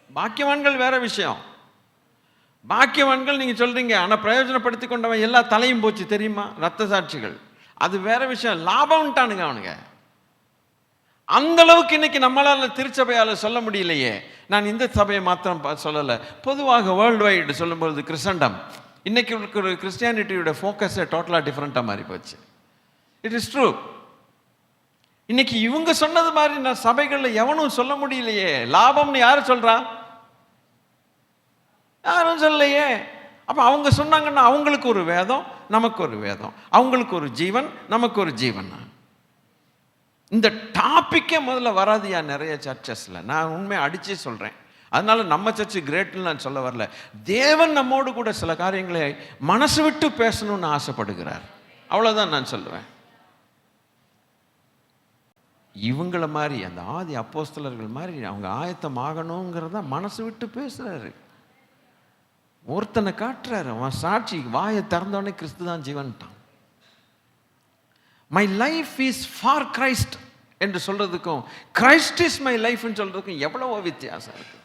பாக்கியவான்கள் வேற விஷயம். பாக்கியவான்கள் நீங்க சொல்றீங்க, ஆனால் பிரயோஜனப்படுத்தி கொண்டவன் எல்லா தலையும் போச்சு தெரியுமா, ரத்த சாட்சிகள், அது வேற விஷயம். லாபம்ட்டானுங்க அவனுங்க. அந்த அளவுக்கு இன்னைக்கு நம்மளால திருச்சபையால சொல்ல முடியலையே. நான் இந்த சபையை மாத்திரம் சொல்லலை, பொதுவாக வேர்ல்டு வைடு சொல்லும்போது கிறிஸ்டண்டம் இன்னைக்கு இருக்கிற கிறிஸ்டியானிட்டியோட ஃபோக்கஸை டோட்டலாக டிஃப்ரெண்ட்டாக மாறி போச்சு. It is true. இன்னைக்கு இவங்க சொன்னது மாதிரி நான் சபைகளில் எவனும் சொல்ல முடியலையே. லாபம்னு யாரு சொல்றா? யாரும் சொல்லலையே. அப்போ அவங்க சொன்னாங்கன்னா அவங்களுக்கு ஒரு வேதம், நமக்கு ஒரு வேதம், அவங்களுக்கு ஒரு ஜீவன், நமக்கு ஒரு ஜீவன். இந்த டாப்பிக்கே முதல்ல வராதுயா நிறைய சர்ச்சஸில். நான் உண்மையை அடிச்சே சொல்கிறேன். அதனால நம்ம சர்ச்சு கிரேட்னு நான் சொல்ல வரல. தேவன் நம்மோடு கூட சில காரியங்களை மனசு விட்டு பேசணும்னு ஆசைப்படுகிறார், அவ்வளோதான் நான் சொல்லுவேன். இவங்கள மாதிரி அந்த ஆதி அப்போஸ்தலர்கள் மாதிரி அவங்க ஆயத்தமாகணுங்கிறத மனசு விட்டு பேசுறாரு. ஒருத்தனை காட்டுறாரு, அவன் சாட்சி வாயை திறந்தோடனே கிறிஸ்து தான் ஜீவன்ட்டான். My life is for Christ என்று சொல்றதுக்கும் கிரைஸ்ட் இஸ் மை லைஃப்னு சொல்றதுக்கும் எவ்வளவோ வித்தியாசம் இருக்கு.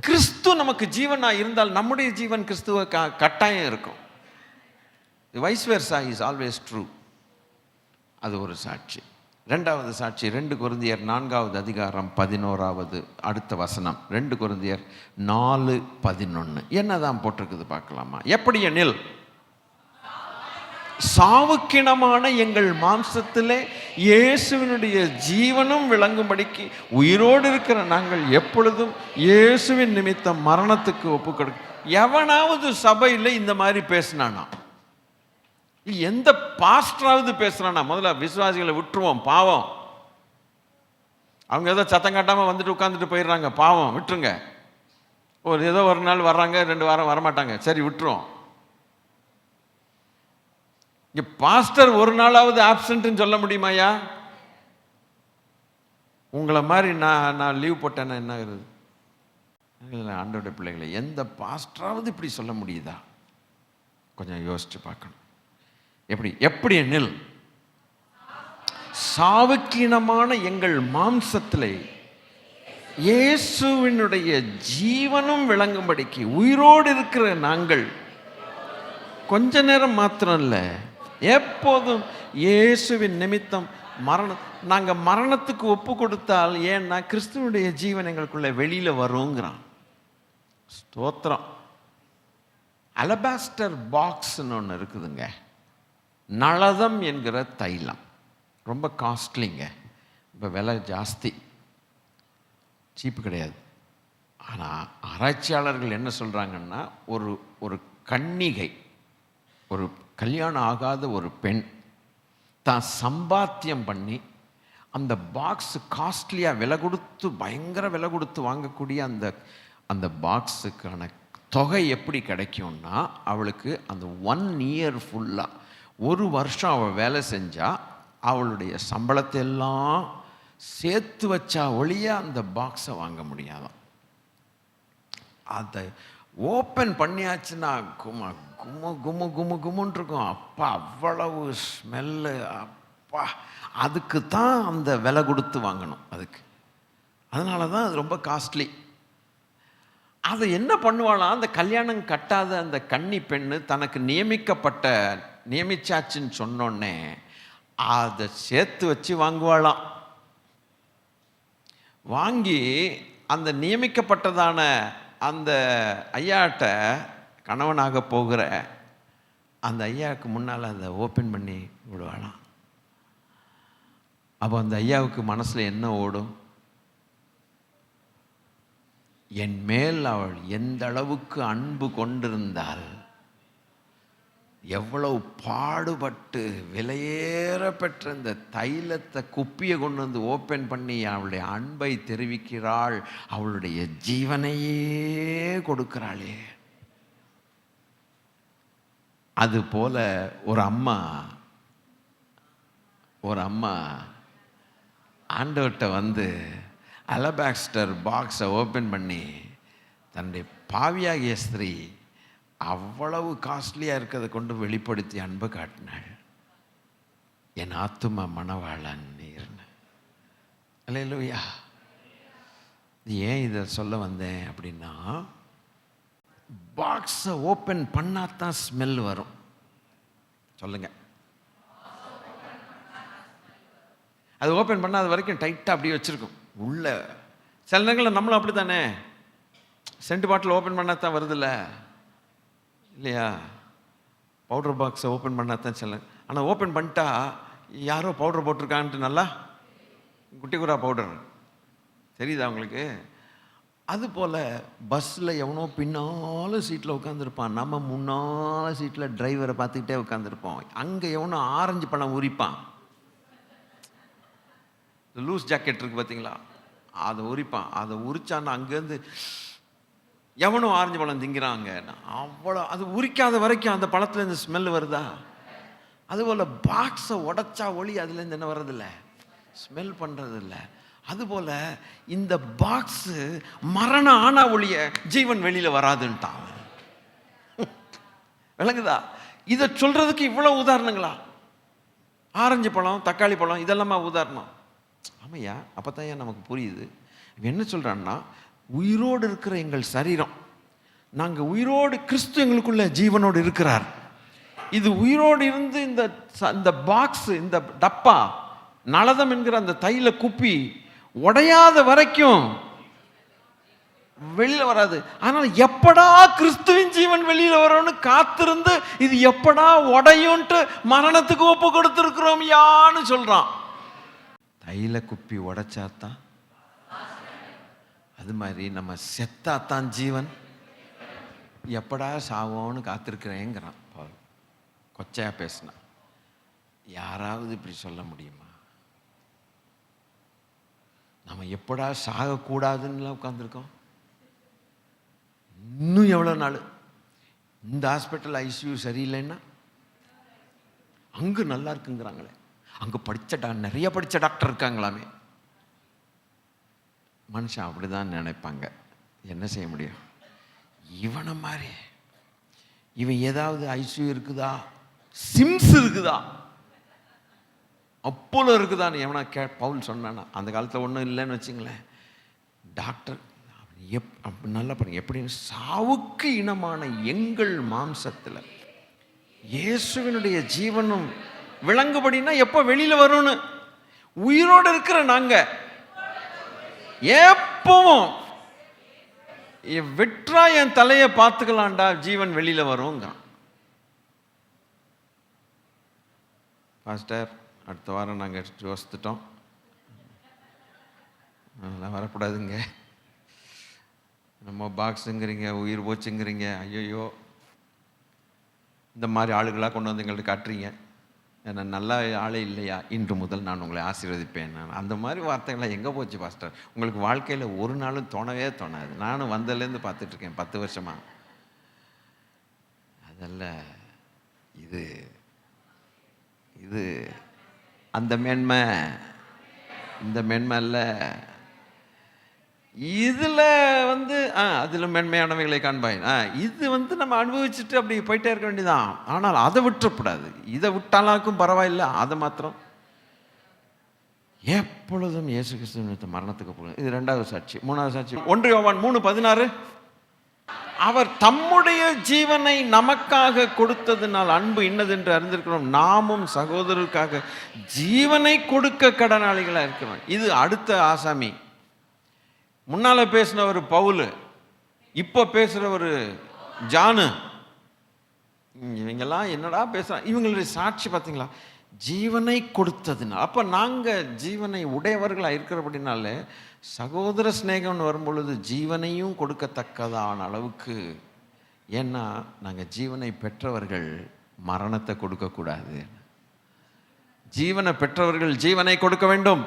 கிறிஸ்து நமக்கு ஜீவனா இருந்தால் நம்முடைய ஜீவன் கிறிஸ்துவ கட்டாயம் இருக்கும். Vice versa is always true. அது ஒரு சாட்சி. ரெண்டாவது சாட்சி 2 கொரிந்தியர் 4வது அதிகாரம் 11வது அடுத்த வசனம். 2 கொரிந்தியர் 4:11 என்னதான் போட்டிருக்குது பார்க்கலாமா? எப்படி எனில் சாவுக்கினமான எங்கள் மாம்சத்திலே இயேசுவினுடைய ஜீவனும் விளங்கும்படிக்கு உயிரோடு இருக்கிற நாங்கள் எப்பொழுதும் இயேசுவின் நிமித்தம் மரணத்துக்கு ஒப்பு கொடுக்க. எவனாவது சபையில் இந்த மாதிரி பேசினானா? எந்த பாஸ்டராவது பேசுறானா? முதல்ல விசுவாசிகளை விட்டுருவோம், பாவம். அவங்க ஏதோ சத்தம் காட்டாமல் வந்துட்டு உட்காந்துட்டு போயிடுறாங்க, பாவம், விட்டுருங்க. ஏதோ ஒரு நாள் வர்றாங்க, 2 வாரம் வரமாட்டாங்க, சரி விட்டுருவோம். இங்கே பாஸ்டர் ஒரு நாளாவது ஆப்சண்ட்னு சொல்ல முடியுமாயா? உங்களை மாதிரி நான் லீவ் போட்டேன்னா என்ன ஆகுது? ஆண்டோட பிள்ளைகளை எந்த பாஸ்டராவது இப்படி சொல்ல முடியுதா? கொஞ்சம் யோசிச்சு பார்க்கணும். எப்படி எனில் சாவுக்கீனமான எங்கள் மாம்சத்திலே இயேசுவினுடைய ஜீவனும் விளங்கும்படிக்கு உயிரோடு இருக்கிற நாங்கள் கொஞ்ச நேரம் மாத்திரம் இல்லை, எப்போதும் இயேசுவின் நிமித்தம் நாங்கள் மரணத்துக்கு ஒப்பு கொடுத்தால், ஏன்னா கிறிஸ்துவனுடைய ஜீவன் எங்களுக்குள்ள வெளியில வருங்கிறான். ஸ்தோத்திரம். அலபாஸ்டர் பாக்ஸ்ன்னு ஒன்று இருக்குதுங்க, நளதம் என்கிற தைலம். ரொம்ப காஸ்ட்லிங்க, இப்போ விலை ஜாஸ்தி, சீப்பு கிடையாது. ஆனால் ஆராய்ச்சியாளர்கள் என்ன சொல்கிறாங்கன்னா, ஒரு கன்னிகை, ஒரு கல்யாணம் ஆகாத ஒரு பெண் தான் சம்பாத்தியம் பண்ணி அந்த பாக்ஸ் காஸ்ட்லியாக விலை கொடுத்து, பயங்கர விலை கொடுத்து வாங்கக்கூடிய அந்த பாக்ஸுக்கான தொகை எப்படி கிடைக்கும்னா, அவளுக்கு அந்த 1 இயர் ஃபுல்லாக, 1 வருஷம் அவள் வேலை செஞ்சால் அவளுடைய சம்பளத்தை எல்லாம் சேர்த்து வச்சா ஒழிய அந்த பாக்ஸை வாங்க முடியாதான். அதை ஓப்பன் பண்ணியாச்சுன்னா கும குமு குமு குமு குமுன்னு இருக்கும். அப்பா அவ்வளவு ஸ்மெல்லு, அப்பா. அதுக்கு தான் அந்த விலை கொடுத்து வாங்கணும். அதனால தான் அது ரொம்ப காஸ்ட்லி. அதை என்ன பண்ணுவாளாம், அந்த கல்யாணம் கட்டாத அந்த கன்னி பெண்ணு தனக்கு நியமிச்சாச்சுன்னு சொன்னோடனே அதை சேர்த்து வச்சு வாங்குவாளாம். வாங்கி அந்த நியமிக்கப்பட்டதான அந்த ஐயாட்ட, கணவனாக போகிற அந்த ஐயாவுக்கு முன்னால் அதை ஓப்பன் பண்ணி விடுவாளாம். அப்போ அந்த ஐயாவுக்கு மனசில் என்ன ஓடும்? என் மேல் அவள் எந்த அளவுக்கு அன்பு கொண்டிருந்தால், எவ்வளவு பாடுபட்டு விலையேற பெற்ற இந்த தைலத்தை குப்பியை கொண்டு வந்து ஓப்பன் பண்ணி அவளுடைய அன்பை தெரிவிக்கிறாள், அவளுடைய ஜீவனையே கொடுக்கிறாளே. அதுபோல ஒரு அம்மா ஆண்டவர்கிட்ட வந்து அலபாஸ்டர் பாக்ஸை ஓப்பன் பண்ணி தன்னுடைய பாவியாகிய ஸ்திரீ அவ்வளவு காஸ்ட்லியாக இருக்கிறத கொண்டு வெளிப்படுத்தி அன்பு காட்டினாள். என் ஆத்தும மணவாளன் நீர்னு. அல்லேலூயா. ஏன் இதை சொல்ல வந்தேன் அப்படின்னா, பாக்ஸை ஓப்பன் பண்ணாதான் ஸ்மெல் வரும். சொல்லுங்க. அது ஓப்பன் பண்ணாத வரைக்கும் டைட்டாக அப்படியே வச்சுருக்கும் உள்ள. சில நேரங்களில் நம்மளும் அப்படி தானே, சென்ட் பாட்டில் ஓப்பன் பண்ணாதான் வருதில்ல, இல்லையா? பவுடர் பாக்ஸை ஓப்பன் பண்ணாதான் சில. ஆனால் ஓப்பன் பண்ணிட்டா யாரோ பவுடர் போட்டிருக்கான்ட்டு நல்லா குட்டி குரா பவுடர் தெரியுதா உங்களுக்கு? அதுபோல் பஸ்ஸில் எவனோ பின்னால் சீட்டில் உட்காந்துருப்பான், நம்ம முன்னால் சீட்டில் டிரைவரை பார்த்துக்கிட்டே உட்காந்துருப்போம். அங்கே எவனோ ஆரஞ்சு பழம் உரிப்பான், லூஸ் ஜாக்கெட் இருக்குது பார்த்தீங்களா, அதை உரிப்பான். அதை உரிச்சான்னா அங்கேருந்து எவனோ ஆரஞ்சு பழம் திங்கிறாங்க. அவ்வளோ அது உரிக்காத வரைக்கும் அந்த பழத்துலேருந்து ஸ்மெல் வருதா? அதுபோல் பாக்ஸை உடைச்சா ஒளி அதுலேருந்து என்ன வர்றதில்ல, ஸ்மெல் பண்ணுறதில்ல. அதுபோல் இந்த பாக்ஸு மரணம் ஆனா ஒளிய ஜீவன் வெளியில் வராதுன்ட்டான். விளங்குதா? இதை சொல்றதுக்கு இவ்வளவு உதாரணங்களா? ஆரஞ்சு பழம், தக்காளி பழம் இதெல்லாமா உதாரணம்? ஆமையா, அப்பதான் ஏன் நமக்கு புரியுது. என்ன சொல்றான்னா, உயிரோடு இருக்கிற எங்கள் சரீரம், நாங்கள் உயிரோடு, கிறிஸ்து எங்களுக்குள்ள ஜீவனோடு இருக்கிறார். இது உயிரோடு இருந்து இந்த பாக்ஸ், இந்த டப்பா, நலதம் என்கிற அந்த தைல குப்பி உடையாத வரைக்கும் வெளியில வராது. ஆனால் எப்படா கிறிஸ்துவின் ஜீவன் வெளியில வரும்னு காத்திருந்து, இது எப்படா உடையும்ட்டு மரணத்துக்கு ஒப்பு கொடுத்திருக்கிறோம் யான்னு சொல்றான். தைல குப்பி உடைச்சாத்தான், அது மாதிரி நம்ம செத்தாத்தான் ஜீவன். எப்படா சாவோன்னு காத்திருக்கிறேங்கிறான் பவுல். கொச்சையா பேசினா யாராவது இப்படி சொல்ல முடியுமா? நம்ம எப்படா சாகக்கூடாதுன்னு உட்காந்துருக்கோம். இன்னும் எவ்வளோ நாள்? இந்த ஹாஸ்பிட்டல் ஐசியூ சரியில்லைன்னா அங்கே நல்லா இருக்குங்கிறாங்களே, அங்கே நிறைய படித்த டாக்டர் இருக்காங்களாமே. மனுஷன் அப்படிதான் நினைப்பாங்க. என்ன செய்ய முடியும்? இவனை மாதிரி இவன் ஏதாவது ஐசியூ இருக்குதா, சிம்ஸ் இருக்குதா, அப்போலோ இருக்குதான்னு எவனா பவுல் சொன்னானா? அந்த காலத்தில் ஒன்றும் இல்லைன்னு வச்சுங்களேன். டாக்டர் நல்லா பாருங்க, எப்படின்னு சாவுக்கு இனமான எங்கள் மாம்சத்தில் இயேசுவினுடைய ஜீவனும் விளங்குபடினா எப்போ வெளியில வரும்னு. உயிரோடு இருக்கிற நாங்க எப்பவும் வெற்றா என் தலையை பார்த்துக்கலாம்டா, ஜீவன் வெளியில வருங்க. பாஸ்டர், அடுத்த வாரம் நாங்கள் யோசித்துட்டோம், அதெல்லாம் வரக்கூடாதுங்க. நம்ம பாக்ஸுங்கிறீங்க, உயிர் போச்சுங்கிறீங்க, ஐயோ இந்த மாதிரி ஆளுகளாக கொண்டு வந்து எங்கள்கிட்ட காட்டுறீங்க, ஏன்னா நல்ல ஆளே இல்லையா, இன்று முதல் நான் உங்களை ஆசீர்வதிப்பேன். நான் அந்த மாதிரி வார்த்தைகள்லாம் எங்கே போச்சு பாஸ்டர்? உங்களுக்கு வாழ்க்கையில் ஒரு நாளும் தோணவே தோணாது. நானும் வந்ததுலேருந்து பார்த்துட்ருக்கேன் 10 வருஷமா. அதல்ல, இது இது அந்த மேன்மை, இந்த மேன்மை அல்ல. இதில் அதில் மேன்மையானவைகளை காண்பாய். இது நம்ம அனுபவிச்சுட்டு அப்படி போயிட்டே இருக்க வேண்டியதான். ஆனால் அதை விட்டுறக்கூடாது. இதை விட்டாலாக்கும் பரவாயில்லை, அதை மாத்திரம் எப்பொழுதும் இயேசு கிறிஸ்து மரணத்துக்கு போகணும். இது 2வது சாட்சி. 3வது சாட்சி 1 யோவான் 3:16. அவர் தம்முடைய ஜீவனை நமக்காக கொடுத்ததினால் அன்பு இன்னதென்று அறிந்திருக்கிறோம், நாமும் சகோதரருக்காக ஜீவனை கொடுக்க கடனாளிகளாக இருக்கிறோம். இது அடுத்த ஆசாமி. முன்னால பேசின ஒரு பவுல், இப்போ பேசுற ஒரு ஜானு. இவங்கெல்லாம் என்னடா பேசுறாங்க? இவங்களுடைய சாட்சி பார்த்தீங்களா? ஜீவனை கொடுத்ததுனால். அப்போ நாங்கள் ஜீவனை உடையவர்களாக இருக்கிறபடினாலே சகோதர ஸ்நேகம்னு வரும்பொழுது ஜீவனையும் கொடுக்கத்தக்கதான அளவுக்கு. ஏன்னா நாங்கள் ஜீவனை பெற்றவர்கள் மரணத்தை கொடுக்கக்கூடாது. ஜீவனை பெற்றவர்கள் ஜீவனை கொடுக்க வேண்டும்.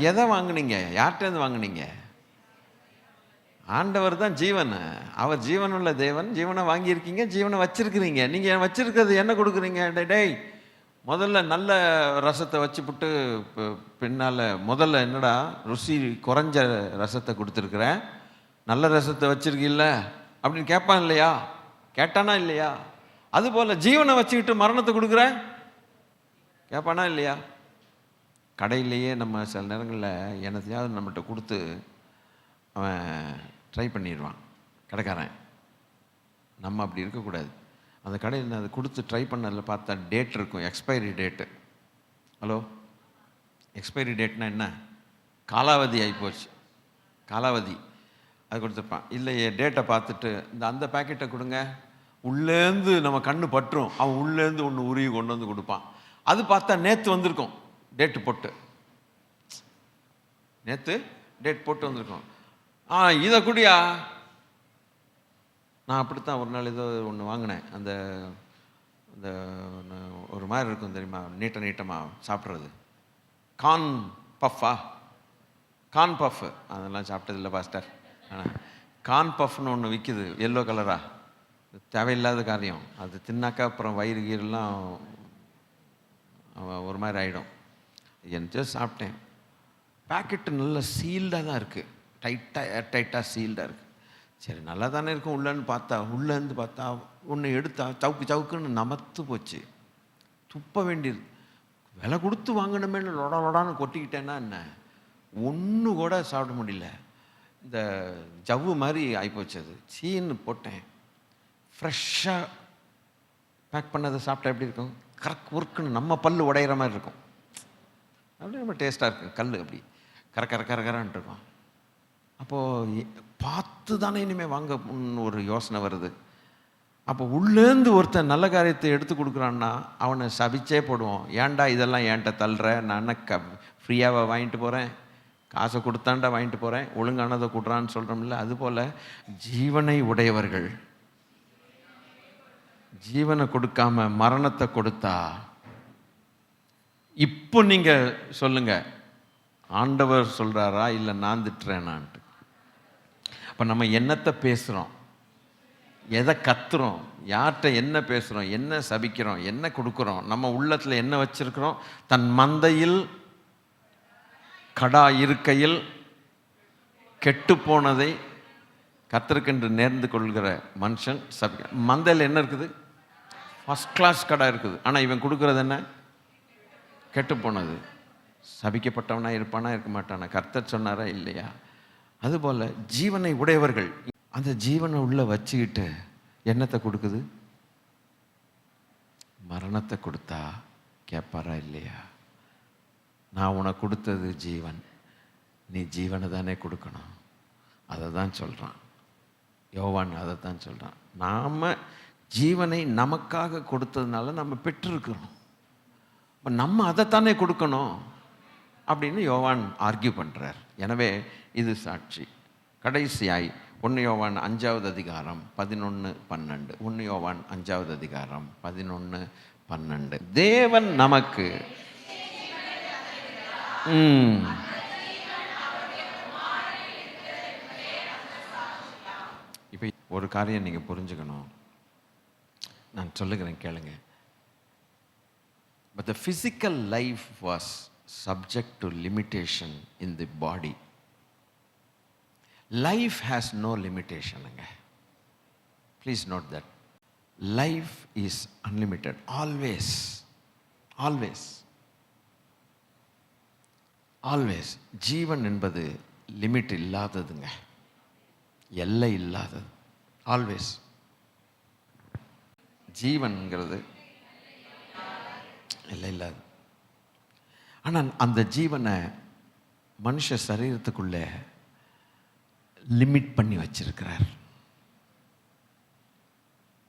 எதை வாங்கினீங்க? யார்கிட்டேருந்து வாங்கினீங்க? ஆண்டவர் தான் ஜீவன். அவர் ஜீவனுள்ள தேவன். ஜீவனை வாங்கியிருக்கீங்க, ஜீவனை வச்சிருக்கிறீங்க. நீங்கள் வச்சிருக்கிறது என்ன கொடுக்குறீங்க? டேய், முதல்ல நல்ல ரசத்தை வச்சுப்புட்டு பின்னால் முதல்ல என்னடா ருசி குறைஞ்ச ரசத்தை கொடுத்துருக்குறேன், நல்ல ரசத்தை வச்சிருக்கீல்ல அப்படின்னு கேட்பான் இல்லையா? கேட்டானா இல்லையா? அதுபோல் ஜீவனை வச்சுக்கிட்டு மரணத்தை கொடுக்குறேன் கேட்பானா இல்லையா? கடையிலேயே நம்ம சில நேரங்களில் என்னத்தையாவது நம்மகிட்ட கொடுத்து அவன் ட்ரை பண்ணிடுவான் கடைக்காரன். நம்ம அப்படி இருக்கக்கூடாது. அந்த கடையில் அதை கொடுத்து ட்ரை பண்ணதில் பார்த்தா டேட் இருக்கும், எக்ஸ்பைரி டேட்டு. ஹலோ, எக்ஸ்பைரி டேட்னா என்ன? காலாவதி ஆகிப்போச்சு, காலாவதி. அது கொடுத்துருப்பான். இல்லையே, டேட்டை பார்த்துட்டு அந்த பேக்கெட்டை கொடுங்க, உள்ளேருந்து நம்ம கண்ணு பற்றும், அவன் உள்ளேருந்து ஒன்று உருவி கொண்டு வந்து கொடுப்பான். அது பார்த்தா நேற்று வந்திருக்கும், டேட்டு போட்டு, நேற்று டேட் போட்டு வந்திருக்கோம். இதை குடியா. நான் அப்படித்தான் ஒரு நாள் ஏதோ ஒன்று வாங்கினேன். அந்த அந்த ஒரு மாதிரி இருக்கும் தெரியுமா, நீட்டமாக சாப்பிட்றது, கார்ன் பஃப்பா, கார்ன் பஃப். அதெல்லாம் சாப்பிட்டதில்லை பாஸ்டர். ஆனால் கார்ன் பஃப்னு ஒன்று விற்கிது, எல்லோ கலரா, தேவையில்லாத காரியம். அது தின்னாக்கா அப்புறம் வயிறு கீரெல்லாம் ஒரு மாதிரி ஆகிடும். எனக்கு சாப்பிட்டேன். பேக்கெட்டு நல்ல சீல்டாக தான் இருக்குது, டைட்டாக சீல்டாக இருக்குது. சரி நல்லா தானே இருக்கும். உள்ளேருந்து பார்த்தா ஒன்று எடுத்தா சவுக்கு சவுக்குன்னு நமத்து போச்சு. துப்ப வேண்டியது. விலை கொடுத்து வாங்கணுமேனு லொடா லொடான்னு கொட்டிக்கிட்டேன்னா என்ன, ஒன்று கூட சாப்பிட முடியல. இந்த ஜவ்வு மாதிரி ஆகிப்போச்சு. அது சீன்னு போட்டேன். ஃப்ரெஷ்ஷாக பேக் பண்ணதை சாப்பிட்டா எப்படி இருக்கும்? ஒர்க்குன்னு நம்ம பல் உடையிற மாதிரி இருக்கும். அப்படியே ரொம்ப டேஸ்ட்டாக இருக்கும். கல் அப்படி கரக்கரான்ட்டு இருக்கும். அப்போது பார்த்து தானே இனிமேல் வாங்க ஒரு யோசனை வருது. அப்போ உள்ளேருந்து ஒருத்தன் நல்ல காரியத்தை எடுத்து கொடுக்குறான்னா அவனை சபிச்சே போடுவோம். ஏன்டா இதெல்லாம் ஏன்ட்ட தள்ளுற, நான் ஃப்ரீயாக வாங்கிட்டு போகிறேன், காசை கொடுத்தாண்டா வாங்கிட்டு போகிறேன், ஒழுங்கானதை கொடுறான்னு சொல்கிறோம்ல. அதுபோல் ஜீவனை உடையவர்கள் ஜீவனை கொடுக்காம மரணத்தை கொடுத்தா, இப்போ நீங்கள் சொல்லுங்கள், ஆண்டவர் சொல்கிறாரா இல்லை நான் திட்டுறேனான்ட்டு? அப்போ நம்ம என்னத்தை பேசுகிறோம், எதை கத்துறோம், யார்கிட்ட என்ன பேசுகிறோம், என்ன சபிக்கிறோம், என்ன கொடுக்குறோம், நம்ம உள்ளத்தில் என்ன வச்சிருக்கிறோம்? தன் மந்தையில் கடா இருக்கையில் கெட்டு போனதை கர்த்தருக்கென்று நேர்ந்து கொள்கிற மனுஷன் சபிக்க. மந்தையில் என்ன இருக்குது? ஃபஸ்ட் கிளாஸ் கடை இருக்குது. ஆனால் இவன் கொடுக்குறது என்ன? கெட்டு போனது. சபிக்கப்பட்டவனா இருப்பானா இருக்க மாட்டானா? கர்த்தர் சொன்னாரா இல்லையா? அதுபோல் ஜீவனை உடையவர்கள் அந்த ஜீவனை உள்ளே வச்சுக்கிட்டு என்னத்தை கொடுக்குது? மரணத்தை கொடுத்தா கேட்பாரா இல்லையா? நான் உனக்கு கொடுத்தது ஜீவன், நீ ஜீவனை தானே கொடுக்கணும். அதை தான் சொல்கிறான் யோவான். அதை தான் சொல்கிறான். நாம் ஜீவனை நமக்காக கொடுத்ததுனால நம்ம பெற்றிருக்கிறோம். நம்ம அதைத்தானே கொடுக்கணும் அப்படின்னு யோவான் ஆர்கியூ பண்ணுறார். எனவே இது சாட்சி. கடைசியாய் 1 யோவான் 5வது அதிகாரம் 11-12. 1 யோவான் 5வது அதிகாரம் 11-12. தேவன் நமக்கு இப்போ ஒரு காரியம் நீங்கள் புரிஞ்சுக்கணும். நான் சொல்லுகிறேன் கேளுங்க. But the physical life was subject to limitation in the body. Life has no limitation. Please note that. Life is unlimited. Always. Always. Always. ஜீவன் என்பது லிமிட் இல்லாததுங்க. எல்லை இல்லாதது. ஆல்வேஸ். ஜீவன்கிறது இல்லை இல்லாது. ஆனால் அந்த ஜீவனை மனுஷ சரீரத்துக்குள்ளே லிமிட் பண்ணி வச்சிருக்கிறார்.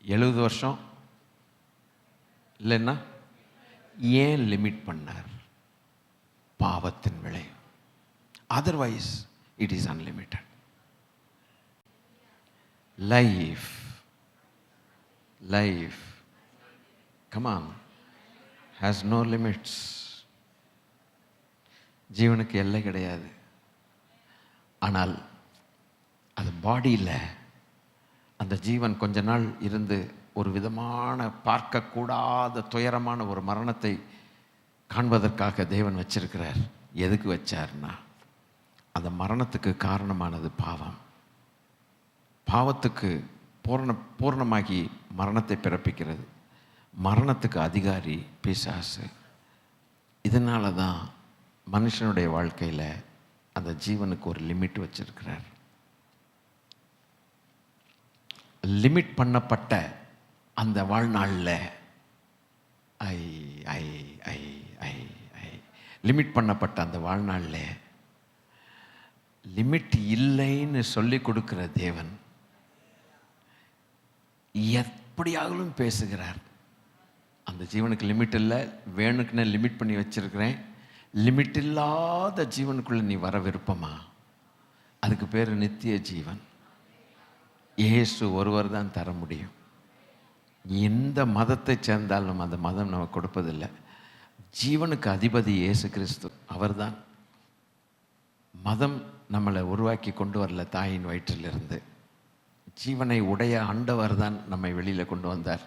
70 வருஷம் இல்லைன்னா ஏன் லிமிட் பண்ணார்? பாவத்தின் விளைவு. Otherwise it is unlimited. Life come on, has no limits. ஜீவனுக்கு எல்லை கிடையாது. ஆனால் அது பாடியில் அந்த ஜீவன் கொஞ்ச நாள் இருந்து ஒரு விதமான பார்க்கக்கூடாத துயரமான ஒரு மரணத்தை காண்பதற்காக தேவன் வச்சிருக்கிறார். எதுக்கு வச்சார்னா, அந்த மரணத்துக்கு காரணமானது பாவம். பாவத்துக்கு பூர்ணமாகி மரணத்தை பிறப்பிக்கிறது. மரணத்துக்கு அதிகாரி பிசாசு. இதனால தான் மனுஷனுடைய வாழ்க்கையில் அந்த ஜீவனுக்கு ஒரு லிமிட் வச்சிருக்கிறார். லிமிட் பண்ணப்பட்ட அந்த வாழ்நாளில் லிமிட் பண்ணப்பட்ட அந்த வாழ்நாளில் லிமிட் இல்லைன்னு சொல்லி கொடுக்கிற தேவன் எப்படியாகவும் பேசுகிறார். அந்த ஜீவனுக்கு லிமிட் இல்லை, வேணுக்குன்னு லிமிட் பண்ணி வச்சிருக்கிறேன். லிமிட் இல்லாத ஜீவனுக்குள்ளே நீ வர விருப்பமா? அதுக்கு பேர் நித்திய ஜீவன். இயேசு ஒருவர் தான் தர முடியும். எந்த மதத்தை சேர்ந்தாலும் அந்த மதம் நமக்கு கொடுப்பதில்லை. ஜீவனுக்கு அதிபதி இயேசு கிறிஸ்து, அவர்தான். மதம் நம்மளை உருவாக்கி கொண்டு வரல. தாயின் வயிற்றிலிருந்து ஜீவனை உடைய ஆண்டவர் தான் நம்மை வெளியில் கொண்டு வந்தார்.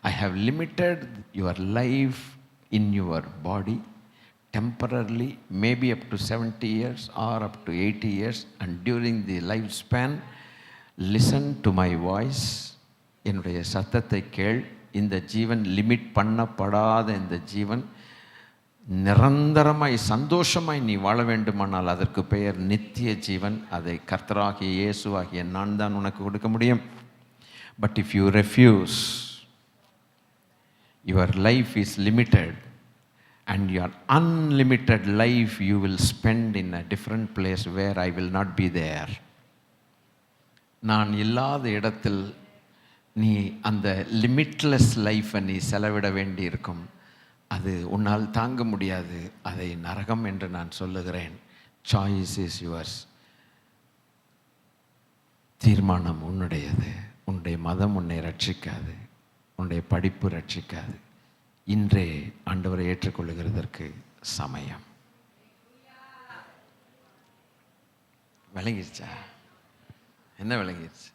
I have limited your life in your body temporarily, maybe up to 70 years or up to 80 years, and during the lifespan listen to my voice, என்னுடைய சத்தத்தை கேள். இந்த ஜீவன், லிமிட் பண்ணப்படாத இந்த ஜீவன் நிரந்தரமாய் சந்தோஷமாய் நீ வாழ வேண்டுமானால் அதற்கு பெயர் நித்திய ஜீவன். அதை கர்த்தராகிய இயேசுவாகிய நான் தான் உனக்கு கொடுக்க முடியும். But if you refuse, your life is limited and your unlimited life you will spend in a different place where I will not be there. நான் இல்லாத இடத்தில் நீ அந்த லிமிட்லெஸ் லைஃப்பை நீ செலவிட வேண்டி இருக்கும். அது உன்னால் தாங்க முடியாது. அதை நரகம் என்று நான் சொல்லுகிறேன். Choice is yours. தீர்மானம் உன்னுடையது. உன்னுடைய மதம் உன்னை ரட்சிக்காது, உன்னுடைய படிப்பு ரட்சிக்காது. இன்றே ஆண்டவரை ஏற்றுக்கொள்ளுகிறதற்கு சமயம். விளங்கிருச்சா? என்ன விளங்கிருச்சு?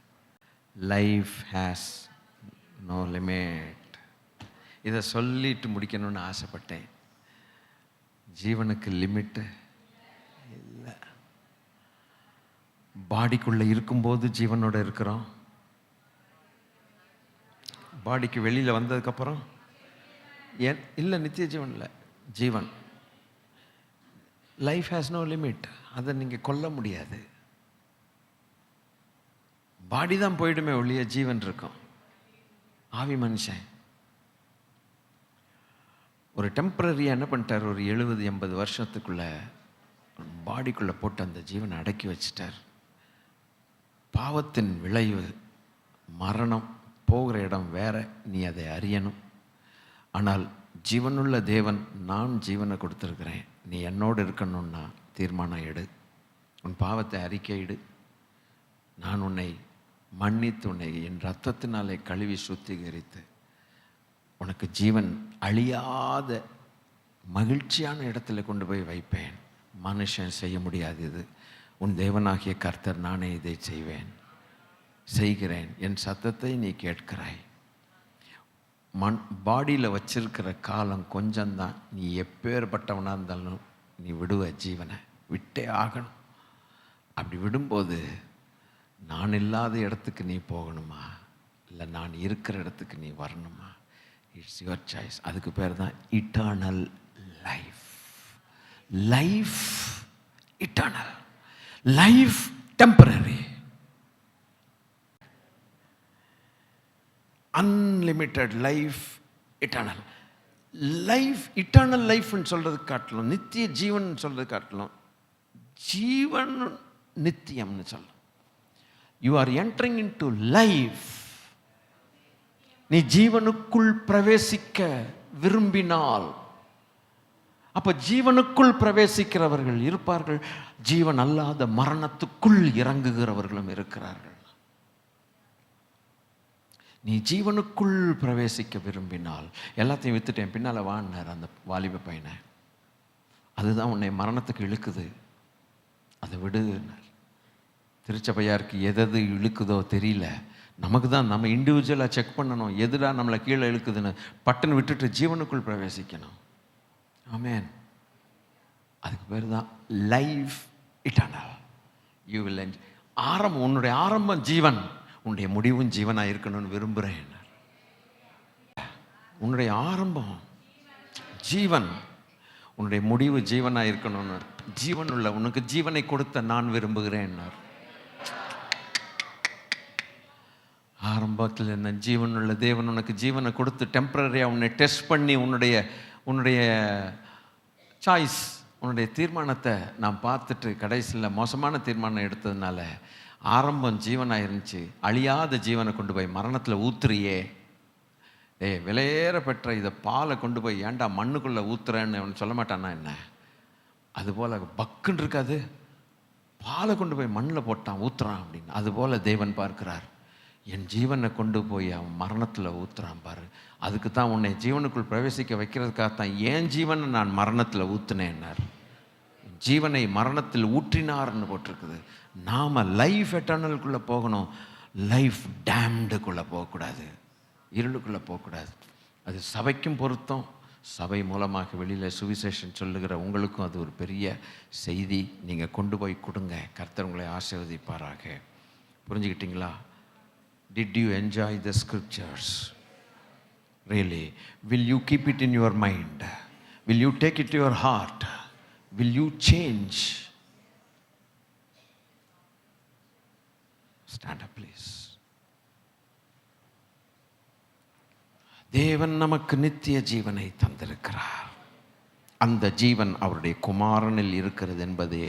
Life has no limit. இதை சொல்லிட்டு முடிக்கணும்னு ஆசைப்பட்டேன். ஜீவனுக்கு லிமிட்டு இல்லை. பாடிக்குள்ளே இருக்கும்போது ஜீவனோட இருக்கிறோம். பாடிக்கு வெளியில் வந்ததுக்கப்புறம் ஏன் இல்லை, நித்திய ஜீவன் இல்லை, ஜீவன். Life has no limit. அதை நீங்கள் கொல்ல முடியாது. பாடி தான் போயிடுமே ஒழிய ஜீவன் இருக்கும். ஆவி மனுஷன் ஒரு டெம்பரரியாக என்ன பண்ணிட்டார், ஒரு 70-80 வருஷத்துக்குள்ள பாடிக்குள்ளே போட்டு அந்த ஜீவனை அடக்கி வச்சிட்டார். பாவத்தின் விளைவு மரணம். போகிற இடம் வேற, நீ அதை அறியணும். ஆனால் ஜீவனுள்ள தேவன், நான் ஜீவனை கொடுத்துருக்கிறேன், நீ என்னோடு இருக்கணும்னா தீர்மானம் எடு. உன் பாவத்தை அறிக்கையிடு. நான் உன்னை மன்னித்து உன்னை என் இரத்தத்தினாலே கழுவி சுத்திகரித்து உனக்கு ஜீவன் அழியாத மகிழ்ச்சியான இடத்துல கொண்டு போய் வைப்பேன். மனுஷன் செய்ய முடியாது. இது உன் தேவனாகிய கர்த்தர் நானே இதை செய்கிறேன். என் சத்தத்தை நீ கேட்கிறாய். பாடியில் வச்சிருக்கிற காலம் கொஞ்சம்தான். நீ எப்பேற்பட்டவனாக இருந்தாலும் நீ விடுவ, ஜீவனை விட்டே ஆகணும். அப்படி விடும்போது நான் இல்லாத இடத்துக்கு நீ போகணுமா, இல்லை நான் இருக்கிற இடத்துக்கு நீ வரணுமா? It's your choice. அதுக்கு பேர் தான் eternal life. Life eternal, life temporary. Unlimited life, eternal life. Eternal லைஃப்னு சொல்கிறது காட்டலும், நித்திய ஜீவன் சொல்கிறது காட்டலும், ஜீவன் நித்தியம்னு சொல்லலாம். You are entering in to life. நீ ஜீவனுக்குள் பிரவேசிக்க விரும்பினால், அப்ப ஜீவனுக்குள் பிரவேசிக்கிறவர்கள் இருப்பார்கள், ஜீவன் அல்லாத மரணத்துக்குள் இறங்குகிறவர்களும் இருக்கிறார்கள். நீ ஜீவனுக்குள் பிரவேசிக்க விரும்பினால் எல்லாத்தையும் வித்துட்டேன், பின்னால் வான்னார் அந்த வாலிப பையனை. அதுதான் உன்னை மரணத்துக்கு இழுக்குது, அதை விடுனார். திருச்சபையாருக்கு எது இழுக்குதோ தெரியல. நமக்கு தான் நம்ம இண்டிவிஜுவலாக செக் பண்ணணும், எதுடா நம்மளை கீழே இழுக்குதுன்னு. பட்டன் விட்டுட்டு ஜீவனுக்குள் பிரவேசிக்கணும். ஆமென். அதுக்கு பேர் தான் life eternal. You will enjoy. ஆரம்பம், உன்னுடைய ஆரம்பம் ஜீவன், உன்னுடைய முடிவும் ஜீவனாக இருக்கணும்னு விரும்புகிறேன். உன்னுடைய ஆரம்பம் ஜீவன், உன்னுடைய முடிவு ஜீவனாக இருக்கணும்னு. ஜீவன் உள்ள உனக்கு ஜீவனை கொடுத்த நான் விரும்புகிறேன். ஆரம்பத்தில் என்ன, ஜீவன் உள்ள தேவன் உனக்கு ஜீவனை கொடுத்து டெம்பரரியாக உன்னை டெஸ்ட் பண்ணி உன்னுடைய சாய்ஸ், உன்னுடைய தீர்மானத்தை நான் பார்த்துட்டு கடைசியில் மோசமான தீர்மானம் எடுத்ததுனால ஆரம்பம் ஜீவனாக இருந்துச்சு, அழியாத ஜீவனை கொண்டு போய் மரணத்தில் ஊத்துறியே. விலையேற பெற்ற இதை பாலை கொண்டு போய் ஏன்டா மண்ணுக்குள்ளே ஊத்துறேன்னு அவன் சொல்ல மாட்டான்னா என்ன? அதுபோல் பக்குன்னு இருக்காது. பாலை கொண்டு போய் மண்ணில் போட்டான் ஊத்துறான் அப்படின்னு. அதுபோல் தேவன் பார்க்கிறார், என் ஜீவனை கொண்டு போய் அவன் மரணத்தில் ஊத்துறான் பாரு. அதுக்கு தான் உன்னை ஜீவனுக்குள் பிரவேசிக்க வைக்கிறதுக்காகத்தான் என் ஜீவனை நான் மரணத்தில் ஊத்துனேன்னார். ஜீவனை மரணத்தில் ஊற்றினார்னு போட்டிருக்குது. நாம் லைஃப் எட்டர்னலுக்குள்ளே போகணும். லைஃப் டேம்டுக்குள்ளே போகக்கூடாது, இருளுக்குள்ளே போகக்கூடாது. அது சபைக்கும் பொருத்தம். சபை மூலமாக வெளியில் சுவிசேஷன் சொல்லுகிற உங்களுக்கும் அது ஒரு பெரிய செய்தி. நீங்கள் கொண்டு போய் கொடுங்க. கர்த்தர் உங்களை ஆசீர்வதிப்பாராக. புரிஞ்சுக்கிட்டீங்களா? Did you enjoy the scriptures? Really? Will you keep it in your mind? Will you take it to your heart? Will you change? Stand up, please. தேவன் நமக்கு நித்திய ஜீவனை தந்திருக்கிறார். அந்த ஜீவன் அவருடைய குமாரனில் இருக்கிறது என்பதே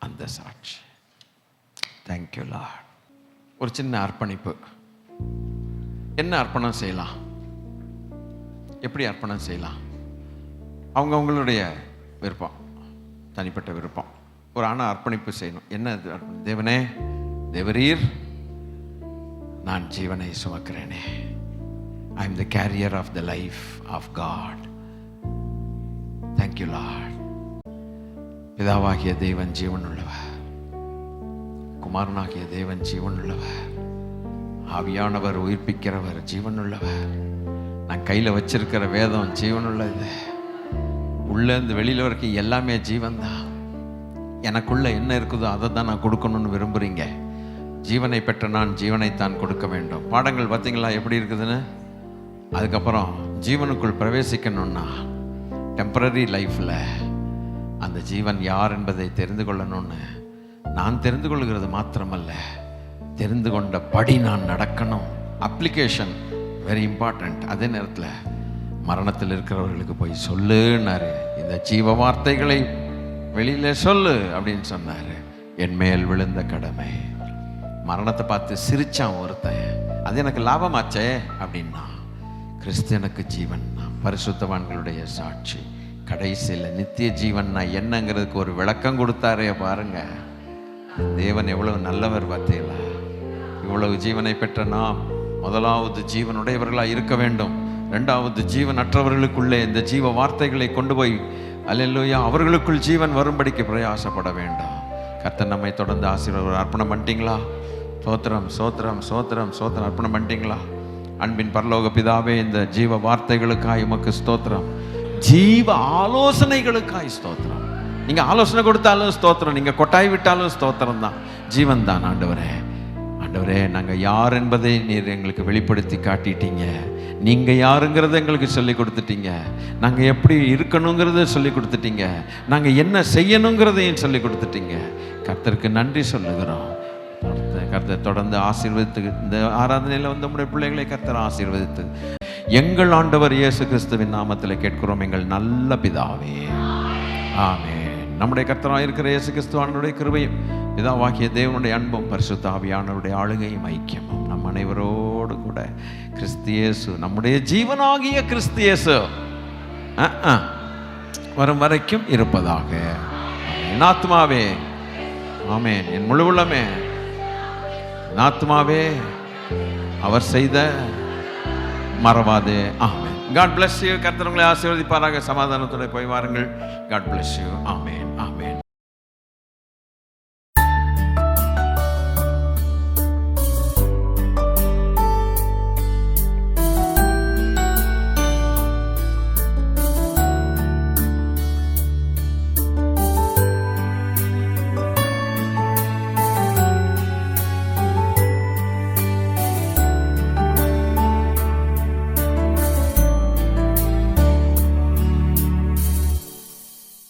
அந்த சாட்சி. Thank you Lord. ஒரு சின்ன அர்ப்பணிப்பு. என்ன அர்ப்பணம் செய்யலாம்? எப்படி அர்ப்பணம் செய்யலாம்? அவங்களுடைய விருப்பம், தனிப்பட்ட விருப்பம். ஒரு அர்ப்பணிப்பு செய்யணும். என்ன தேவனே, தேவரீர், நான் ஜீவனை சுமக்கிறேனே. I am the carrier of the life of God. Thank you Lord. பிதாவாகிய தேவன் ஜீவனுள்ளவர், குமாரனாகிய தேவன் ஜீவனுள்ளவர், ஆவியானவர் உயிர்ப்பிக்கிறவர் ஜீவனுள்ளவர். நான் கையில் வச்சிருக்கிற வேதம் ஜீவனுள்ளது. உள்ளேருந்து வெளியில் வரைக்கும் எல்லாமே ஜீவன் தான். எனக்குள்ள என்ன இருக்குதோ அதை தான் நான் கொடுக்கணும்னு விரும்புகிறீங்க. ஜீவனை பெற்ற நான் ஜீவனைத்தான் கொடுக்க வேண்டும். பாடங்கள் பார்த்தீங்களா எப்படி இருக்குதுன்னு? அதுக்கப்புறம் ஜீவனுக்குள் பிரவேசிக்கணும்னா டெம்பரரி லைஃப்பில் அந்த ஜீவன் யார் என்பதை தெரிந்து கொள்ளணும்னு நான் தெரிந்து கொள்கிறது மாத்திரமல்ல, தெரிந்து கொண்டபடி நான் நடக்கணும். Application very important. அதே நேரத்தில் மரணத்தில் இருக்கிறவர்களுக்கு போய் சொல்லுன்னாரு. இந்த ஜீவ வார்த்தைகளை வெளியில சொல்லு அப்படின்னு சொன்னார். என் மேல் விழுந்த கடமை. மரணத்தை பார்த்து சிரிச்சான் ஒருத்தன். அது எனக்கு லாபமாச்சே அப்படின்னா, கிறிஸ்து எனக்கு ஜீவன் தான், பரிசுத்தவான்களுடைய சாட்சி. கடைசியில் நித்திய ஜீவன்னா என்னங்கிறதுக்கு ஒரு விளக்கம் கொடுத்தாரே பாருங்க. தேவன் எவ்வளவு நல்லவர் பார்த்தீங்களா? இவ்வளவு ஜீவனை பெற்ற நாம் முதலாவது ஜீவனுடையவர்களாக இருக்க வேண்டும். ரெண்டாவது, ஜீவனற்றவர்களுக்குள்ளே இந்த ஜீவ வார்த்தைகளை கொண்டு போய் அல்லேலூயா அவர்களுக்குள் ஜீவன் வரும்படிக்கு பிரயாசப்பட வேண்டாம். கர்த்தர் நம்மை தொடர்ந்து ஆசீர்வாதம். அர்ப்பணம் பண்ணிட்டீங்களா? சோத்திரம் சோத்திரம் சோத்திரம் சோத்திரம். அர்ப்பணம் பண்ணிட்டீங்களா? அன்பின் பரலோக பிதாவே, இந்த ஜீவ வார்த்தைகளுக்காய் உமக்கு ஸ்தோத்திரம். ஜீவ ஆலோசனைகளுக்காய் ஸ்தோத்திரம். நீங்க ஆலோசனை கொடுத்தாலும் ஸ்தோத்திரம், நீங்க கொட்டாய் விட்டாலும் ஸ்தோத்திரம் தான். ஜீவன் தான் ஆண்டவரே. ஆண்டவரே, நாங்கள் யார் என்பதை நீர் எங்களுக்கு வெளிப்படுத்தி காட்டிட்டீங்க. நீங்கள் யாருங்கிறத எங்களுக்கு சொல்லி கொடுத்துட்டீங்க. நாங்கள் எப்படி இருக்கணுங்கிறத சொல்லி கொடுத்துட்டீங்க. நாங்கள் என்ன செய்யணுங்கிறதையும் சொல்லி கொடுத்துட்டீங்க. கர்த்தருக்கு நன்றி சொல்லுகிறோம். கர்த்தர் தொடர்ந்து ஆசீர்வதித்து இந்த ஆராதனையில் வந்து நம்முடைய பிள்ளைகளை கர்த்தர் ஆசீர்வதித்து எங்கள் ஆண்டவர் இயேசு கிறிஸ்துவின் நாமத்தில் கேட்கிறோம், எங்கள் நல்ல பிதாவே, ஆமென். நம்முடைய கர்த்தராக இருக்கிற இயேசு கிறிஸ்துவானுடைய கிருபையும் பிதாவாகிய தேவனுடைய அன்பும் பரிசுத்த ஆவியானவருடைய ஆளுகையும் ஐக்கியமும் நம் அனைவரோடு கூட கிறிஸ்து இயேசு, நம்முடைய ஜீவனாகிய கிறிஸ்து இயேசு வரும் வரைக்கும் இருப்பதாக. என் ஆத்மாவே ஆமென், என் முழு உள்ளமே என் ஆத்மாவே அவர் செய்த மறவாதே. ஆமென். God bless you. கர்த்தர் உங்களை ஆசீர்வதிப்பாராக. சமாதானத்தோட போய் வாருங்கள். God bless you. ஆமென்.